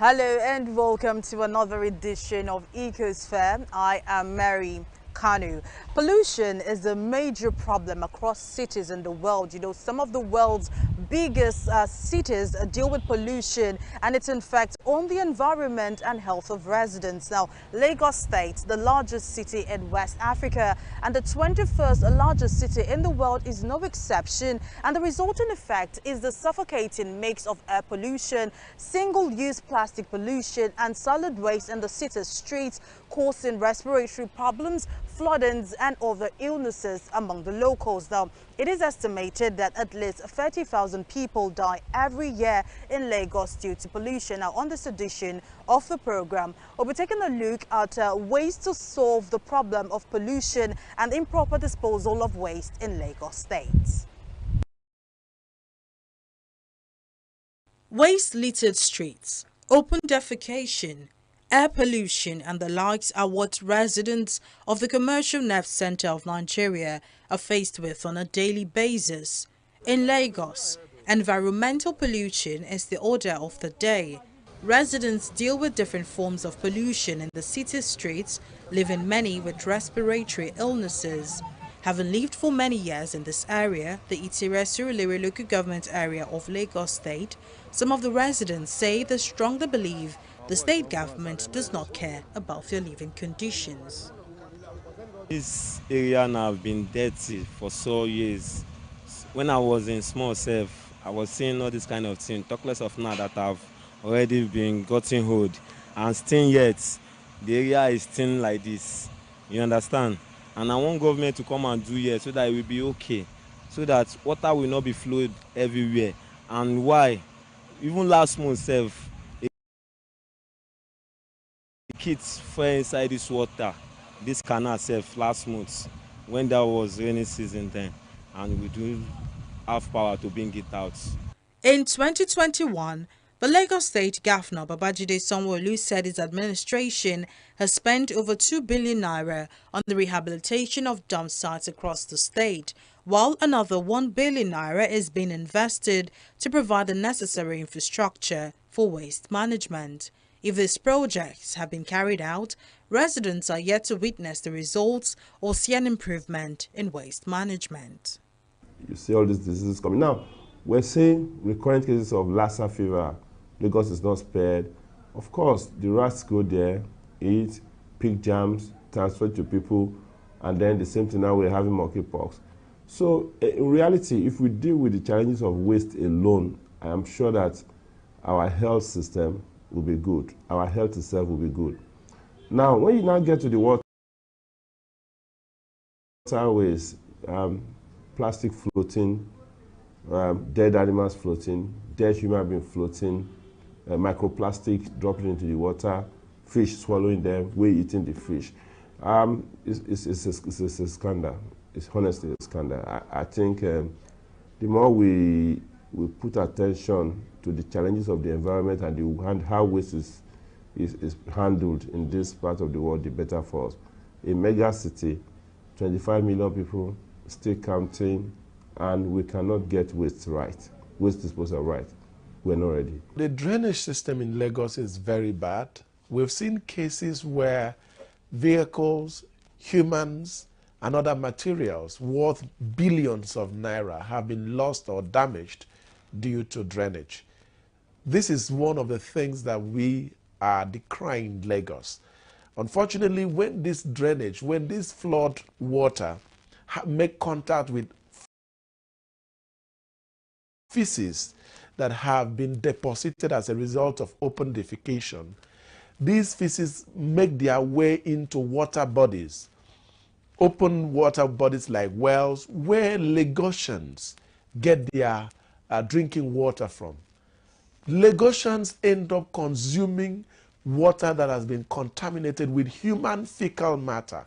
Hello and welcome to another edition of Ecosphere. I am Mary Kanu. Pollution is a major problem across cities in the world. You know, some of the world's biggest cities deal with pollution, and it's in fact on the environment and health of residents. Now, Lagos State, the largest city in West Africa and the 21st largest city in the world, is no exception, and the resulting effect is the suffocating mix of air pollution, single-use plastic pollution and solid waste in the city's streets, causing respiratory problems, floodings and other illnesses among the locals. Now, it is estimated that at least 30,000 people die every year in Lagos due to pollution. Now, on this edition of the program, we'll be taking a look at ways to solve the problem of pollution and improper disposal of waste in Lagos State. Waste-littered streets, open defecation, air pollution and the likes are what residents of the commercial nerve center of Nigeria are faced with on a daily basis. In Lagos, environmental pollution is the order of the day. Residents deal with different forms of pollution in the city streets, leaving many with respiratory illnesses. Having lived for many years in this area, the Itire-Surulere local government area of Lagos State, some of the residents say they strongly believe the state government does not care about their living conditions. This area now have been dirty for so years. When I was in small self, I was seeing all this kind of thing, talk less of now that I've already been gotten hold. And still yet, the area is still like this. You understand? And I want government to come and do here so that it will be okay. So that water will not be flowed everywhere. And why? Even last month, self, kids fell inside this water, this canal self last month when there was rainy season then, and we do have power to bring it out. In 2021, the Lagos State Governor Babajide Sanwo-Olu said his administration has spent over 2 billion naira on the rehabilitation of dump sites across the state, while another 1 billion naira is being invested to provide the necessary infrastructure for waste management. If these projects have been carried out, residents are yet to witness the results or see an improvement in waste management. You see all these diseases coming. Now, we're seeing recurrent cases of Lassa fever. Lagos is not spared. Of course, the rats go there, eat, pick jams, transfer to people, and then the same thing now we're having monkeypox. So in reality, if we deal with the challenges of waste alone, I am sure that our health system will be good. Our health itself will be good. Now, when you now get to the water waste, plastic floating, dead animals floating, dead human being floating, microplastic dropping into the water, fish swallowing them, we eating the fish. It's a scandal. It's honestly a scandal. I think the more we put attention to the challenges of the environment and how waste is handled in this part of the world, the better for us. A mega city, 25 million people, still counting, and we cannot get waste right, waste disposal right. We're not ready. The drainage system in Lagos is very bad. We've seen cases where vehicles, humans, and other materials worth billions of naira have been lost or damaged due to drainage. This is one of the things that we are decrying in Lagos. Unfortunately, when this drainage, when this flood water make contact with feces that have been deposited as a result of open defecation, these feces make their way into water bodies, open water bodies like wells, where Lagosians get their drinking water from. Lagosians end up consuming water that has been contaminated with human fecal matter,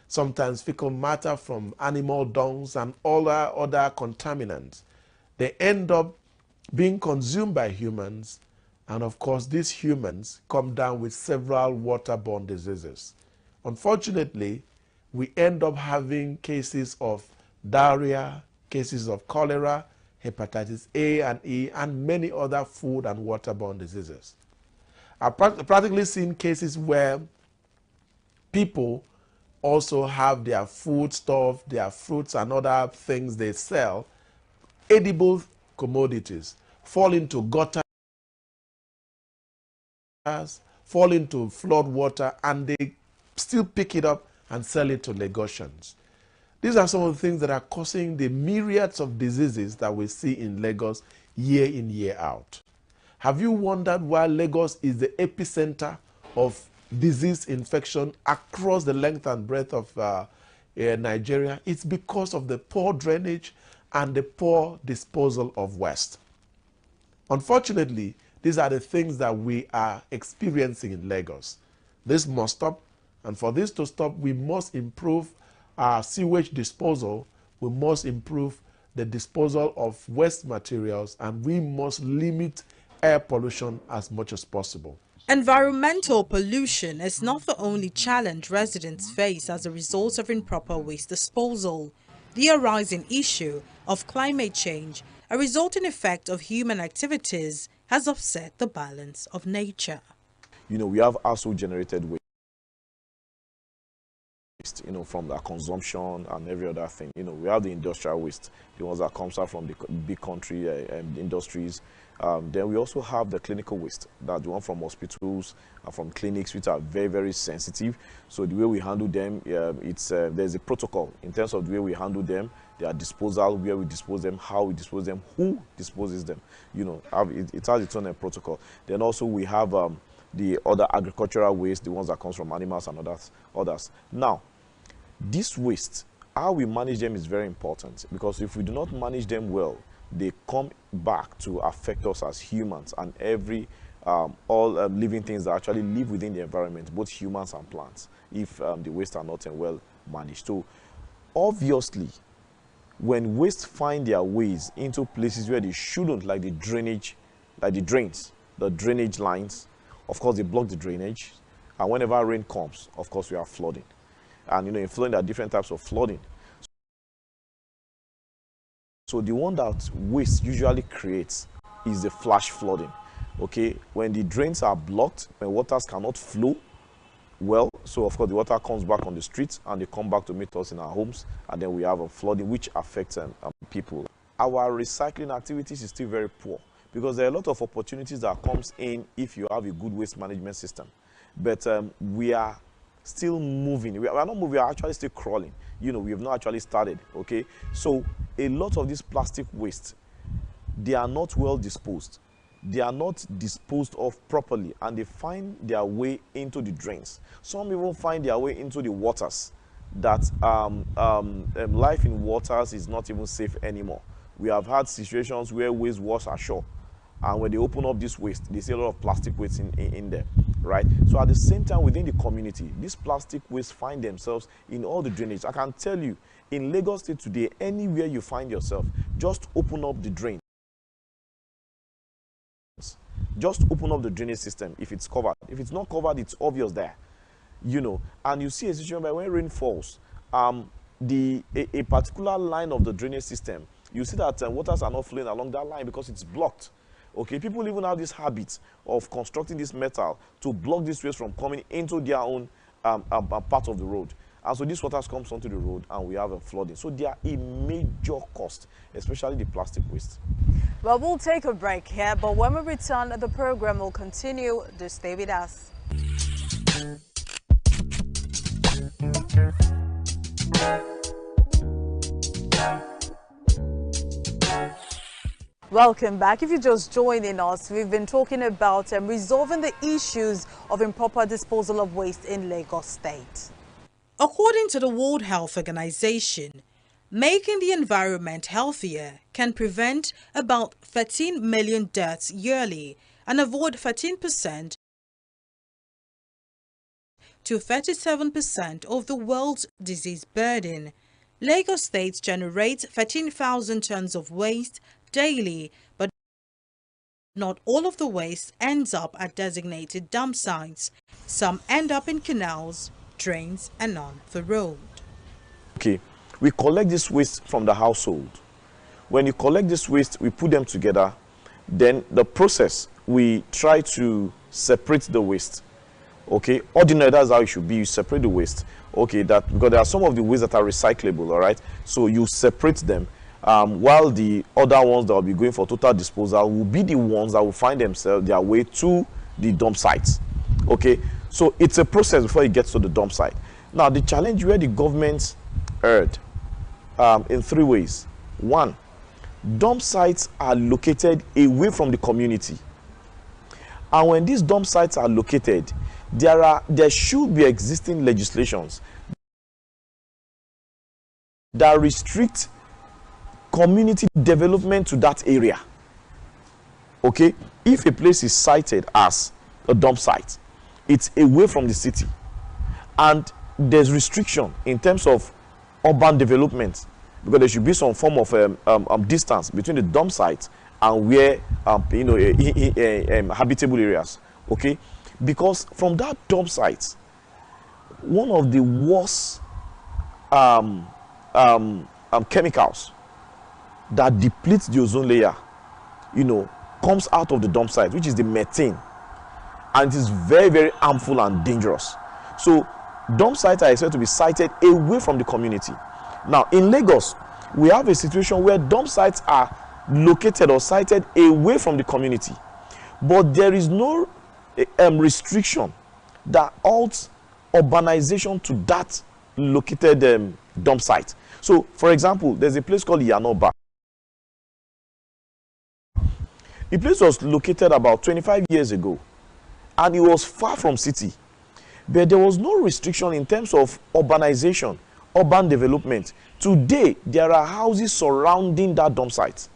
sometimes fecal matter from animal dungs and all other contaminants. They end up being consumed by humans, and of course these humans come down with several waterborne diseases. Unfortunately, we end up having cases of diarrhea, cases of cholera, hepatitis A and E, and many other food and waterborne diseases. I've practically seen cases where people also have their food stuff, their fruits and other things they sell, edible commodities, fall into gutters, fall into flood water, and they still pick it up and sell it to Lagosians. These are some of the things that are causing the myriads of diseases that we see in Lagos year in, year out. Have you wondered why Lagos is the epicenter of disease infection across the length and breadth of Nigeria? It's because of the poor drainage and the poor disposal of waste. Unfortunately, these are the things that we are experiencing in Lagos. This must stop, and for this to stop, we must improve our sewage disposal, we must improve the disposal of waste materials, and we must limit air pollution as much as possible. Environmental pollution is not the only challenge residents face as a result of improper waste disposal. The arising issue of climate change, a resulting effect of human activities, has upset the balance of nature. You know, we have household generated waste, you know, from our consumption and every other thing. You know, we have the industrial waste, the ones that comes out from the big country industries. Then we also have the clinical waste, that the one from hospitals and from clinics, which are very, very sensitive. So the way we handle them, there's a protocol in terms of the way we handle them, their disposal, where we dispose them, how we dispose them, who disposes them. You know, it has its own protocol. Then also we have the other agricultural waste, the ones that comes from animals and others. Now, this waste, how we manage them is very important, because if we do not manage them well, they come back to affect us as humans and all living things that actually live within the environment, both humans and plants, if the waste are not well managed. So obviously, when waste find their ways into places where they shouldn't, like the drainage, like the drains, the drainage lines, of course they block the drainage, and whenever rain comes, of course we have flooding. And you know, in flooding there are different types of flooding. So the one that waste usually creates is the flash flooding. Okay, when the drains are blocked, when waters cannot flow well, so of course the water comes back on the streets and they come back to meet us in our homes, and then we have a flooding which affects people. Our recycling activities is still very poor, because there are a lot of opportunities that comes in if you have a good waste management system. But we are still moving. We are not moving, we are actually still crawling. You know, we have not actually started, okay? So a lot of this plastic waste, they are not well disposed. They are not disposed of properly, and they find their way into the drains. Some even find their way into the waters, that life in waters is not even safe anymore. We have had situations where waste was ashore, and when they open up this waste, they see a lot of plastic waste in there, right? So at the same time, within the community, these plastic waste find themselves in all the drainage. I can tell you, in Lagos State today, anywhere you find yourself, just open up the drain. Just open up the drainage system if it's covered. If it's not covered, it's obvious there, you know. And you see a situation where when rain falls, a particular line of the drainage system, you see that waters are not flowing along that line because it's blocked. Okay, people even have this habit of constructing this metal to block this waste from coming into their own part of the road. And so this water comes onto the road and we have a flooding. So they are a major cost, especially the plastic waste. Well, we'll take a break here, but when we return, the program will continue. Do stay with us. Welcome back. If you're just joining us, we've been talking about resolving the issues of improper disposal of waste in Lagos State. According to the World Health Organization, making the environment healthier can prevent about 13 million deaths yearly and avoid 13% to 37% of the world's disease burden. Lagos State generates 13,000 tons of waste daily, but not all of the waste ends up at designated dump sites. Some end up in canals, drains, and on the road. Okay, we collect this waste from the household. When you collect this waste, we put them together. Then the process, we try to separate the waste. Okay, ordinary, that's how it should be. You separate the waste. Okay, that because there are some of the waste that are recyclable, all right? So you separate them, while the other ones that will be going for total disposal will be the ones that will find themselves their way to the dump sites. Okay, so it's a process before it gets to the dump site. Now, the challenge where the government erred in 3 ways. 1, dump sites are located away from the community. And when these dump sites are located, there should be existing legislations that restrict community development to that area. Okay, if a place is cited as a dump site, it's away from the city, and there's restriction in terms of urban development, because there should be some form of distance between the dump site and where habitable areas. Okay, because from that dump site, one of the worst chemicals that depletes the ozone layer, comes out of the dump site, which is the methane, and it is very, very harmful and dangerous. So dump sites are expected to be sited away from the community. Now, in Lagos, we have a situation where dump sites are located or sited away from the community, but there is no restriction that halts urbanization to that located dump site. So, for example, there's a place called Yanoba. The place was located about 25 years ago, and it was far from city, but there was no restriction in terms of urbanization, urban development. Today, there are houses surrounding that dump site.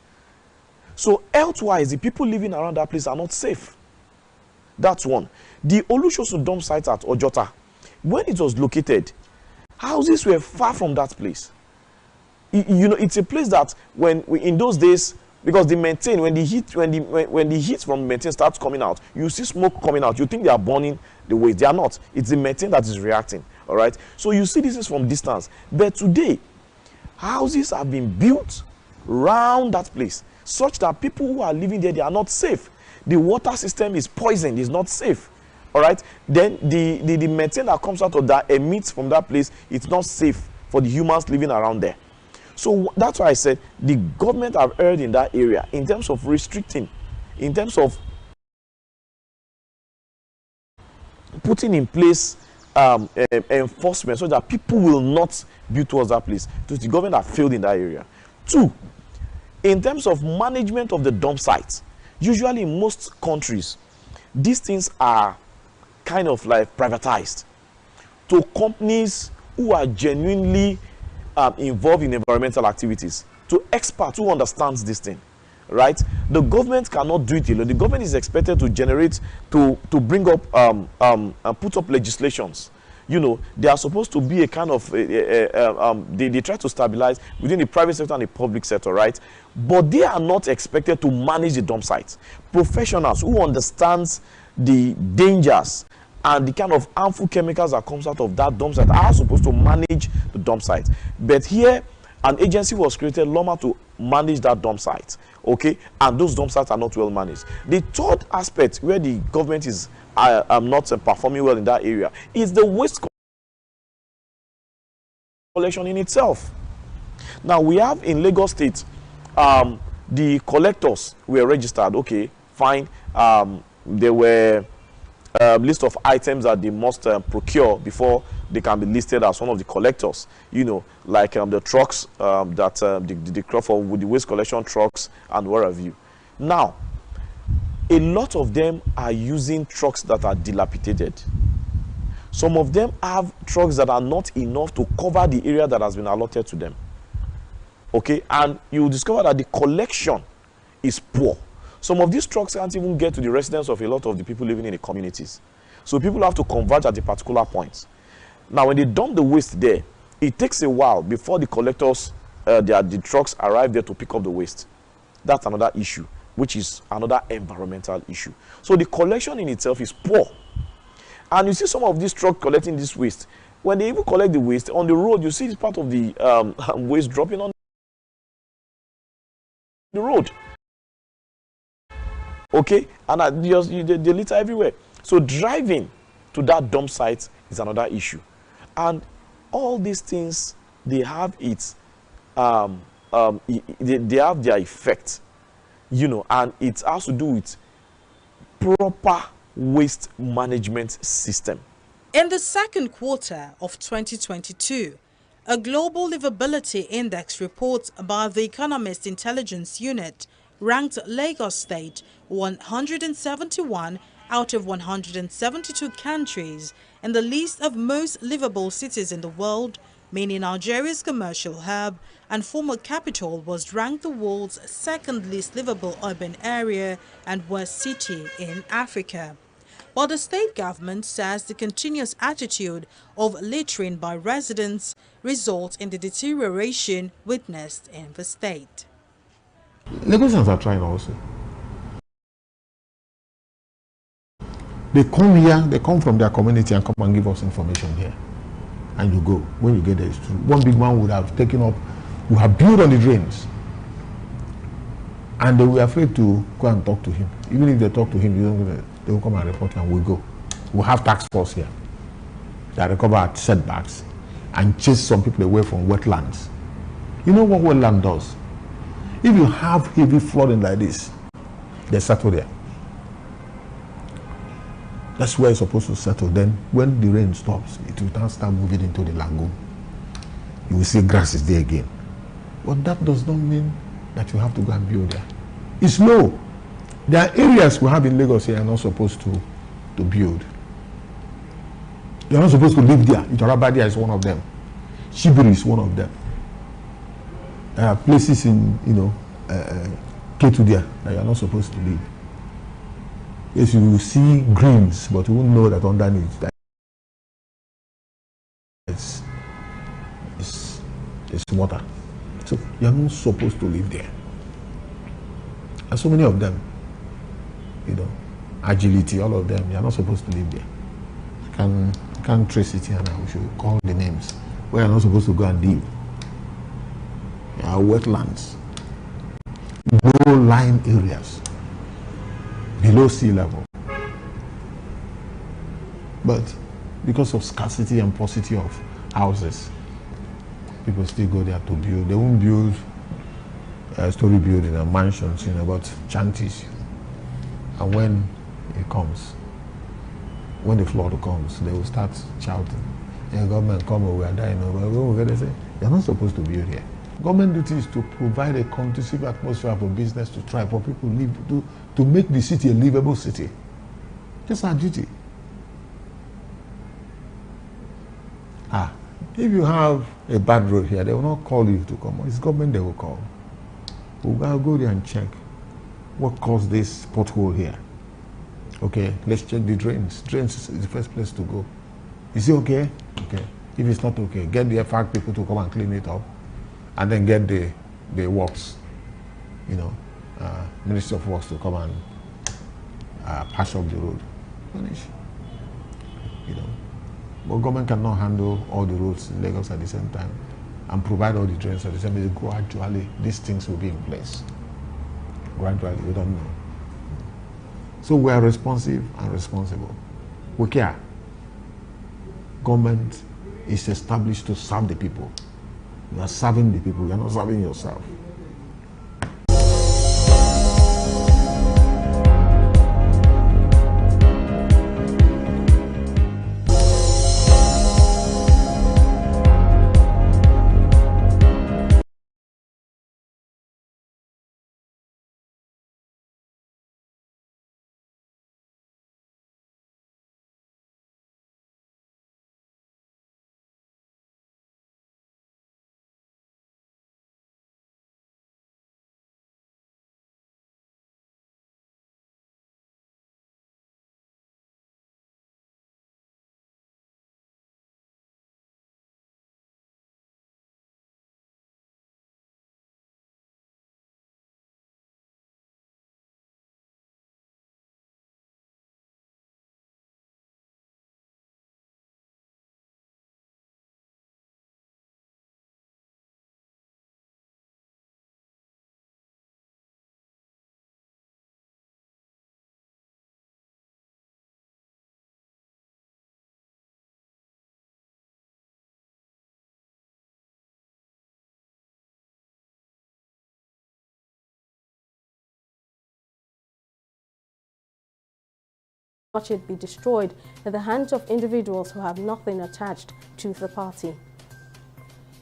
So, health-wise, the people living around that place are not safe. That's one. The Olusosun dump site at Ojota, when it was located, houses were far from that place. It's a place that in those days, because the methane, when the heat from methane starts coming out, you see smoke coming out. You think they are burning the waste. They are not. It's the methane that is reacting. All right. So you see this is from distance. But today, houses have been built around that place, such that people who are living there, they are not safe. The water system is poisoned. It's not safe. All right. Then the methane that comes out of that, emits from that place, it's not safe for the humans living around there. So that's why I said the government have erred in that area in terms of restricting, in terms of putting in place enforcement so that people will not build towards that place. So the government have failed in that area. 2, in terms of management of the dump sites, usually in most countries, these things are kind of like privatized to companies who are genuinely involved in environmental activities, to experts who understands this thing, right? The government cannot do it alone. The government is expected to generate, to bring up, put up legislations. They are supposed to be a kind of, they try to stabilize within the private sector and the public sector, right? But they are not expected to manage the dump sites. Professionals who understands the dangers and the kind of harmful chemicals that comes out of that dump site are supposed to manage the dump site. But here, an agency was created, LOMA, to manage that dump site. Okay? And those dump sites are not well managed. The third aspect where the government is not performing well in that area is the waste collection in itself. Now, we have in Lagos State, the collectors were registered. Okay, fine. There were list of items that they must procure before they can be listed as one of the collectors, like the trucks the crop for with the waste collection trucks and what have you. Now, a lot of them are using trucks that are dilapidated. Some of them have trucks that are not enough to cover the area that has been allotted to them. Okay, and you discover that the collection is poor. Some of these trucks can't even get to the residence of a lot of the people living in the communities. So people have to converge at a particular point. Now, when they dump the waste there, it takes a while before the collectors, the trucks arrive there to pick up the waste. That's another issue, which is another environmental issue. So the collection in itself is poor. And you see some of these trucks collecting this waste. When they even collect the waste, on the road, you see this part of the waste dropping on the road. Okay, and they litter everywhere. So driving to that dump site is another issue. And all these things, they have its, they have their effect, you know, and it has to do with proper waste management system. In the second quarter of 2022, a global livability index report by the Economist Intelligence Unit ranked Lagos State 171 out of 172 countries in the list of most livable cities in the world, meaning Nigeria's commercial hub and former capital was ranked the world's second least livable urban area and worst city in Africa. While the state government says the continuous attitude of littering by residents results in the deterioration witnessed in the state. Lagosians are trying also. They come here, they come from their community and come and give us information here. And you go. When you get there, it's true. One big man would have taken up, would have built on the drains. And they were afraid to go and talk to him. Even if they talk to him, they will come and report and we'll go. We'll have task force here that recover at setbacks and chase some people away from wetlands. You know what wetland does? If you have heavy flooding like this, they settle there. That's where it's supposed to settle. Then when the rain stops, it will now start moving into the lagoon. You will see grass is there again. But that does not mean that you have to go and build there. It's low. There are areas we have in Lagos here you're not supposed to build. You're not supposed to live there. Itarabadia is one of them. Shibiri is one of them. There are places in, Ketu there that you're not supposed to live. Yes, you will see greens, but you won't know that underneath that it's water. So you're not supposed to live there. And so many of them, agility, all of them, you're not supposed to live there. I can't trace it here now. We should call the names where you're not supposed to go and live. There are wetlands, low-lying areas, below sea level. But because of scarcity and paucity of houses, people still go there to build. They won't build story building and mansions, but shanties. And when it comes, when the flood comes, they will start shouting, "Hey, government, come over, we are dying over." They say, "You're not supposed to build here." Government duty is to provide a conducive atmosphere for business to thrive, for people to make the city a livable city. That's our duty. If you have a bad road here, they will not call you to come. It's government they will call. We'll go there and check what caused this pothole here. Okay, let's check the drains. Drains is the first place to go. Is it okay? Okay. If it's not okay, get the FAC people to come and clean it up, and then get the works, Ministry of Works to come and patch up the road. Finish. But government cannot handle all the roads in Lagos at the same time and provide all the drains at the same time. Gradually, these things will be in place. Gradually, we don't know. So we are responsive and responsible. We care. Government is established to serve the people. You are serving the people, you are not serving yourself. watch it be destroyed in the hands of individuals who have nothing attached to the party.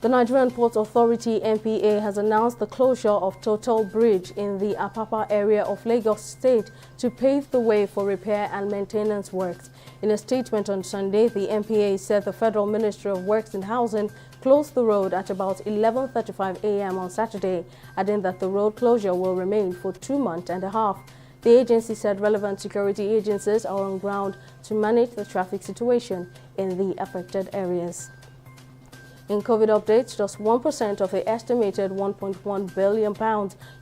The Nigerian Ports Authority (NPA) has announced the closure of Total Bridge in the Apapa area of Lagos State to pave the way for repair and maintenance works. In a statement on Sunday, the NPA said the Federal Ministry of Works and Housing closed the road at about 11:35 a.m. on Saturday, adding that the road closure will remain for 2 months and a half. The agency said relevant security agencies are on ground to manage the traffic situation in the affected areas. In COVID updates, just 1% of the estimated £1.1 billion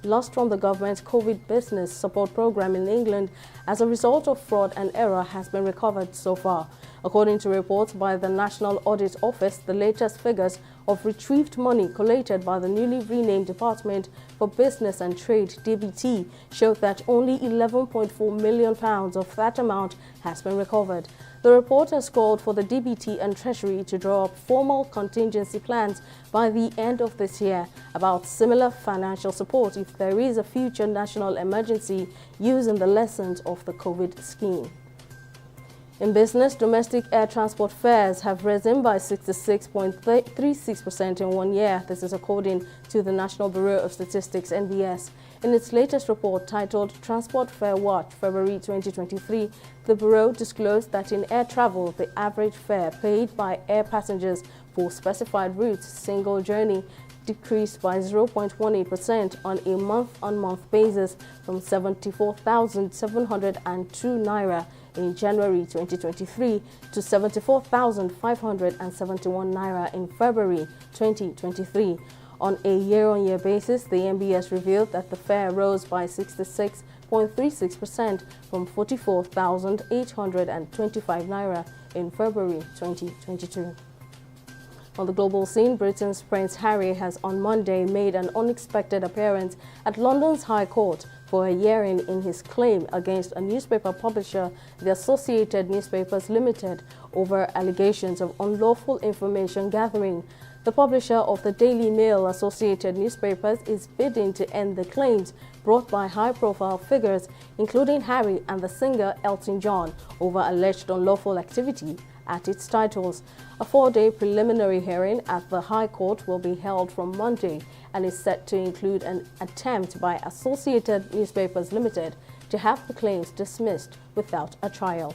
lost from the government's COVID business support program in England as a result of fraud and error has been recovered so far. According to reports by the National Audit Office, the latest figures of retrieved money collated by the newly renamed Department for Business and Trade (DBT) showed that only £11.4 million of that amount has been recovered. The report has called for the DBT and Treasury to draw up formal contingency plans by the end of this year about similar financial support if there is a future national emergency using the lessons of the COVID scheme. In business, domestic air transport fares have risen by 66.36% in 1 year. This is according to the National Bureau of Statistics, NBS. In its latest report titled Transport Fare Watch, February 2023, the Bureau disclosed that in air travel, the average fare paid by air passengers for specified routes, single journey, decreased by 0.18% on a month-on-month basis from 74,702 naira in January 2023 to 74,571 naira in February 2023. On a year-on-year basis, the NBS revealed that the fare rose by 66.36% from 44,825 naira in February 2022. On the global scene, Britain's Prince Harry has on Monday made an unexpected appearance at London's High Court for a hearing in his claim against a newspaper publisher, the Associated Newspapers Limited, over allegations of unlawful information gathering. The publisher of the Daily Mail Associated Newspapers is bidding to end the claims brought by high-profile figures, including Harry and the singer Elton John, over alleged unlawful activity at its titles. A 4-day preliminary hearing at the High Court will be held from Monday and is set to include an attempt by Associated Newspapers Limited to have the claims dismissed without a trial.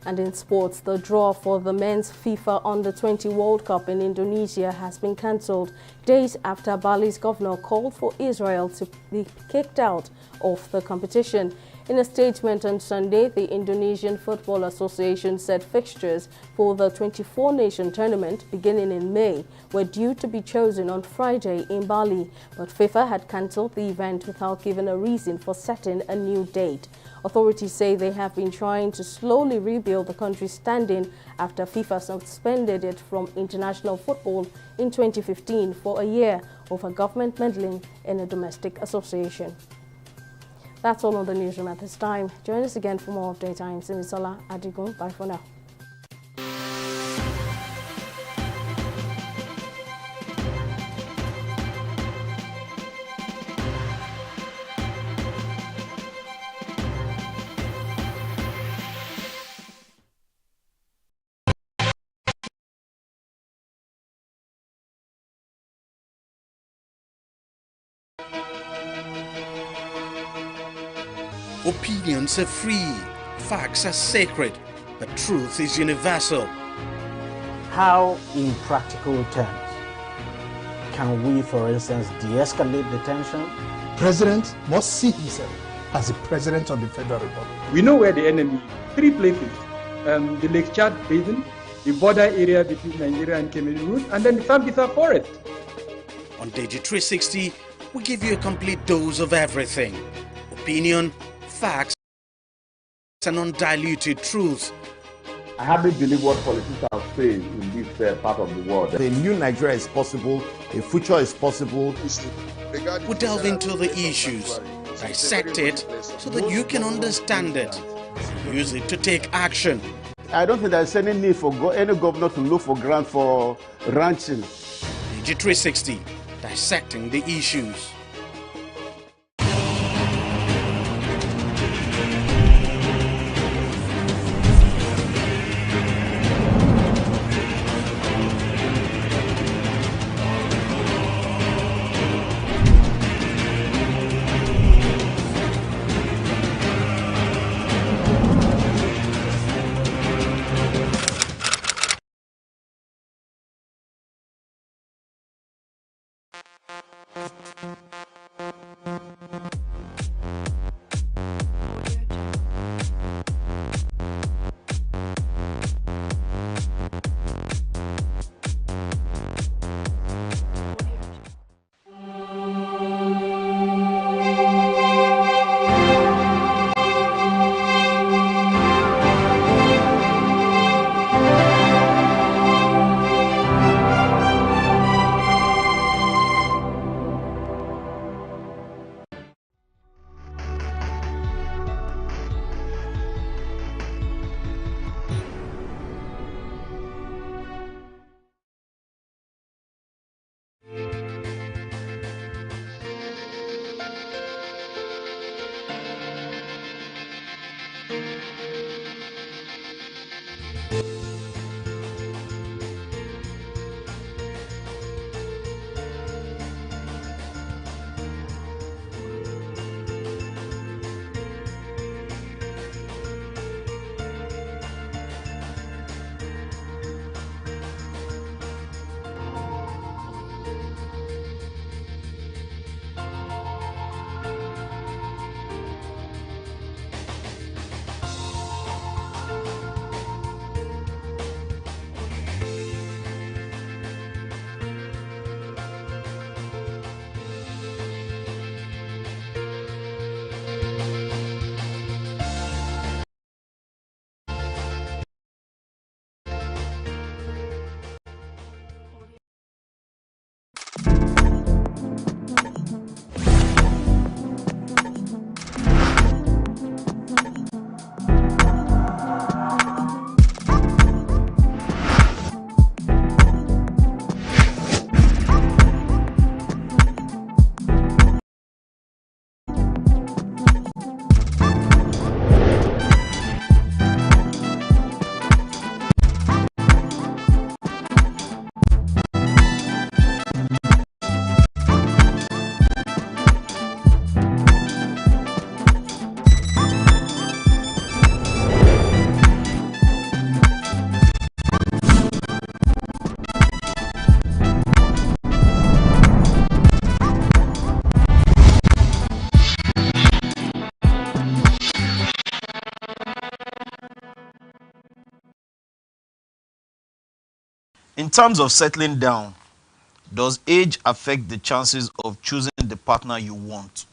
And in sports, the draw for the men's FIFA Under-20 World Cup in Indonesia has been cancelled days after Bali's governor called for Israel to be kicked out of the competition. In a statement on Sunday, the Indonesian Football Association said fixtures for the 24-nation tournament beginning in May were due to be chosen on Friday in Bali, but FIFA had cancelled the event without giving a reason for setting a new date. Authorities say they have been trying to slowly rebuild the country's standing after FIFA suspended it from international football in 2015 for a year over government meddling in a domestic association. That's all on the newsroom at this time. Join us again for more updates. I'm Simisola Adigun. Bye for now. Opinions are free, facts are sacred, but truth is universal. How, in practical terms, can we, for instance, de-escalate the tension? President must see himself as the President of the Federal Republic. We know where the enemy is. 3 places. The Lake Chad Basin, the border area between Nigeria and Cameroon, and then the Sambisa Forest. On TV360, we give you a complete dose of everything. Opinion, facts, and undiluted truth. I hardly believe what politicians say in this part of the world. A new Nigeria is possible, a future is possible. We delve into the issues, dissect it so that you can understand it, use it to take action. I don't think there's any need for any governor to look for grant for ranching. TV360, dissecting the issues. in terms of settling down, does age affect the chances of choosing the partner you want?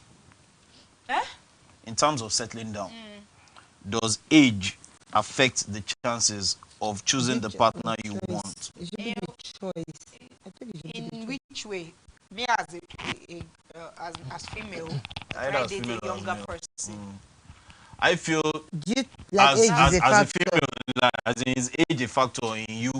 In terms of settling down, does age affect the chances of choosing the partner you want? It should be a choice. I think it should In be a which way? Me as as female, I date a younger person. I feel like age as is a a factor. female, like, as in is age a factor in you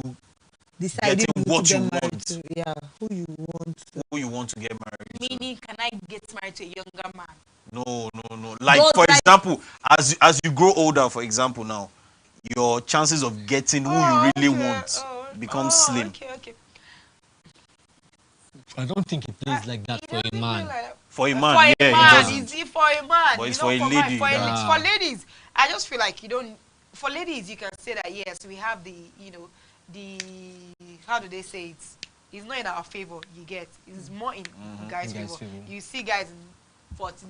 Deciding getting who what to you get married want, to, yeah, who you want. who you want to get married to. Meaning, can I get married to a younger man? No. Like, for example, as you grow older, for example, now, your chances of getting who you really want becomes slim. Okay. I don't think it plays like that for a man. For a man, yeah, it doesn't. It's for a man. But it's you know, for a lady. For ladies, I just feel like you don't. For ladies, you can say that yes, we have the, how do they say it? It's not in our favor. You get. It's more in guys' favor. You see guys in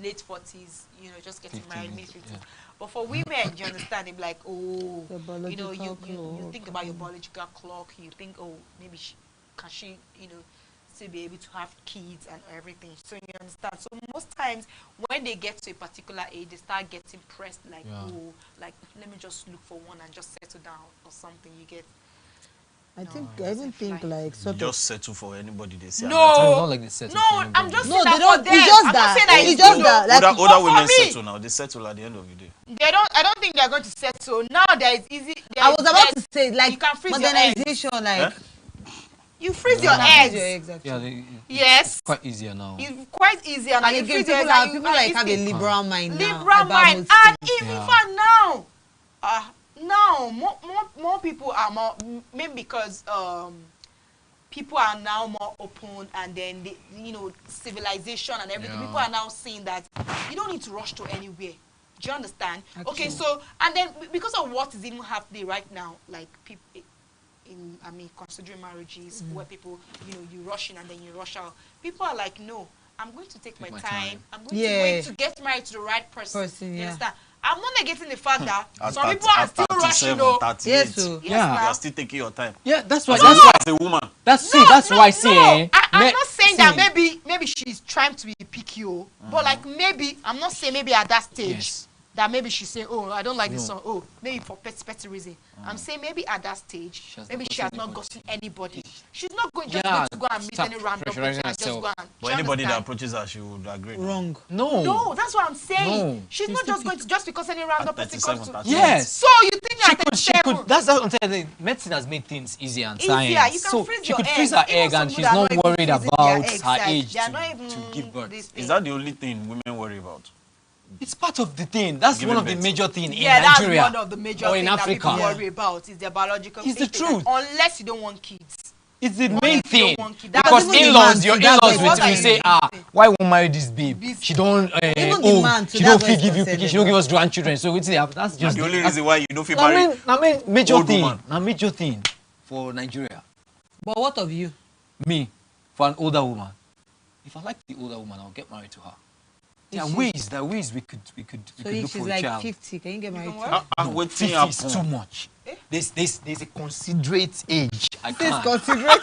late 40s, just getting married, mid 50s. Yeah. But for women, you understand? It's like, oh, you think about your biological clock. You think, oh, maybe can she, still be able to have kids and everything. So you understand. So most times when they get to a particular age, they start getting pressed like, oh, like let me just look for one and just settle down or something. You get. I even think like sort of just settle for anybody they say. No, like they settle. No, I'm just saying they that don't. for them. It's just I'm that. not saying that It's just that. Like, older women settle now. They settle at the end of the day. I don't think they're going to settle. Now there is easy. I was about to say like you can freeze modernization, your like you freeze your eggs. Yes. It's quite easier now. It's quite easier now. And you again, freeze people like have a liberal mind now. Liberal mind, and even for now, now more people are more maybe because people are now more open, and then they, civilization and everything. People are now seeing that you don't need to rush to anywhere. Do you understand? Actually. Okay, so and then because of what is even happening right now, like people considering marriages where people, you rush in and then you rush out. People are like, no, I'm going to take my time. I'm going to wait to get married to the right person. You understand? I'm not negating the fact that some people are still rushing. Yes, you are still taking your time. Yeah, that's why. As a woman. That's why I say. I'm not saying that maybe she's trying to be picky, but like maybe I'm not saying maybe at that stage. That maybe she say, oh, I don't like this song. Oh, maybe for petty reason. I'm saying maybe at that stage, maybe she has not gotten anybody. She's not going just going to go and meet any random person and just go and. But anybody that approaches her, she would agree. Wrong. No, that's what I'm saying. She's not just going to just because any random person comes to. Yes. So you think that she could. That's what I'm saying. Medicine has made things easier and science. You can so freeze she your could egg. freeze her egg and she's not worried about her age to give birth. Is that the only thing women worry about? It's part of the thing. That's one of the major things in Nigeria. That's one of the major or things in Africa. that people worry about is their biological. It's the truth. Unless you don't want kids. It's the main thing. Because in-laws, your in-laws will say, why won't marry this babe? She don't she don't feel give you picking, she don't give us grandchildren. So that's just the only reason why you don't feel married. Major thing for Nigeria. But what of you? Me, for an older woman. If I like the older woman, I'll get married to her. There are ways we could look for a child. So she's like 50, can you get married to her? 50 is too much. There's a considerate age. I can't. Considerate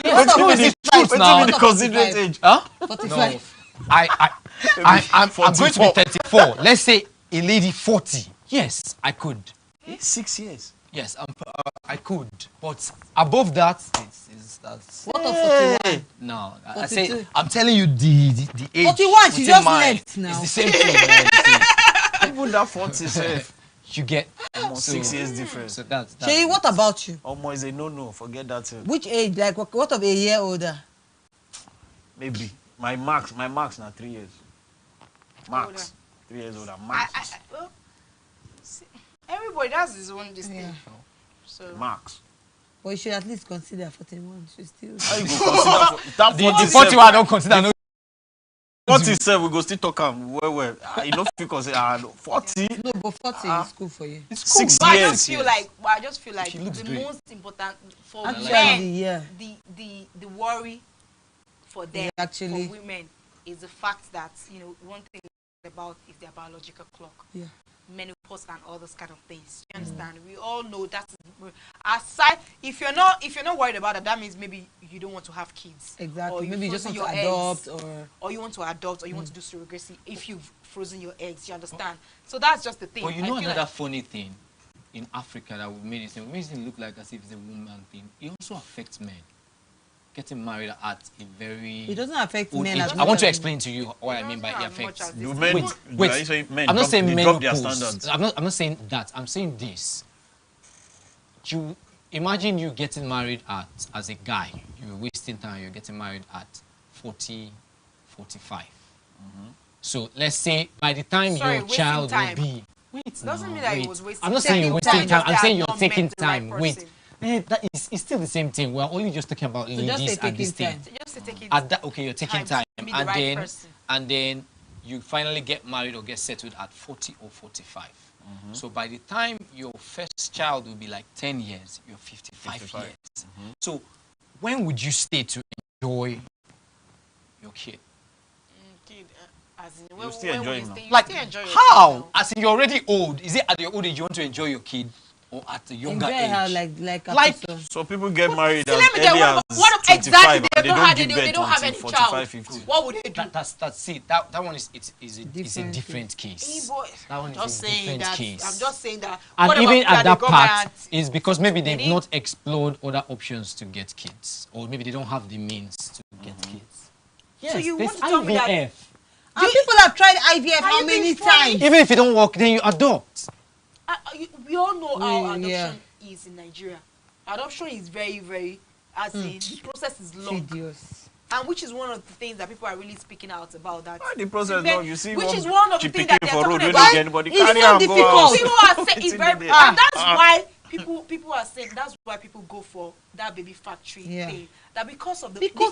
age? What is considerate age? Huh? 45. No. I'm going to be 34. Let's say a lady 40. Yes, I could. 6 years. Yes, I could. But above that, that's. What of 41? No, 42? I say I'm telling you the age. 41, she just left now. It's the same thing. Even that 40, you get 6 years difference. So that's Shay, what about you? Almost a no. Forget that. Which age? Like what of a year older? Maybe my max now 3 years. Max older. 3 years older. Max. Everybody does his own this thing. So max. But you should at least consider 41. Should still. How you go consider the 41? I don't consider. No. 47 we go still talk well. You don't feel consider 40. No, but 40 is cool for you. It's cool. 6 years. I just feel like the great. most important for actually, men, the worry for them, for women, is the fact that one thing about is their biological clock. Yeah. Men will menopause and all those kind of things. You understand? We all know that. Aside, if you're not worried about it, that means maybe you don't want to have kids. Exactly. Or you maybe you just want to adopt, or you want to adopt, or you want to do surrogacy. If you've frozen your eggs, you understand? So that's just the thing. But you know another funny thing in Africa that made it look like as if it's a woman thing. It also affects men. Getting married at a very... It doesn't affect men as much. I want to explain to you what I mean by it affects. Men I'm not saying men drop their standards. I'm not saying that. I'm saying this. You imagine you getting married as a guy. You're wasting time. You're getting married at 40, 45. So let's say by the time your child will be... Doesn't mean that it was wasting time. I'm not saying you're wasting time. I'm saying you're taking time. Wait. That is it's still the same thing. We're only just talking about ladies at this thing. Okay, you're taking time, and then you finally get married or get settled at 40 or 45. So by the time your first child will be like 10 years, you're 55 years. So when would you stay to enjoy your kid? You still enjoy him now. Like how? As in you're already old. Is it at your old age you want to enjoy your kid? Or at a younger age. Like so people get married as early as 25 and they don't have any 45, 50. What would they do? That's it. That one is a different case. That one is a different case. I'm just saying that. And even at that part is because maybe they've not explored other options to get kids, or maybe they don't have the means to get kids. Yes, so you want to tell me that? And people have tried IVF how many times? Even if you don't work, then you adopt. We all know how adoption is in Nigeria. Adoption is very, very, as in, the process is long. Tedious. And which is one of the things that people are really speaking out about. That the process is long. You see, which is one of the things that they're talking road, about. It's so difficult. People are saying it's very, and that's why people are saying that's why people go for that baby factory thing. That because of the doing it the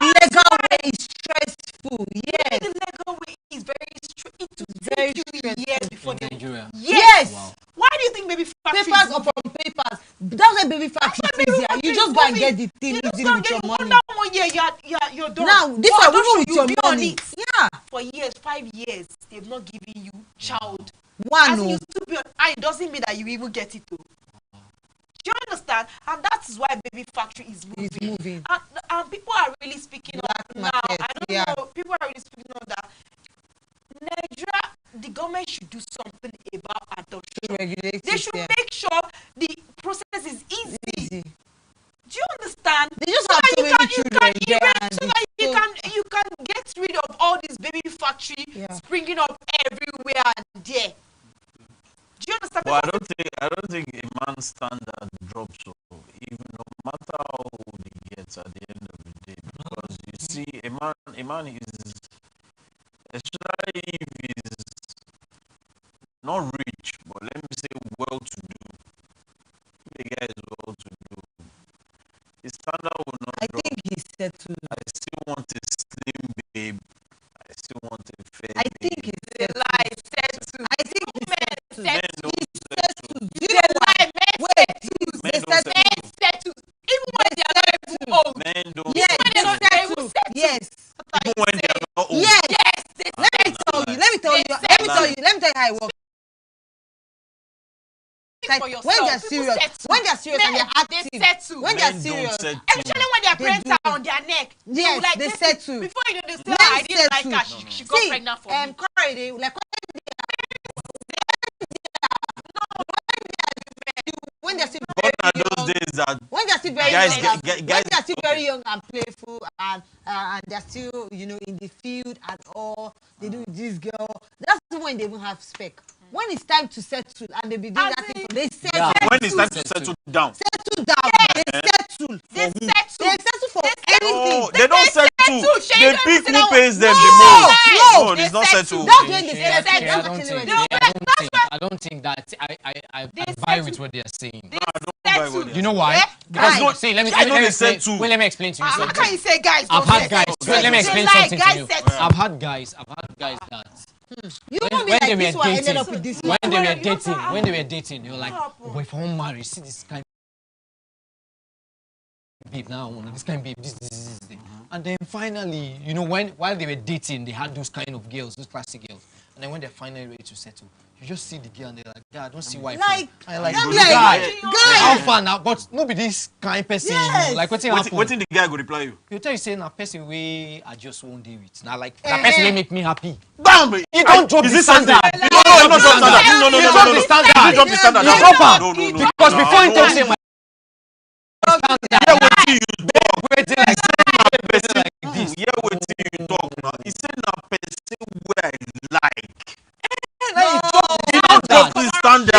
legal way is stressful. Yes, the legal way is very stressful. It will take you years before they. Yes. Wow. Why do you think baby factory? Papers upon papers. That's why baby factory is easier. You just go and get the thing easily with your money. That 1 year you're done. Now this one even with your money. Yeah. For years, 5 years, they've not given you child. One. You still be on, and it doesn't mean that you even get it though. Do you understand? And that is why baby factory is moving. And people are really speaking up now. I don't know. People are really speaking on that. Nigeria, the government should do something about adoption. They should make sure the process is easy. Do you understand? They just have so many children so that you can get rid of all this baby factory springing up everywhere and there. Do you understand? Well, I don't think a man's standard drops. So even no matter how old he gets at the end of the day, because you see, a man is, especially if he's not rich, but let me say well-to-do. The guy is well-to-do. His standard will not drop. I think he's settled. I still want a slim babe. I still want a fair I think he's settled. I think he's settled. Men don't settle. Do you know why? Men don't settle. Even when they are not even old. Men don't yes, settle. they settle. Yes. Even when they are not old. Yes. Let me tell you how it works. Like, when they're serious and they're active, when they're serious, especially when their parents are on their neck, yes, like, they settle. Before you know, they say, I didn't like her, she got pregnant for me. Currently, like when they're still very those days that when they're still very guys, young, guys, when they're still very young and playful and they're still in the field and all, they do this girl. That's when they even have spec. When it's time to settle and they be doing that thing, they settle. Yeah. When it's time to settle down. Settle down. They settle. They settle for anything. No, they don't settle. They pick who pays them the most. No, it's not settle. That's when they settle. I don't think that I buy with what they are saying. No, I don't buy what they are. You know why? Because let me explain to you something. How can you say guys? I've had guys. Let me explain something to you. I've had guys that. When they were dating, they were like, oh boy, if I want to marry, see this kind of babe now, this kind of babe, this. And then finally, while they were dating, they had those kind of girls, those classic girls. And then when they're finally ready to settle, you just see the girl and they're like, God, I don't see why. Like, I like, guy. How far now? But not be this kind person. Yes. Like, what's happen? What the guy go reply you? You tell you say na person way I just won't deal with. Now like that person will make me happy. Bam! You don't drop the standard. You don't drop the standard. No. You drop the standard. You drop the standard. You drop am. No. Because before you talk say my standard. Yeah, wetin you talk. Wetin like this. Yeah, wetin you talk now. He said na person wey I like. You don't drop the standard.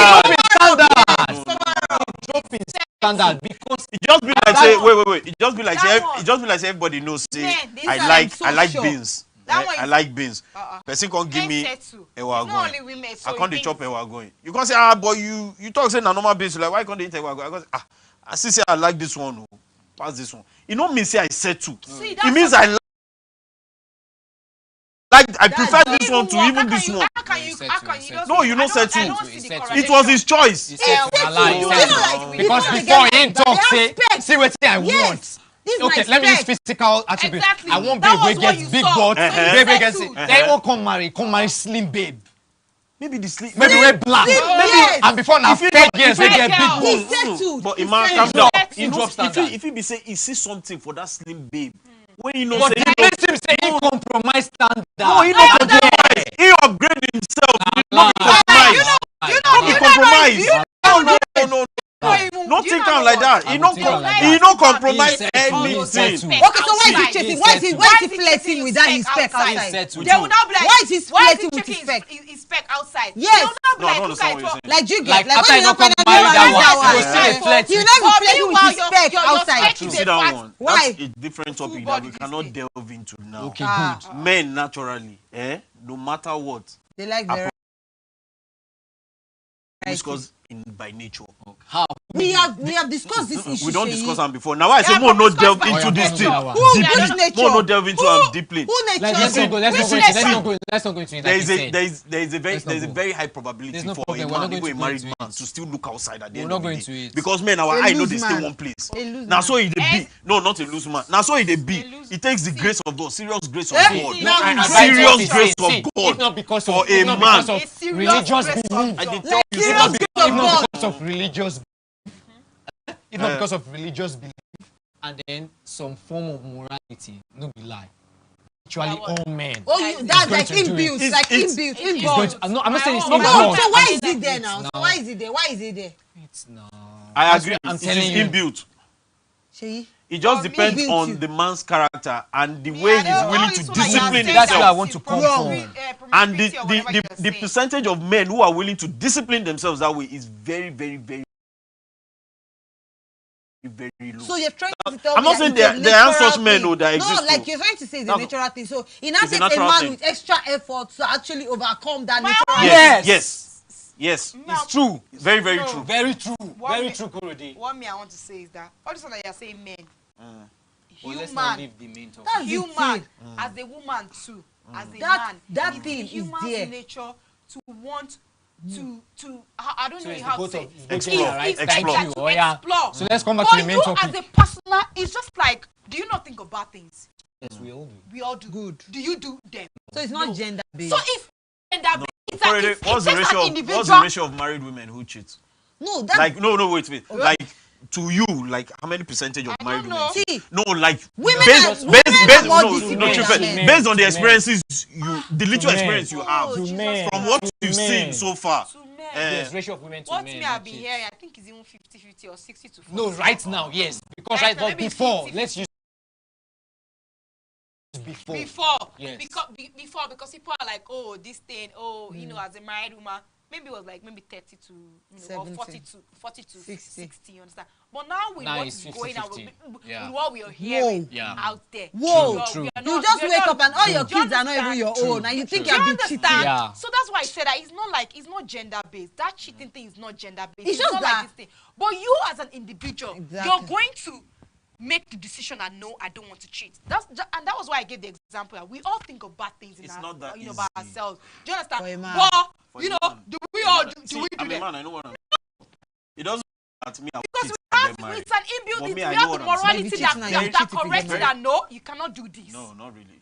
Standard because it just be like say wait. It just be like say everybody knows say I like beans. I like beans. Person can't give me ewa going. I can't dey chop ewa going. You can't say but you talk say na normal beans. Like why can't they eat ewa going? I see say I like this one. Pass this one. It don't mean say I settle. It means I prefer this one to even this one. No, you don't settle. It was his choice. Because before he ain't talk, say what I want. Okay, let me use physical attributes. I want babe we get big butt, babe we get they won't come marry slim babe. Maybe the slim, maybe we're black. Maybe and before now 5 years we get big butt. But Iman, calm down. If he be say he see something for that slim babe. When you know, but say he say he compromise standard. No, he not compromise. He upgrade himself. He not be compromise. No. Not think am like that. He not compromise anything. Okay, so why is he chasing? Why is he flirting with that his spec outside? They will not be like, why is he flirting with his spec? His spec outside. Yes. No, I don't understand what you're saying. Like you like get after you not come marry that one, you not be flirting with his spec outside. You see that one? Why? That's a different topic that we cannot delve into now. Okay, good. Men naturally, no matter what, they like very. Because by nature. How? We have discussed this issue. We don't discuss them before. Now I say more no delve into this thing deeply. More no delve into them deeply. Let's not go into it. There is a very high probability for a man, even a married man, to still look outside at the end of the day. Because men, our eye know they stay one place. Now so it be. No, not a loose man. Now so it be. It takes the grace of God, serious grace of God, serious grace of God for a man. Religious belief. I did tell you. Not because of religious if not because of religious belief and then some form of morality, no be lie. Actually, all men. Oh, that's like inbuilt, like inbuilt. I'm not saying it's not. No, so why is it there now? So why is it there? Why is it there? It's not. I agree. I'm it telling is you. inbuilt. See? It just depends on the man's character and the way he's willing to discipline himself. That's where I want to come from. And the percentage of men who are willing to discipline themselves that way is very, very, very, very low. So you're trying to tell I'm not saying there are such men that exist. No, like you're trying to say it's a natural thing. So in that sense, a man with extra effort to actually overcome that natural. Yes, it's true. Very, very true. Very true. Very true, Korode. What me I want to say is that all this one that you're saying men. Human, human as a woman too, as a man. That thing is there. Nature to want to I don't know how to say explore. So let's come back to the main topic. As a personal, it's just like, do you not think of bad things? Yes, we all do. We all do. Good. Do you do them? So it's not gender based. So if gender based, it's like what's the ratio of married women who cheat? No, that's like no, wait. Okay. Like to you, like how many percentage of married women? See, no, like women based on the experiences the little men. experience you have from what you've seen so far. Yes, ratio of women to men. What me I've been hearing, I think is even 50-50 or 60-40. No, right now, yes, because right now before, let's use before, yes. because people are like, oh, this thing, you know, as a married woman. Maybe it was like maybe 30 to or 40 to 60, you understand? But now with what is going on, with what we are hearing out there. Whoa, true. You just wake up and all your kids are not even your own, and you think you're being cheated. So that's why I said that it's not gender based. That cheating thing is not gender based. It's just not that. like this thing. But you as an individual, you're going to make the decision that no, I don't want to cheat. And that was why I gave the example. We all think of bad things in our, by ourselves. Do you understand? But you know, do we all do? Do we do that? Man, I know what I'm. It doesn't matter to me. Because it's an inbuilt. We have the morality that corrects that no, you cannot do this. No, not really.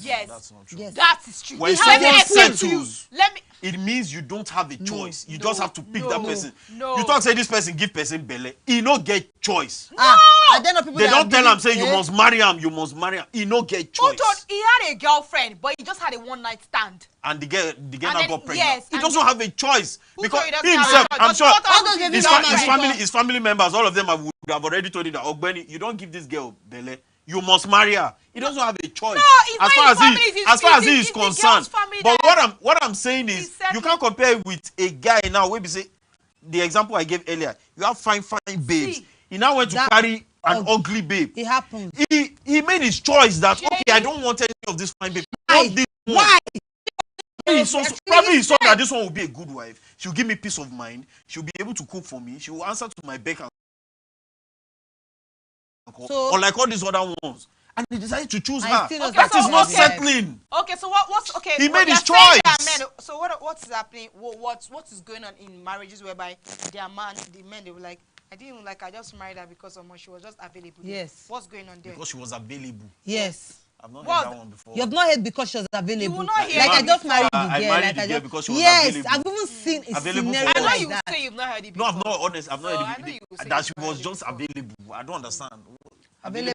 choose. Yes. That's not true. Yes. That is true. When someone settles, it means you don't have a choice. You just have to pick that person. No. You talk say this person give person belle. He no get choice. No. They don't tell him say you must marry him, you must marry him. He no get choice. Who told he had a girlfriend, but he just had a one-night stand. And the girl now got pregnant. Yes, he doesn't have a choice because he himself, I'm sure, his family members, all of them would have already told him that, Ogbeni, you don't give this girl Bele, you must marry her. He doesn't have a choice. No, as far as he is concerned. But what I'm saying is, you can't compare it with a guy now. Where we say the example I gave earlier, you have fine babes. He now went to carry an ugly babe. It happened. He made his choice that okay, I don't want any of this fine babe. Why? Probably he saw that this one will be a good wife. She'll give me peace of mind. She'll be able to cook for me. She will answer to my beck and call. Unlike all these other ones. And he decided to choose her. That is not settling. Okay, so what's okay? He made his choice. So what is happening? What is going on in marriages whereby the men they were like, I didn't even like her, I just married her because of she was just available. Yes. What's going on there? Because she was available. Yes. I've not heard that one before. You have not heard because she was available. You will not hear like I just married the girl. I married the girl because she was available. Yes, I've even seen a available scenario I know like you that. say you've not heard it before. No, I'm not honest. I've not heard it. That she was just before. available. I don't understand. Available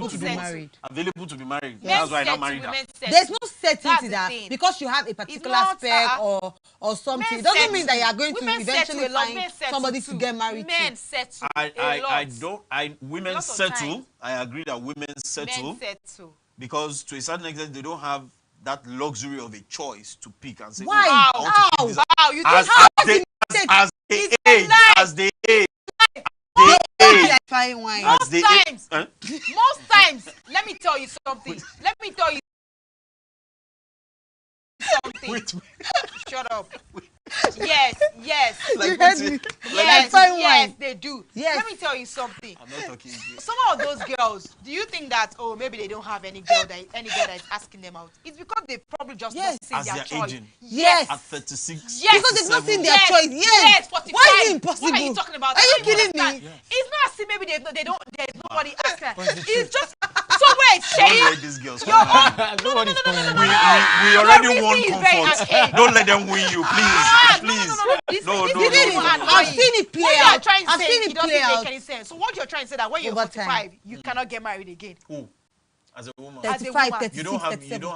to be married. Available to be married. Men That's why I not married her. There's no certainty that because you have a particular spec or something, it doesn't mean that you are going to eventually find somebody to get married to. Men settle. Women settle. I agree that women settle. Men settle. Because to a certain extent they don't have that luxury of a choice to pick and say, why? How? You as they age. Most times, let me tell you something. Shut up. Yes, they do. Yes. Let me tell you something. I'm not talking to you. Some of those girls, do you think that maybe they don't have any girl that is asking them out? It's because they probably just not seen their choice. Aging. Yes. At 36. Yes. Because they've not seen their choice. Yes. 45. Why is it impossible? What are you talking about? Are you kidding me? It's not as if maybe there's nobody asking. It's just somewhere it's saying. Don't let these girls come on. We already won comfort. Don't let them win you, please. No. I've seen it play out. I've seen it play out. So what you're trying to say that when you're 45, you cannot get married again? Who? As a woman. 35, 36, you don't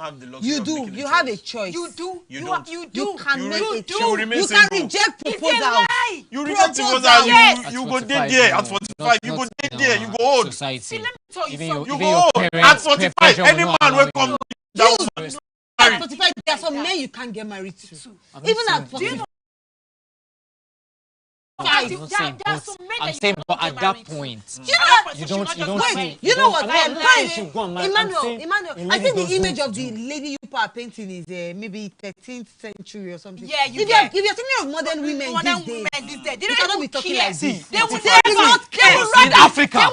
have the luxury. You do. You have a choice. You do. You don't. You can make a choice. You can reject proposals. It's a lie. You reject proposals. Yes. You go dead there at 45. You go dead there. You go old. See, let me tell you something. You go old at 45. Any man will come. At 45, there are some men you can't get married to. Even at 45. I'm saying, but at that point, you don't see. You know what? Emmanuel, I think the image of the lady you are painting is maybe 13th century or something. Yeah, if you're thinking of modern women these days, they cannot be talking like this. They would in Africa,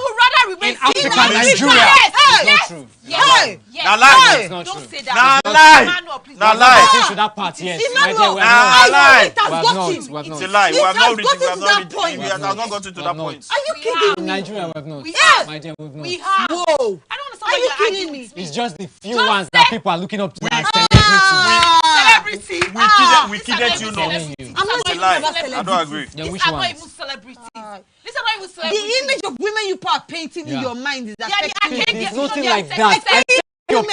remain Nigeria. It's not true. Now lie. Don't say that. Now lie. To that part, yes. We have not. It's a lie. We have not reached. We have not gotten to that point. Are you kidding me? Nigeria, we have not. My dear, we have not. We have. Whoa. I don't understand. Are you kidding me? It's just the few ones that people are looking up to as celebrity. We kidded you now. I'm not It's a lie. I don't agree. These are not even celebrities. These are not even celebrities. The image of women you are painting in your mind is that there's nothing like that. Your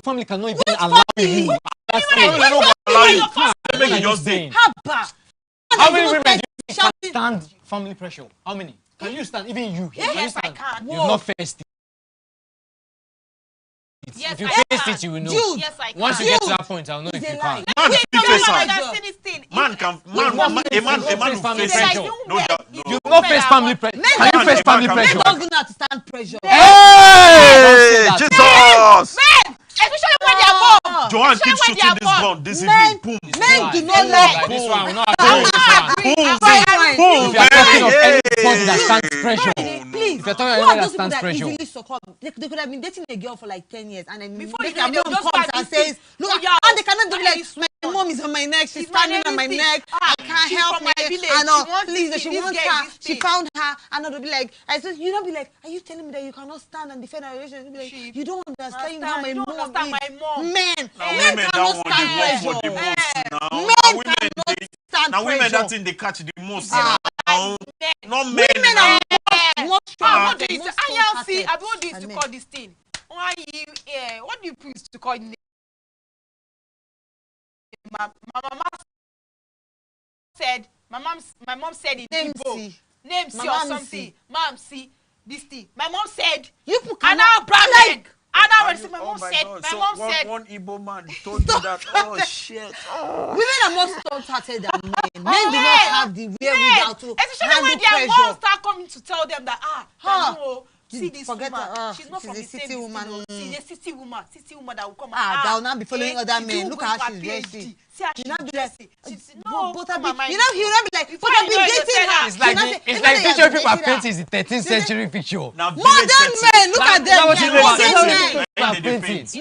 family cannot even allow you. That's it. Make it just day. How many women can stand family pressure? How many? Can you stand? Even you. Yes, I can. You've not faced it. Yes, if you faced it, you will know. Dude, yes, I can. Once you get to that point, I'll know if you can. Man will face pressure. You not face family pressure. Can you face family pressure? Men don't know how to stand pressure. Hey, Jesus! Men! Especially when they are born. Joanne keeps shooting this gun. This evening. Boom. Men do not like this one. We're not agreeing with this one. Boom. If you're talking of anybody that stands pressure, please. If you're talking of anybody that stands pressure, easily succumb. They could have been dating a girl for like 10 years, and then before their mom comes and says, "Look, and they cannot do like my mom is on my neck. She's standing on my neck. I can't help it. And please, she wants her. She found her, and they'll be like, I said, you don't be like, are you telling me that you cannot stand and defend our relationship? Be like, you don't understand how my mom is. Men cannot stand pressure. Men cannot stand pressure. Now women that thing they catch the most. Not men. Women are more What do you say? ILC, what do you used to call this thing? Why you, what do you used to call it? My mama said, my mom said in Igbo, name C or something. Mom C, this thing. My mom said, you and now brand and now my mom said, my mom said, one Igbo man told you that. Oh shit. Women are more strong-hearted than men. Men do not have the wherewithal to especially when their moms start coming to tell them that no. See this woman, she's not from the city woman. She's a city woman that will come that will not be following other men. Look how she's dressing. See how she's dressing. No, but you know, he'll not be like, but I've been dating her. It's like picture people are painting is the 13th century picture. Modern men, look at them.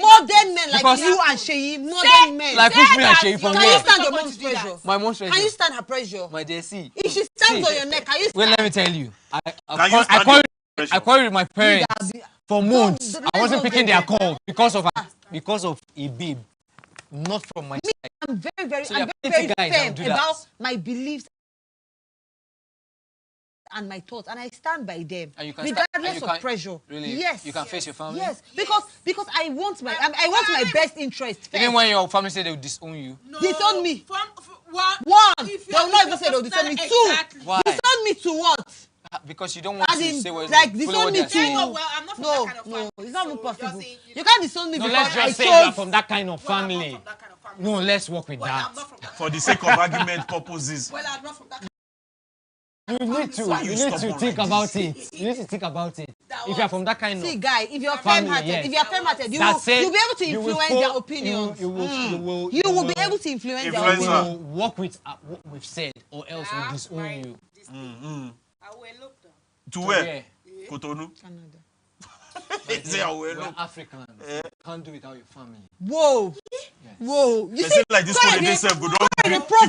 Modern men like you and Sheyi. Modern men. Like push me and Sheyi from where? Can you stand your mom's pressure? My mom's pressure. Can you stand her pressure? My dear, see. If she stands on your neck, can you stand? Well, let me tell you. I quarreled with my parents for months. I wasn't picking their call because of a babe, not from my side. I'm very firm about my beliefs and my thoughts, and I stand by them, regardless of pressure. Really? Yes. You can face your family. Yes, because I want my best interest first. Even when your family say they will disown you. No. Disown me. One. They will not even say they will disown me. Exactly. Two. Why? Disown me to what? Because you don't want to say what like disown me too. No, I'm not from that kind of family. No, it's not even possible. You can't disown me because let's just say you're from that kind of family. No, let's work with that. For the sake of argument purposes. Well, I'm not from that kind of You need to think about it. You need to think about it. If you're from that kind of guy, if you're firm-hearted, you'll be able to influence their opinions. You will be able to influence their opinions. You will work with what we've said, or else we'll disown you. To where? Cotonou? Canada. We're Africans. Can't do without your family. Whoa. Yes. Whoa. You see, like this for themselves. You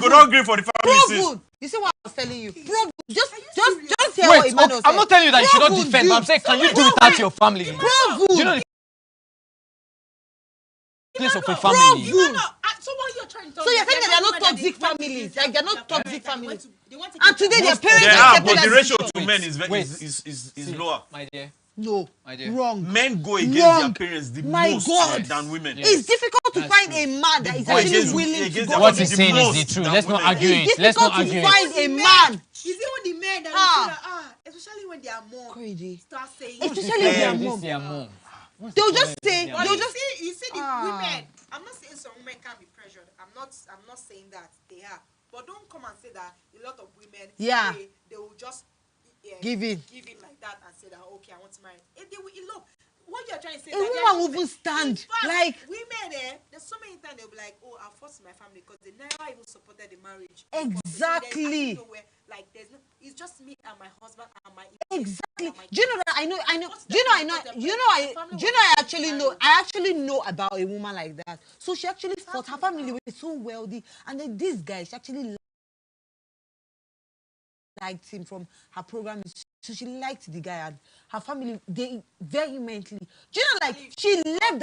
could not agree for the family. You see what I was telling you? Just hear what Emmanuel said. I'm not telling you that you should not defend, but I'm saying, can you do without your family? You know the place of a family. So you're saying that they're not toxic families? Like they're not toxic families? And today their parents are, but the ratio to men is lower. My dear. No, my dear. Wrong. Men go against their parents the most than women. Yes. It's difficult to find a man that is actually willing to go. What he's saying is the truth. Let's not argue it. Let's not argue it. It's difficult to find a man. Is it when the men that especially when they are mom start saying, especially when they are mom. They'll just say, you see the women. I'm not saying some women can't be pressured. I'm not saying that they are. But don't come and say that a lot of women they will just give in like that and say that okay, I want to marry. If they will elope, what you're trying to say? A woman will even stand like women there's so many times they'll be like, oh, I'll force my family because they never even supported the marriage. Exactly. Like there's no, it's just me and my husband and my exactly. Do you know that I know? I actually know about a woman like that. So she actually thought her family were so wealthy, and then this guy she actually liked him from her program. So she liked the guy and her family, they vehemently. Do you know, like she left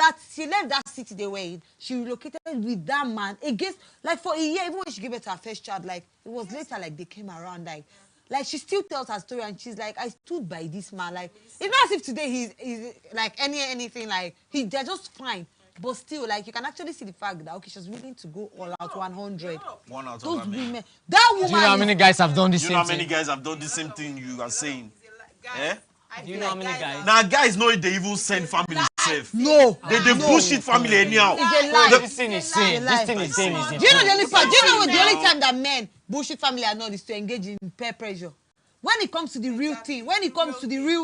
that city they were in. She relocated with that man against, like for a year, even when she gave birth to her first child, like it was later like they came around, like she still tells her story and she's like, I stood by this man. Like it's not as if today he's like anything, like they're just fine. But still, like you can actually see the fact that she's willing to go all out 100. Those women, that woman. Do you know how many guys have done the same thing? Do you know how many guys have done the same thing you are saying? Do you know how many guys? Now guys know they even send family safe. No. They bullshit family anyhow. It's a lie. This thing is saying. This thing is saying. Do you know the only part? Do you know the only time that men bullshit family are not is to engage in peer pressure? When it comes to the real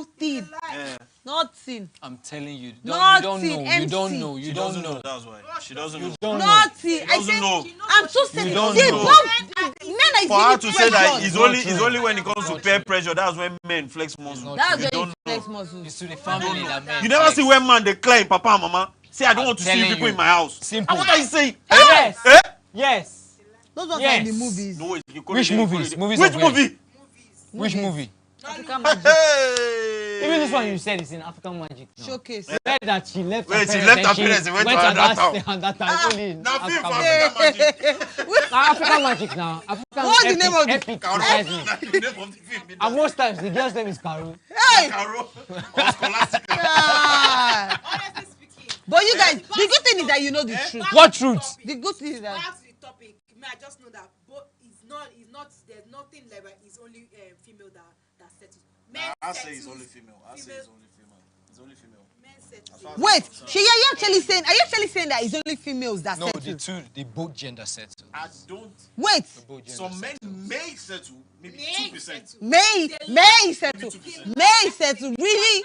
thing, nothing. I'm telling you, you don't know. That's why she doesn't know. Nothing. I said, I'm so sad. Men for her to say that it's only when it comes to peer pressure, that's when men flex muscle. That's when they flex muscle. It's to the family that men. You never see when man they climb papa and mama. Say I don't want to see people in my house. Simple. And what are you saying? Yes. Yes. Those ones are in the movies. No, which movies? Which movie? Which movie? Hey! Even this one you said is in African Magic now. Showcase. You said that she left Wait, her she parents left her parents and went to that time. Only in Now film African for Magic. African Magic. Now African Magic now. African What's the name of the Epic Caro? beside me. That's the name of the film. And most times the girl's name is Caro. Hey! Caro or Scholastica. Ah. But you guys, the good thing is that you know the truth. What truth? The good thing is that. Back to the topic. I just know that it's not. There's nothing like it's only female that settles. Men I settles. say it's only female. I say it's only female. It's only female. Men settles. Wait, are you actually saying that it's only females that settle? No, the both gender settle. I don't. Wait. Some men may settle, maybe 2%. May settle. May settle. Really?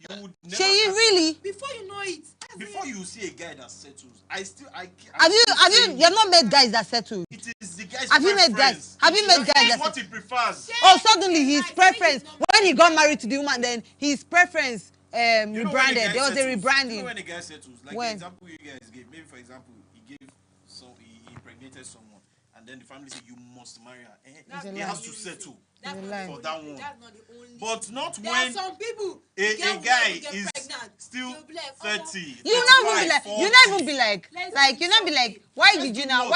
You would never. Say you really? Before you know it. Before you see a guy that settles, Have you not met guys that settle? It is the guy's Have you met preference. guys? Have you met guys that what he prefers? Oh, suddenly his preference when he got married to the woman, then his preference rebranded. There was a rebranding. You know when a guy settles, like when? the example you guys gave. Maybe for example, he impregnated someone, and then the family said you must marry her. He has to settle for that one. That's not the only. But not there when are some people. a guy is still like, 30. You not even be like, why did you now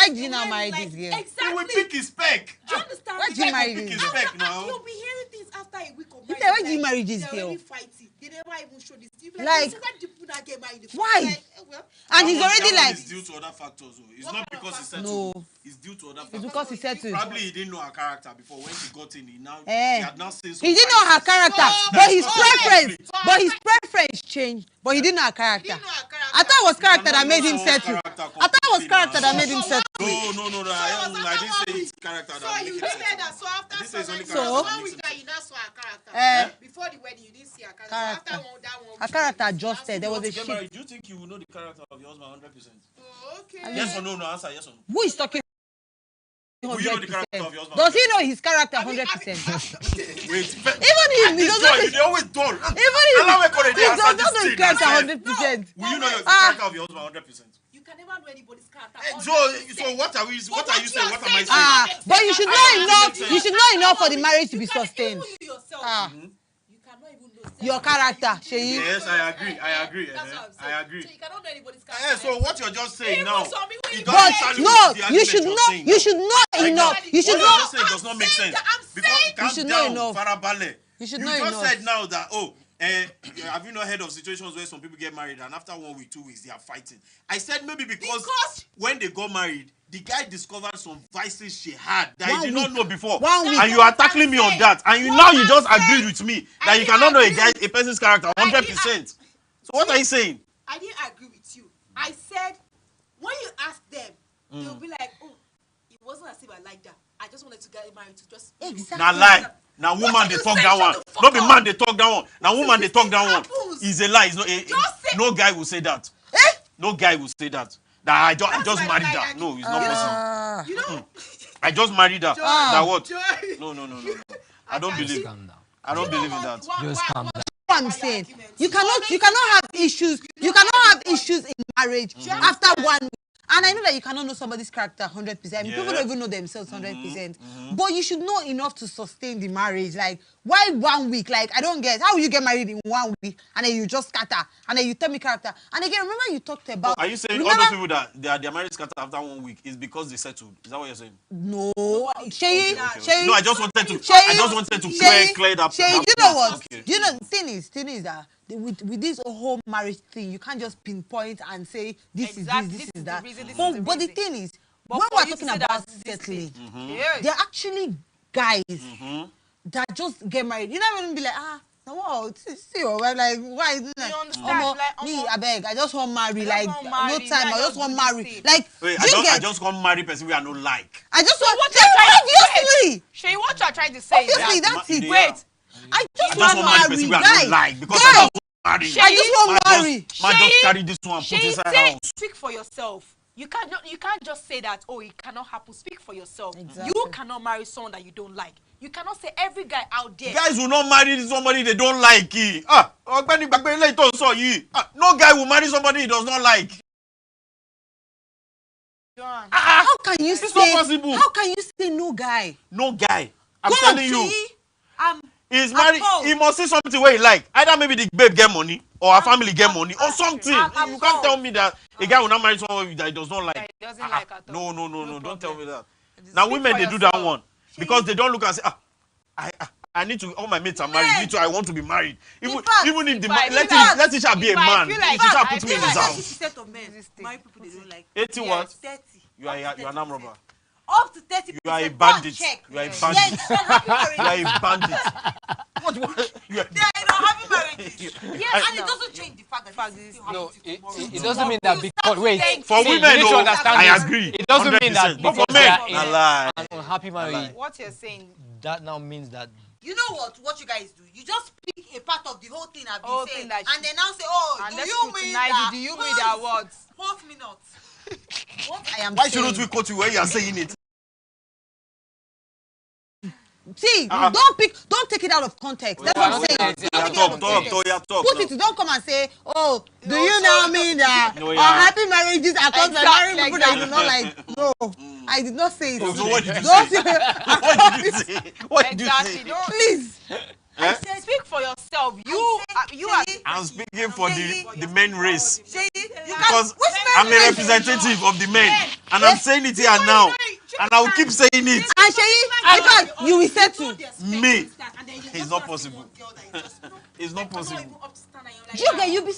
marry this girl? Exactly. He will pick his spec. Understand? Why did you marry Pick this his girl? spec now. You'll be hearing things after a week of You marriage. say, why did you marry this They're girl? already fighting. They never even show this. You Like, why do people not get married? why? Like, well, And he's already that one like, is due to other factors. It's not because he settled. no, It's due to other it's factors. because he settled. Probably he didn't know her character before. When she got in, he had not seen. He didn't know her character, but his preference changed. But he didn't know her character. I thought it was character that made him settle. I thought it was character that made him settle. No. I didn't say it's character that made him settle. So after This is only so character. one week that you now saw her character. Before the wedding, you didn't see her character. Character. After that one, Her character adjusted. There was a Get shift. married, do you think you will know the character of your husband 100%? Okay. Yes or no? No answer. Yes or no? Who is talking? Will you know the character of your husband? Does he know his character 100%? Wait, Even him, he doesn't know. They always dull. Even him, he doesn't know his character 100%. Will you know the character of your husband 100%? You can never know anybody's character. So what are you saying? What am I saying? But you should know enough. You should know enough for the marriage to be sustained. Your character, Sheyi. Yes, I agree. I agree. So you cannot know anybody's character. So what you're just saying now, it But doesn't no, challenge you the should argument know. you're saying You should know enough. You should what know. you're just saying does not make sense. Because You should know enough. Farabale. You should You know just enough. said now that have you not heard of situations where some people get married and after 1 week, 2 weeks they are fighting? I said maybe because when they got married, the guy discovered some vices she had that he did not know before. 1 week. And you are tackling me on that. And you just agreed with me that you cannot know a person's character 100%. So what are you saying? I didn't agree with you. I said when you ask them, they'll be like, oh, it wasn't as if I liked that. I just wanted to get married to just exactly. Now lie. Now woman they talk that one. Not be man they talk that one. Now woman they talk that one. It's a lie. It's no guy will say that. No guy will say that. That I just married her. No, it's not possible. You know, I just married her. That what? Joy. No. I don't believe. I don't believe in that. Just calm down. What I'm saying, you cannot have issues. You cannot have issues in marriage after 1 week. And I know that you cannot know somebody's character 100%. I mean, people don't even know themselves 100%. But you should know enough to sustain the marriage. Like, why 1 week? Like, I don't get how will you get married in 1 week and then you just scatter and then you tell me character. And again, remember you talked about. Are you saying all those people that their marriage scatter after 1 week is because they settled? Is that what you're saying? No, Sheyi. No, I just wanted to clear that. Sheyi, you know what? Okay. You know, the thing is that with this whole marriage thing, you can't just pinpoint and say this is that. But the thing is, when we're talking about settling, there are actually guys that just get married. You never even be like, wow, see, like, why is it like, me, I beg, I just want to marry, like, no time, I just want to marry. Like, I just want to marry person we are not like. I just want obviously. Shay, what you are trying to say? Obviously, that's it. Wait. I just want to marry person we are not like because I just want to marry. I just want to marry. Man, just carry this one, put inside house. Speak for yourself. You can't just say that, oh, it cannot happen. Speak for yourself. Exactly. You cannot marry someone that you don't like. You cannot say every guy out there. Guys will not marry somebody they don't like. No guy will marry somebody he does not like. How can you say? It's not possible. How can you say no guy? No guy. I'm telling you. He's married. He must see something where he like. Either maybe the babe get money or her family get money or something. You can't tell me that a guy will not marry someone that he does not like. He doesn't like at all. No. Don't tell me that. Now women they do that one because they don't look and say, I need to. All my mates are married. Me too. I want to be married. Even if the man, let it shall be a man. If you shall put me in his house. 80% of men marry people they don't like. 80 what? 30. You are an arm robber. Up to 30%. You are a bandit. You are a bandit. You are a bandit. What? You are happy marriages. Yes, and it doesn't change the fact that it doesn't mean that because wait. For women, I agree. It doesn't mean that but for men, an unhappy marriage. What you're saying. That now means that. You know what you guys do? You just pick a part of the whole thing I've been saying, and then now say, oh, and do you mean that? Do you mean that words? Quote me not. What I am Why saying. shouldn't we quote you when you are saying it? See, don't take it out of context. That's what I'm saying. Talk. Put it, don't come and say, oh, do you now mean that happy marriages are cause by marrying people that you do not like? No, I did not say it. So what did you say? What did you say? Please. Speak for yourself. You are. I'm speaking for the men race because I'm a representative of the men, and I'm saying it here now, and I will keep saying it. And Sheyi, because you will settle. Me, it's not possible. It's not possible. You'll be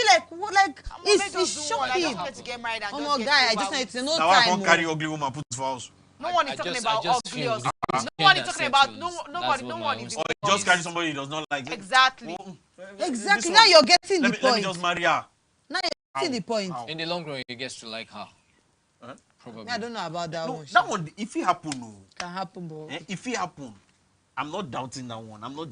like, what? Like it's shocking. Oh my guy, I just know it's no time. Now I can't carry ugly woman put for house. No one is talking about ugly. No one is talking about no one is. Or just carry somebody who does not like it. Exactly. Exactly. Now you're getting the point. Let me just marry her. Now you're getting the point. In the long run, you get to like her. Probably. I don't know about that one. That one, if it happen, can happen, bro. If it happen, I'm not doubting that one. I'm not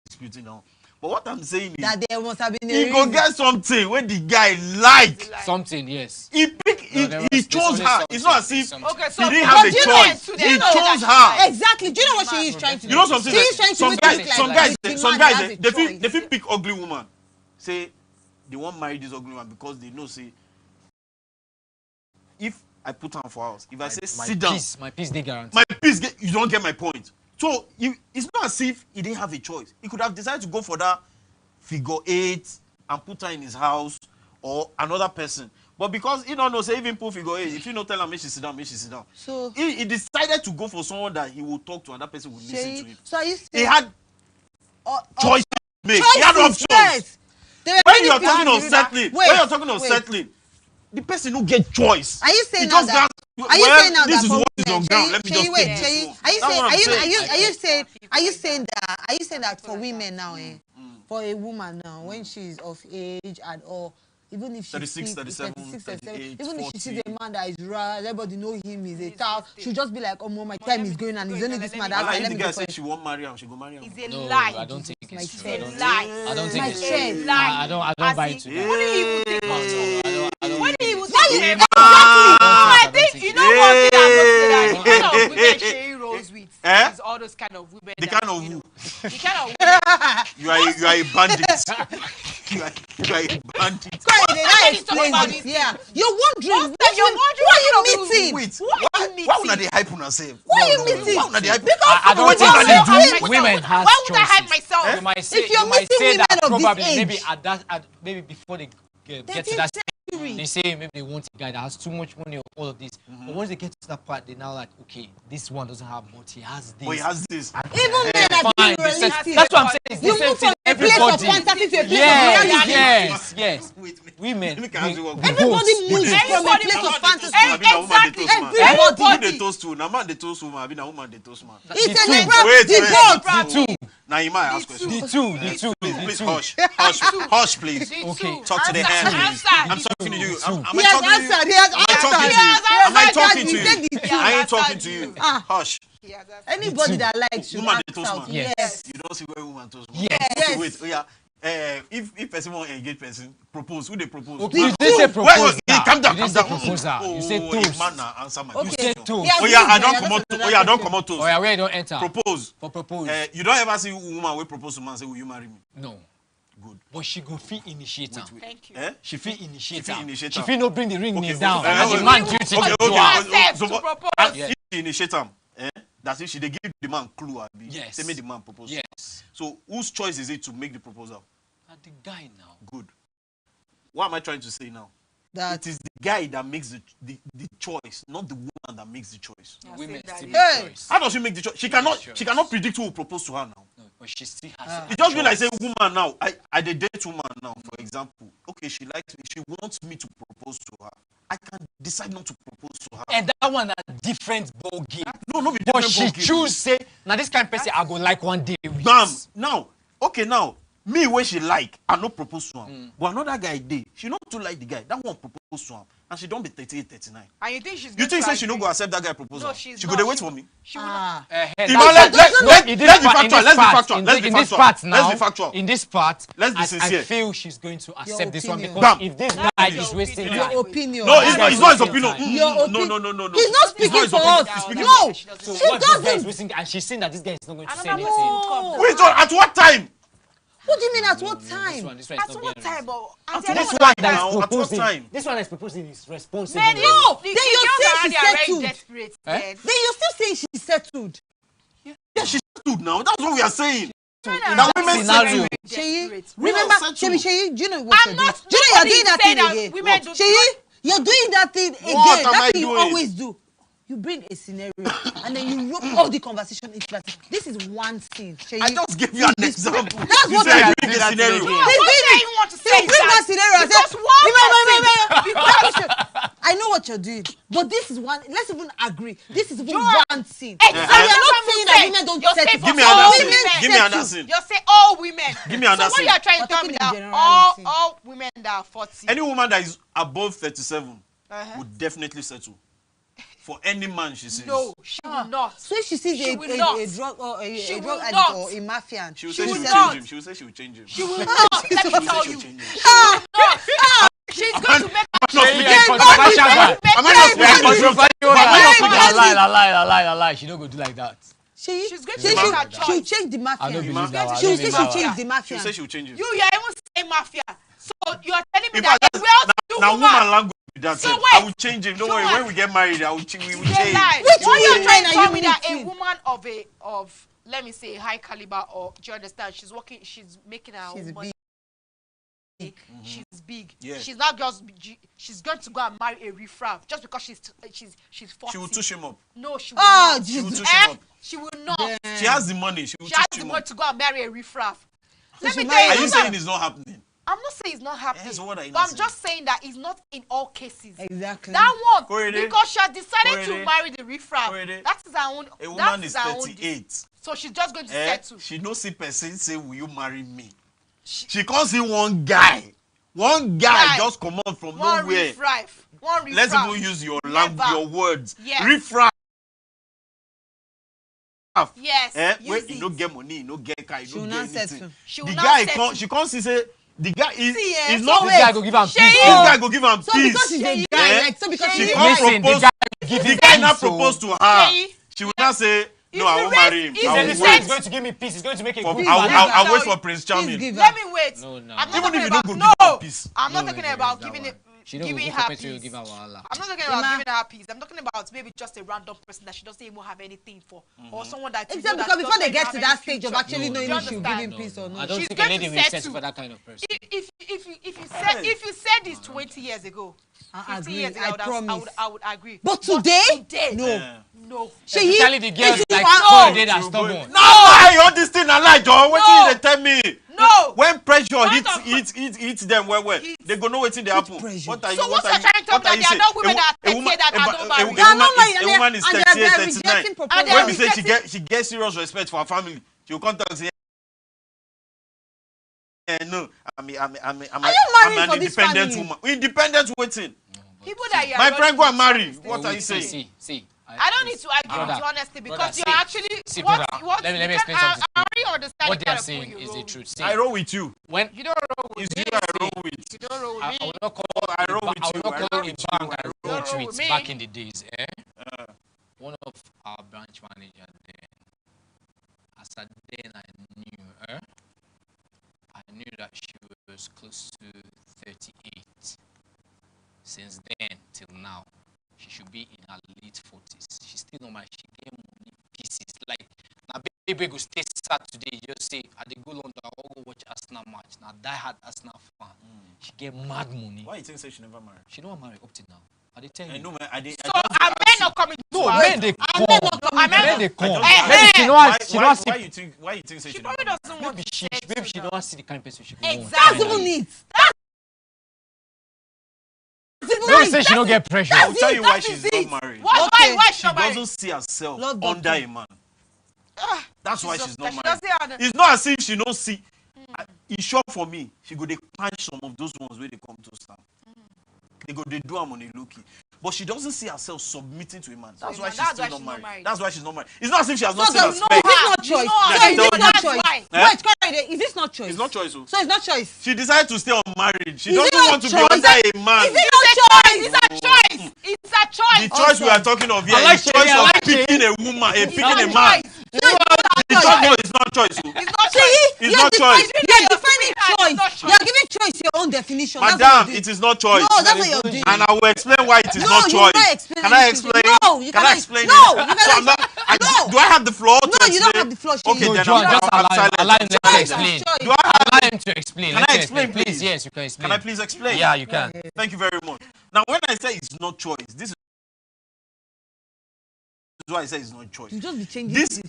disputing that one. But what I'm saying is that there must have been he go get something when the guy like something. Yes. He chose her. It's not as if he didn't have a choice. He chose her. Exactly. Do you know what she is trying to do? You know something. Some guys, they feel pick ugly woman. Say they won't marry this ugly woman because they know say if I put her for house, if I say sit down, my peace they guarantee. My peace, you don't get my point. So it's not as if he didn't have a choice. He could have decided to go for that figure 8 and put her in his house or another person. But because he don't know, say even put figure 8, if you don't tell her, make she sit down, make she sit down. So he decided to go for someone that he will talk to and that person will listen to him. So he had choice to make. He had options. Yes. When you're talking of settling, the person who get choice. Are you saying now that? Are you saying now that for women? Let me just wait. Are you saying that for women now, for a woman now, when she's of age and all, even if she's 36, 37, 38, even 40. if she sees a man that is raw, everybody know him, he's a tough, she'll just be like, oh, my time is going and it's only this man. If the guy said she won't marry him, she go marry him. It's a lie. I don't think it's true. It's a lie. I don't think it's true. Lie. I don't buy into that. What do you even think of it? What do you even think? Exactly. I think you know one thing I'm going to say that the kind of women Sheyi rolls with is all those kind of women. The kind of who? The kind of women. You are a bandit. You are a bandit. Yeah. You're wondering. Who are you meeting? Wait. Why would they hype on herself? Why are you meeting? Why would they hype? I don't think women have Why would I hype myself? You might say, if you're meeting women of this age, maybe before they get to that stage, they say maybe they want a guy that has too much money or all of this. But once they get to that part, they now like, okay, this one doesn't have much, he has this. But he has this. Even men are being realistic. That's what I'm saying. It's the same thing. Everybody. Yes. Women. Everybody moves from a place of fantasy. Exactly. Everybody. They toast to. Now man they toast woman. I mean, woman they toast man. It's a The two. Now you might ask questions. The two. Please hush, please. Okay. Talk to the hand, please. I'm talking to you. Am I talking to you? I ain't talking to you. Hush. Anybody that likes you. Woman they toast man. Yes. You don't see where woman toast man. Yes. Wait. Oh yeah. If person want to engage person, propose. Who they propose? Okay, you didn't say propose. Calm down. You say toast. Man, answer my question. You say toast. Oh yeah, I don't come out. Oh yeah, I don't come out toast. Oh yeah, where you don't enter. Propose. For propose. You don't ever see a woman will propose to man say, will you marry me? No. Good. But she go feel initiator. Thank you. She feel initiator. She feel no bring the ring down. As a man duty to so propose. if she initiate him, That's if she they give the man clue. Yes. They made the man propose. Yes. So whose choice is it to make the proposal? The guy now. Good. What am I trying to say now? That it is the guy that makes the choice, not the woman that makes the choice. Women still make choice. How does she make the choice? She cannot predict who will propose to her now. No, but she still has. It just means like say woman now. I date woman now, for example. Okay, she likes me. She wants me to propose to her. I can decide not to propose to her. And that one a different ball game. No, be but different she ball game. choose say now this kind of person I go like one day. Bam. Now me when she like, I no propose to him. But another guy did. She not too like the guy. That one propose to him. And she don't be 38, 39. And you think she's You think say she don't go accept that guy proposal? No, she's she not. go wait for me. She will not. Let's be factual. Let's be factual. In this part, let's be sincere. I feel she's going to accept this one because Bam. if this guy is wasting time. Your opinion. No, it's not his opinion. No. He's not speaking for us. No. So She what this guy is doesn't. wasting, and she's saying that this guy is not going to say No. anything. Wait, at what time? What do you mean at what time? This one At what time? This one that is proposing. This one that is proposing is responsible. Man, no. Then you're saying she's very settled. desperate. Then you're still saying she's settled. Yeah, she's settled now. That's what we are saying. That women scenario. Sheyi, remember, Sheyi, do you know what I'm you're doing? not. Do you know you're doing that Nobody thing said that again? women do Sheyi, you're doing that thing again. What am I That thing you doing? always do. You bring a scenario and then you rope all the conversation into that. This is one scene. Sheyi, I just gave you an example. That's You what said I you bring the scenario. No, what do you want to say? You bring that scenario and say, Because one because I know what you're doing, but this is one. Let's even agree. This is even one scene. Exactly. So you're not saying that women don't You're settle. saying Give me for another all scene. women. Give me another scene. You're saying all women. Give me another So what scene. you're trying to We're tell me talking in that generality. all women that are 40. Any woman that is above 37 would definitely settle. For any man she sees. No, she will not. So if she sees She a will not. drug or a She drug will addict not. or a mafian, She will say she will not. change him. She will say she will change him. She will not. Let me tell you. change him. She will not. She's going to make I'm not speaking. Yes, Am I not speaking? Lie. She don't go do like that. She's going to make her choice. she'll change the I don't mafian. believe that one. She'll say she'll She'll change the She will mafian. say she will change him. You're even saying mafia. So you're telling me In that fact, a well-to-do now woman. woman language with that. So I wait. will change him. Don't So worry. what? When we get married, we will change. Which one woman trying to are tell you me that a meeting? woman of let me say high caliber, or do you understand? She's working. She's making her own money. She's big. Yeah. She's not just. She's going to go and marry a riffraff just because she's 40. She will touch him up. No, she will Oh, not. She will Jesus. touch him up. She will not. She has the money. She will She has touch the him money up. to go and marry a riffraff. Let me she tell you. Are you those saying it's not happening? I'm not saying it's not happening. Yes, what are you but not I'm just saying that it's not in all cases. Exactly. That one, Korede. because she has decided to Korede. marry the riffraff. Korede. That is her own. A woman that is her own 38. So she's just going to settle. She no see person say, will you marry me? She can't see one guy. One guy just come out from One nowhere. riffraff. One riffraff. Let's even use your language, Never. your words. Yes. Riffraff. Yes. When use you it. no get money, you no get car, you She no will get not anything. settle. She will The not guy settle. can't. She can't see say the guy is. See, Is so not. This guy go give am This peace. guy go give am So peace. because she's a Eh? guy, like so because She she's a can't Listen, propose. the guy give The him guy now peace, so- propose to her. Sheyi, She will not say, no, if I you won't raise- marry him. if I you will This raise- guy wait. is going to give me peace. He's going to make a For- good I'll marriage. wait for Prince Charming. give her. Let me wait. No, no. I'm not Even talking if you about don't go no. give her peace. I'm not No, talking no, about that giving one. it. She don't Giving go her compete to peace. give her wahala. I'm not talking about giving her peace. I'm talking about maybe just a random person that she doesn't even have anything for, or someone that. Except because before they get to that stage of actually knowing if she'll give him No, peace or I not. don't She's think a going lady to will settle settle. for that kind of person. If you said this 20 years ago, I 15 years agree. ago, I I promise. would agree. But today, today, no. no. Sheyi, Especially the girls if like I- Korede that are stubborn. No, lie. All this thing I lie, John. What No. you dey tell me? No. When pressure Part hits them well, they go know wetin dey happen. What are you? So What what are you're you? trying to tell What me are that you there are saying? no women that are 38 that are not married? They are not lying, A woman is and they are 38, rejecting 39. proposals. When we say she get serious respect for her family, she will come talk say, no, I'm an for this independent family? woman. Independent waiting. People that you are My friend go and marry. running What are you saying? See. I don't need to argue Brother, with you honestly because brother, you're actually see, what brother, let me because explain something. I already understand What the they are kind of saying people you is the roll truth. with. See, I roll with you. when You don't roll with It's me. you I roll with. You don't roll with I me. will not call I roll with I you. will not I call roll it with bank you. and I roll roll with tweets me. back in the days. One of our branch manager then, as at then I knew that she was close to 38. Since then till now, she should be in her late 40s. She's still not married. She get money pieces. Baby go stay Saturday, you just say, I dey go London, I'll go watch Arsenal match. Now die hard Arsenal fan. She get mad money. Why you think say she never married? She don't marry up to now. I dey tell you. No, man, I so are men not coming to no, her? men they come. Men they come. Maybe she don't see. Why you think say she probably doesn't want to maybe she don't see the kind of person she Exactly. That's even it. Don't say she don't get pressure. I'll tell you why she's not married. Why she doesn't see herself under a man. That's why she's not married. It's not as if she don't see. It's sure for me, she go dey punch some of those ones where they come to stand. They go they do them on a low-key. But she doesn't see herself submitting to a man. That's why she's still not married. That's why she's not married. It's not as if she has not seen her spec. Is this not choice? So is this not choice? Wait, is this not choice? It's not choice. So it's not choice. She decided to stay unmarried. She doesn't want to be under a man. Is it not choice? It's a choice. It's a choice. The choice we are talking of here is choice of picking a woman, picking a man. No, it's not choice. It's not choice. You're defining choice. You're giving choice your own definition. Madam, it is not choice. No, that's what you're doing. And I will explain why it is not choice. Can I explain? No, you can I explain? No, you cannot. Do I have the floor? No, you don't have the floor. Okay, then allow him to explain. Do I allow him to explain? Can I explain, please? Yes, you can explain. Can I please explain? Yeah, you can. Thank you very much. Now, when I say it's not choice, this is why I say it's not choice. You just be changing. This is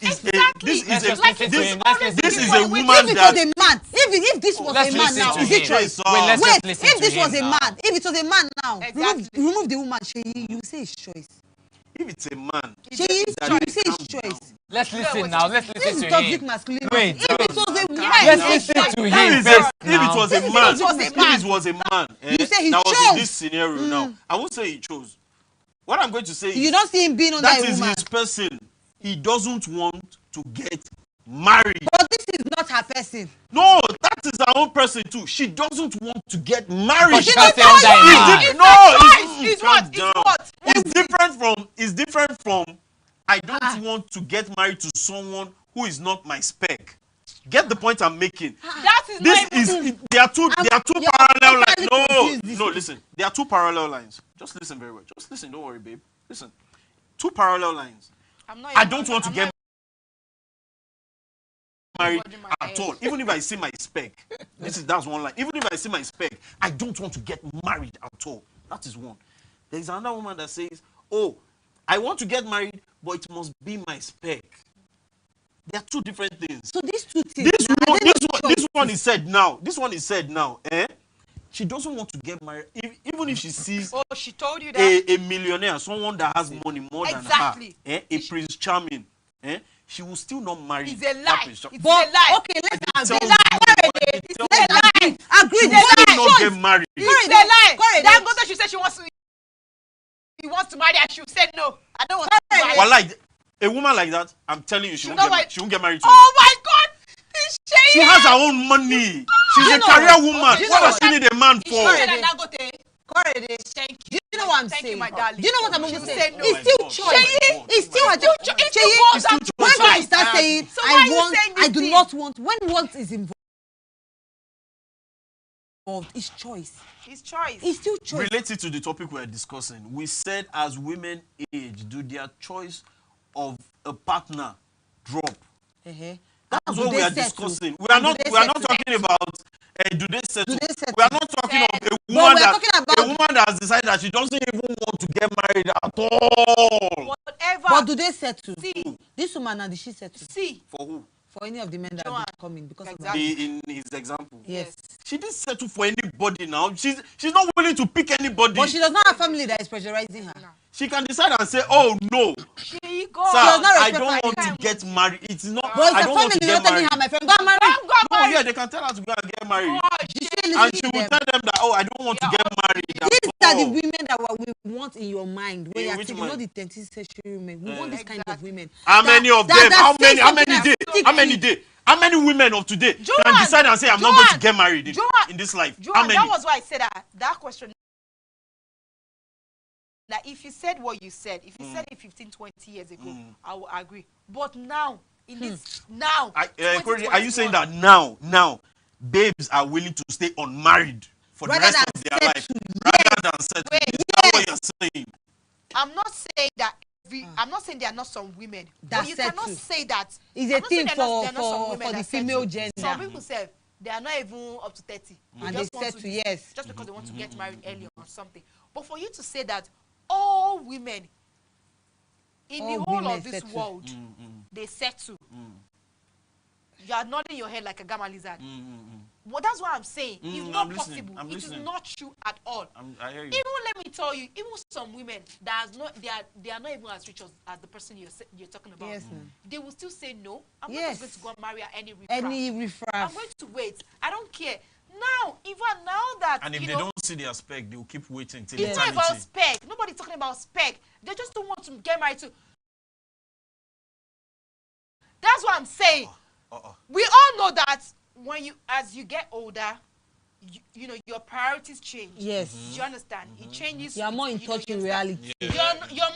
a woman that. If this was a man now, is it choice? Wait, if this was a man, if it was a man now, remove the woman. You say it's choice. If it's a man, you say it's choice. Let's listen now. Let's listen to him. Toxic masculinity. Wait, if it was a man, let's listen to him. If it was a man, you say he chose. That was in this scenario. Now, I won't say he chose. What I'm going to say is, you don't see him being under a woman. That is his person. He doesn't want to get married. But this is not her person. No, that is her own person too. She doesn't want to get married. But she can't say under a man. It's different from I don't want to get married to someone who is not my spec. Get the point I'm making. That is there are two parallel lines. No, listen. There are two parallel lines. Just listen very well. Just listen. Don't worry, babe. Listen. Two parallel lines. I don't want to get married at all. Even if I see my spec. That's one line. Even if I see my spec, I don't want to get married at all. That is one. There's another woman that says, oh, I want to get married, but it must be my spec. There are two different things. So these two things. This one is said now. This one is said now. She doesn't want to get married, even if she sees. Oh, she told you that a millionaire, someone that has money more than her, a Prince Charming. She will still not marry. It's a lie. It's a lie. Okay, let's agree. It's a lie. Agree. She will not get married. It's a lie. That girl, she said she wants to. He wants to marry and she said no. I don't want to marry. Well, like a woman like that, I'm telling you, she won't get married to you. Oh my God! She has her own money. She's a career woman. What does she need a man for? Thank you. Do you know what I'm saying? My darling. Do you know what I'm going to say? No. It's still choice. It's still a choice. When you start saying, I do not want, when want is involved, it's choice. It's choice. It's still choice. Related to the topic we're discussing, we said as women age, do their choice of a partner drop? That's what we are discussing. We are not talking about do they settle. We are not talking of a woman that has decided that she doesn't even want to get married at all. Whatever. But do they settle? See. This woman now, did she settle? See. For who? For any of the men that are coming because of that. In his example. Yes. She didn't settle for anybody now. She's not willing to pick anybody. But she does not have family that is pressurizing her. She can decide and say, oh no. She goes. Sir, I don't want to get married. It's not. But I don't want to get married. Her, my friend, go and marry. No, yeah, they can tell her to go and get married. And she will tell them that, oh, I don't want to get married. These are the women that we want in your mind. Where you're not the 10th century women. We want this kind of women. How many of them? How many women of today can decide and say, I'm not going to get married in this life? How many? That was why I said that question. That if you said what you said, if you said it 15, 20 years ago, I will agree. But now, in this, are you saying that now, babes are willing to stay unmarried for the rest of their life rather than settle? Is that what you're saying? I'm not saying that I'm not saying there are not some women, but you cannot say that. It's a thing for the female gender. Some people say they are not even up to 30. And they said to yes. Just because they want to get married early or something. But for you to say that all women in the whole of this world, they settle. You are nodding your head like a gamma lizard. Well, that's what I'm saying. It's not possible. It is not true at all. I hear you. Even let me tell you, even some women that they are not even as rich as the person you're talking about. Yes, they will still say no. I'm not going to go and marry any riffraff. Any riffraff. I'm going to wait. I don't care. Now, even now that and if they don't see their spec, they will keep waiting till it's eternity. not about spec. Nobody's talking about spec. They just don't want to get married to. That's what I'm saying. We all know that when as you get older, you know your priorities change. Yes. Do you understand? It changes. You are more in touch with reality. You're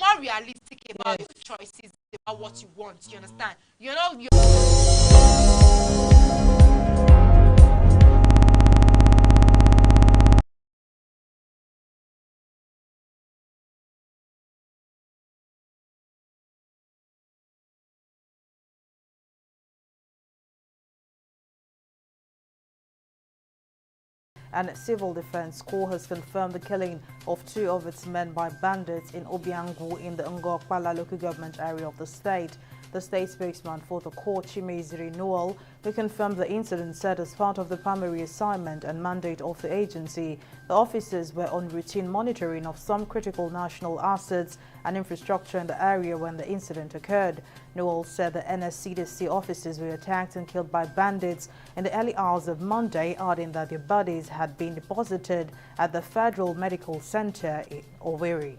more realistic about your choices, about what you want. You understand? You know. And Civil Defense Corps has confirmed the killing of 2 of its men by bandits in Obiangu in the Ngokpala local government area of the state. The state spokesman for the Corps, Chimeziri Noel, who confirmed the incident, said as part of the primary assignment and mandate of the agency, the officers were on routine monitoring of some critical national assets and infrastructure in the area when the incident occurred. Noel said the NSCDC officers were attacked and killed by bandits in the early hours of Monday, adding that their bodies had been deposited at the Federal Medical Center in Owerri.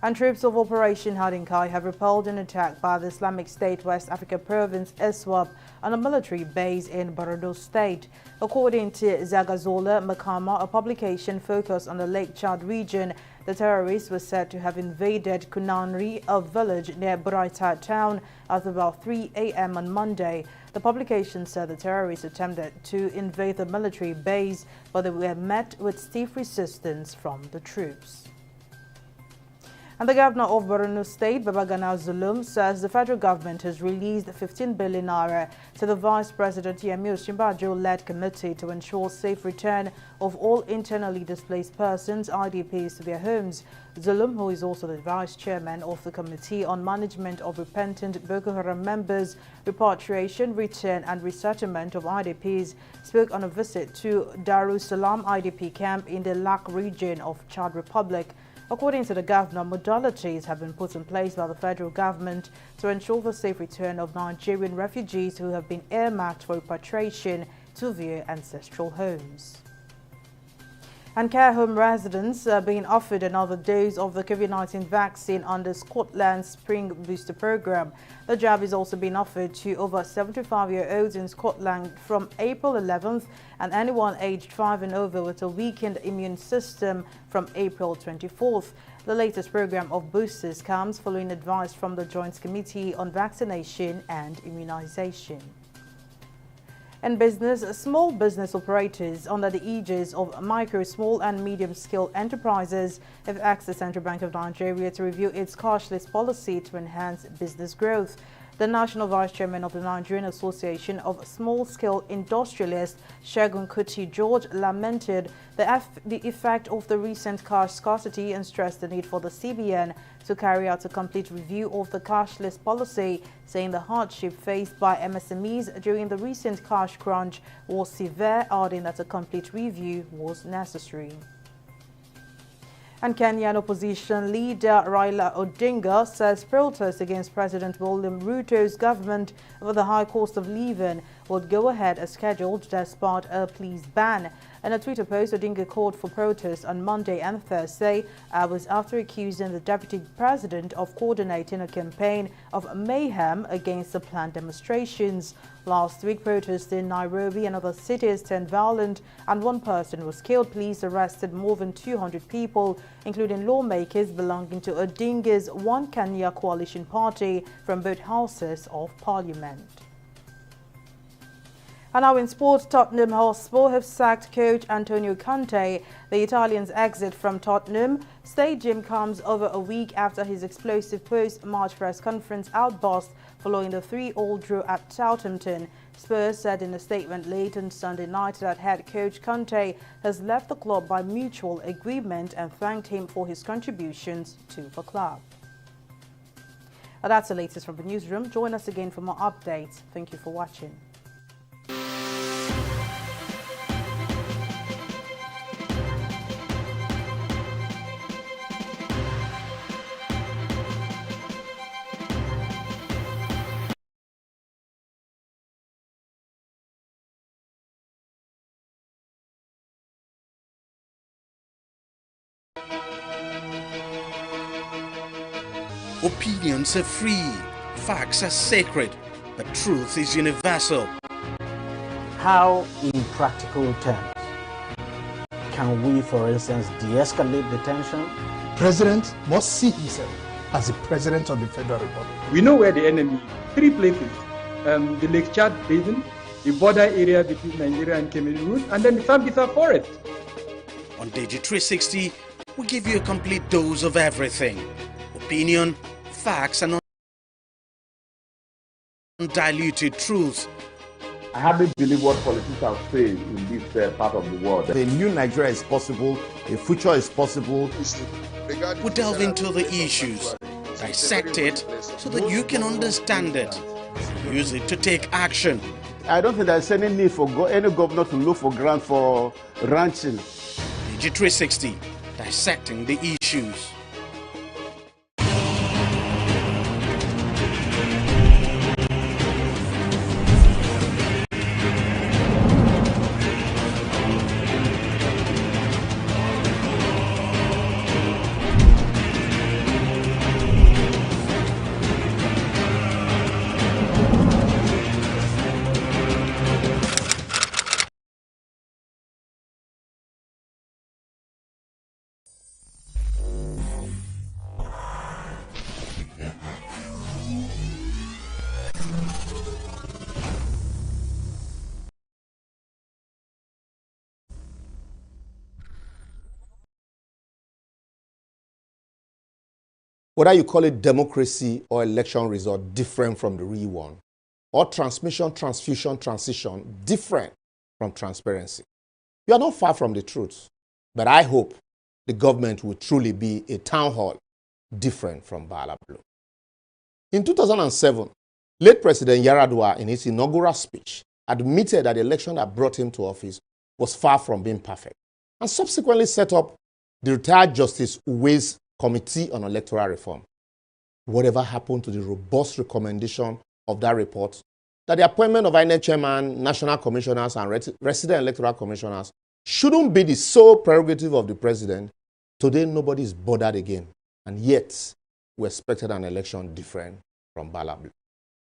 And troops of Operation Hadinkai have repelled an attack by the Islamic State West Africa Province ISWAP on a military base in Borno State. According to Zagazola Makama, a publication focused on the Lake Chad region, the terrorists were said to have invaded Kunanri, a village near Buraita town, at about 3 a.m. on Monday. The publication said the terrorists attempted to invade the military base, but they were met with stiff resistance from the troops. And the governor of Borno State, Babagana Zulum, says the federal government has released 15 billion naira to the Vice President Yemi Osinbajo-led committee to ensure safe return of all internally displaced persons, IDPs, to their homes. Zulum, who is also the vice chairman of the Committee on Management of Repentant Boko Haram members, repatriation, return and resettlement of IDPs, spoke on a visit to Darussalam IDP camp in the Lak region of Chad Republic. According to the governor, modalities have been put in place by the federal government to ensure the safe return of Nigerian refugees who have been earmarked for repatriation to their ancestral homes. And care home residents are being offered another dose of the COVID-19 vaccine under Scotland's Spring Booster Program. The jab is also being offered to over 75-year-olds in Scotland from April 11th and anyone aged 5 and over with a weakened immune system from April 24th. The latest program of boosters comes following advice from the Joint Committee on Vaccination and Immunization. In business, small business operators under the aegis of micro, small and medium-scale enterprises have asked the Central Bank of Nigeria to review its cashless policy to enhance business growth. The National Vice Chairman of the Nigerian Association of Small-Scale Industrialists, Segun Kuti George, lamented the effect of the recent cash scarcity and stressed the need for the CBN to carry out a complete review of the cashless policy, saying the hardship faced by MSMEs during the recent cash crunch was severe, adding that a complete review was necessary. And Kenyan opposition leader Raila Odinga says protests against President William Ruto's government over the high cost of living would go ahead as scheduled despite a police ban. In a Twitter post, Odinga called for protests on Monday and Thursday, hours after accusing the deputy president of coordinating a campaign of mayhem against the planned demonstrations. Last week, protests in Nairobi and other cities turned violent and one person was killed. Police arrested more than 200 people, including lawmakers belonging to Odinga's One Kenya coalition party from both houses of parliament. And now in sports, Tottenham Hotspur have sacked coach Antonio Conte. The Italian's exit from Tottenham Stadium comes over a week after his explosive post-match press conference outburst following the 3-3 draw at Southampton. Spurs said in a statement late on Sunday night that head coach Conte has left the club by mutual agreement and thanked him for his contributions to the club. Now that's the latest from the newsroom. Join us again for more updates. Thank you for watching. Opinions are free, facts are sacred, but truth is universal. How, in practical terms, can we, for instance, de-escalate the tension? President must see himself as the President of the Federal Republic. We know where the enemy is. 3 places. The Lake Chad Basin, the border area between Nigeria and Cameroon, and then the Sambisa Forest. On TV360, we give you a complete dose of everything. Opinion, facts, and undiluted truth. I hardly believe what politicians say in this part of the world. The new Nigeria is possible, a future is possible. We delve into the issues, dissect it so that you can understand it, use it to take action. I don't think there's any need for any governor to look for grant for ranching. TV360, dissecting the issues. Whether you call it democracy or election result different from the real one, or transmission, transfusion, transition different from transparency. You are not far from the truth, but I hope the government will truly be a town hall different from Bala Blue. In 2007, late President Yar'Adua, in his inaugural speech, admitted that the election that brought him to office was far from being perfect, and subsequently set up the retired Justice Uwe's Committee on Electoral Reform. Whatever happened to the robust recommendation of that report that the appointment of INEC chairman, national commissioners, and resident electoral commissioners shouldn't be the sole prerogative of the president? Today, nobody is bothered again, and yet we expected an election different from Bala Blue.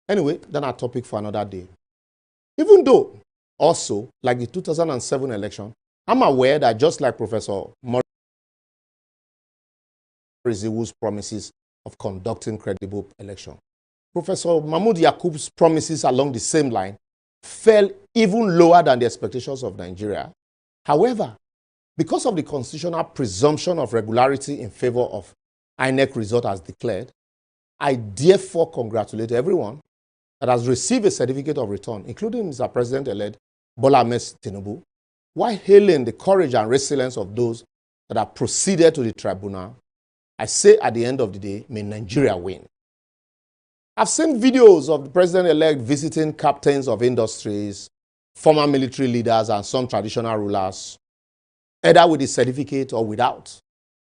Anyway, that's our topic for another day. Even though, also, like the 2007 election, I'm aware that just like Professor Rizewu's promises of conducting credible election, Professor Mahmoud Yakub's promises along the same line fell even lower than the expectations of Nigeria. However, because of the constitutional presumption of regularity in favor of INEC result as declared, I therefore congratulate everyone that has received a certificate of return, including Mr. President-elect Bola Ahmed Tinubu, while hailing the courage and resilience of those that have proceeded to the tribunal. I say at the end of the day, may Nigeria win. I've seen videos of the president-elect visiting captains of industries, former military leaders, and some traditional rulers, either with his certificate or without.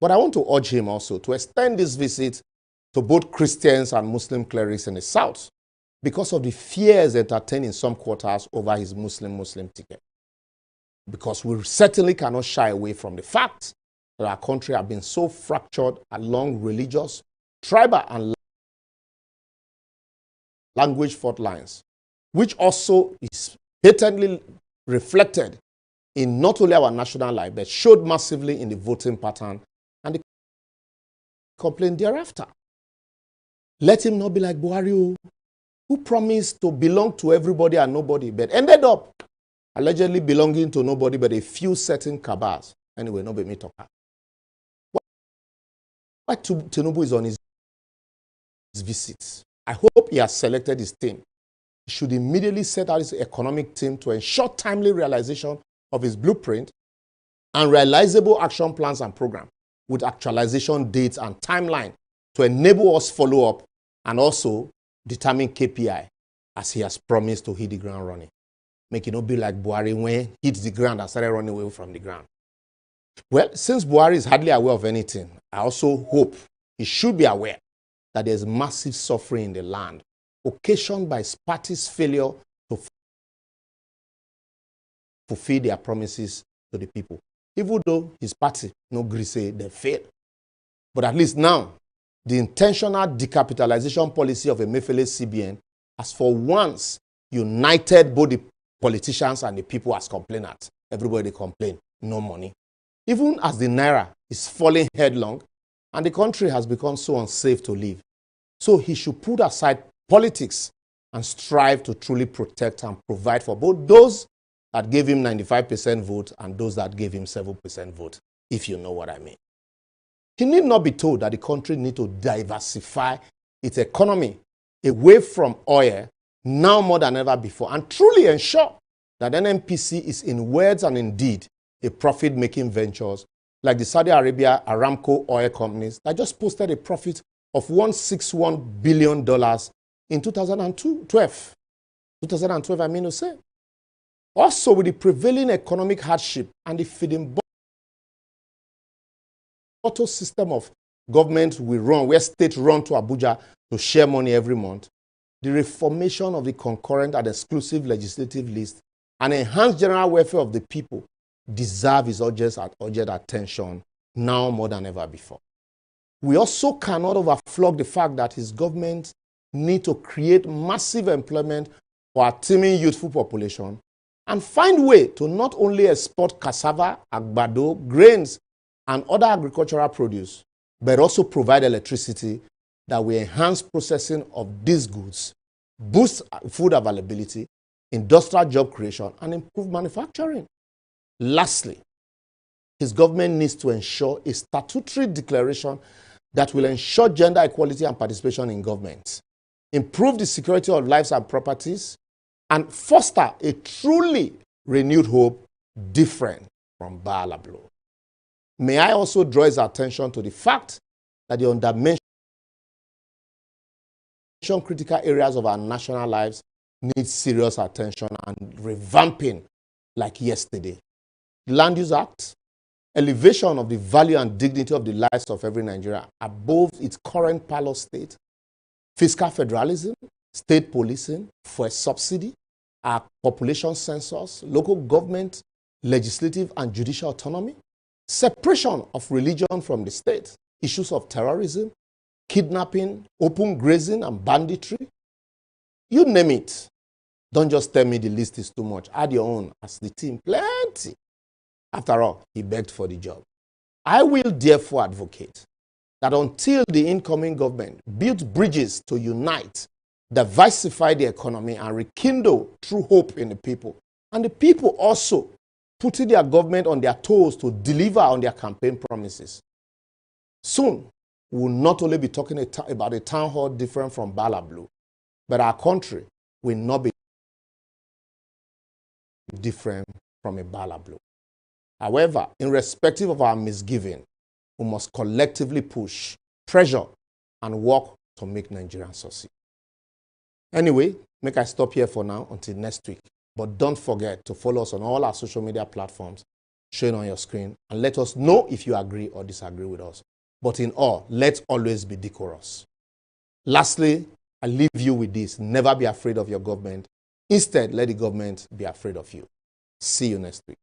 But I want to urge him also to extend this visit to both Christians and Muslim clerics in the South because of the fears entertained in some quarters over his Muslim ticket. Because we certainly cannot shy away from the fact that our country has been so fractured along religious, tribal, and language fault lines, which also is patently reflected in not only our national life, but showed massively in the voting pattern and the complaint thereafter. Let him not be like Buhari, who promised to belong to everybody and nobody, but ended up allegedly belonging to nobody but a few certain cabals. Anyway, no be me talk. Why Tinubu is on his visits? I hope he has selected his team. He should immediately set out his economic team to ensure timely realization of his blueprint and realizable action plans and programs with actualization dates and timeline to enable us follow up and also determine KPI as he has promised to hit the ground running. Make it not be like Buhari when he hit the ground and started running away from the ground. Well, since Buhari is hardly aware of anything, I also hope he should be aware that there's massive suffering in the land occasioned by his party's failure to fulfill their promises to the people. Even though his party no agree say they failed. But at least now, the intentional decapitalization policy of Emefiele's CBN has for once united both the politicians and the people as complainants. Everybody complain, no money. Even as the Naira is falling headlong and the country has become so unsafe to live. So he should put aside politics and strive to truly protect and provide for both those that gave him 95% vote and those that gave him 7% vote, if you know what I mean. He need not be told that the country needs to diversify its economy away from oil now more than ever before and truly ensure that NNPC is in words and in deed a profit-making ventures like the Saudi Arabia Aramco oil companies that just posted a profit of $161 billion in 2012. 2012, I mean to say. Also, with the prevailing economic hardship and the feeding bottle system of government we run, where states run to Abuja to share money every month, the reformation of the concurrent and exclusive legislative list and enhanced general welfare of the people deserve his urgent attention now more than ever before. We also cannot overflog the fact that his government need to create massive employment for our teeming youthful population and find way to not only export cassava, agbado, grains, and other agricultural produce, but also provide electricity that will enhance processing of these goods, boost food availability, industrial job creation, and improve manufacturing. Lastly, his government needs to ensure a statutory declaration that will ensure gender equality and participation in government, improve the security of lives and properties, and foster a truly renewed hope different from Bala Blow. May I also draw his attention to the fact that the undermentioned critical areas of our national lives need serious attention and revamping like yesterday. The Land Use Act, elevation of the value and dignity of the lives of every Nigerian above its current parlor state, fiscal federalism, state policing, fuel subsidy, our population census, local government, legislative and judicial autonomy, separation of religion from the state, issues of terrorism, kidnapping, open grazing and banditry. You name it. Don't just tell me the list is too much. Add your own as the team. Plenty. After all, he begged for the job. I will therefore advocate that until the incoming government builds bridges to unite, diversify the economy, and rekindle true hope in the people, and the people also putting their government on their toes to deliver on their campaign promises, soon we will not only be talking about a town hall different from Bala Blue, but our country will not be different from a Bala Blue. However, irrespective of our misgiving, we must collectively push, pressure, and work to make Nigerians succeed. Anyway, make I stop here for now until next week. But don't forget to follow us on all our social media platforms shown on your screen and let us know if you agree or disagree with us. But in all, let's always be decorous. Lastly, I leave you with this. Never be afraid of your government. Instead, let the government be afraid of you. See you next week.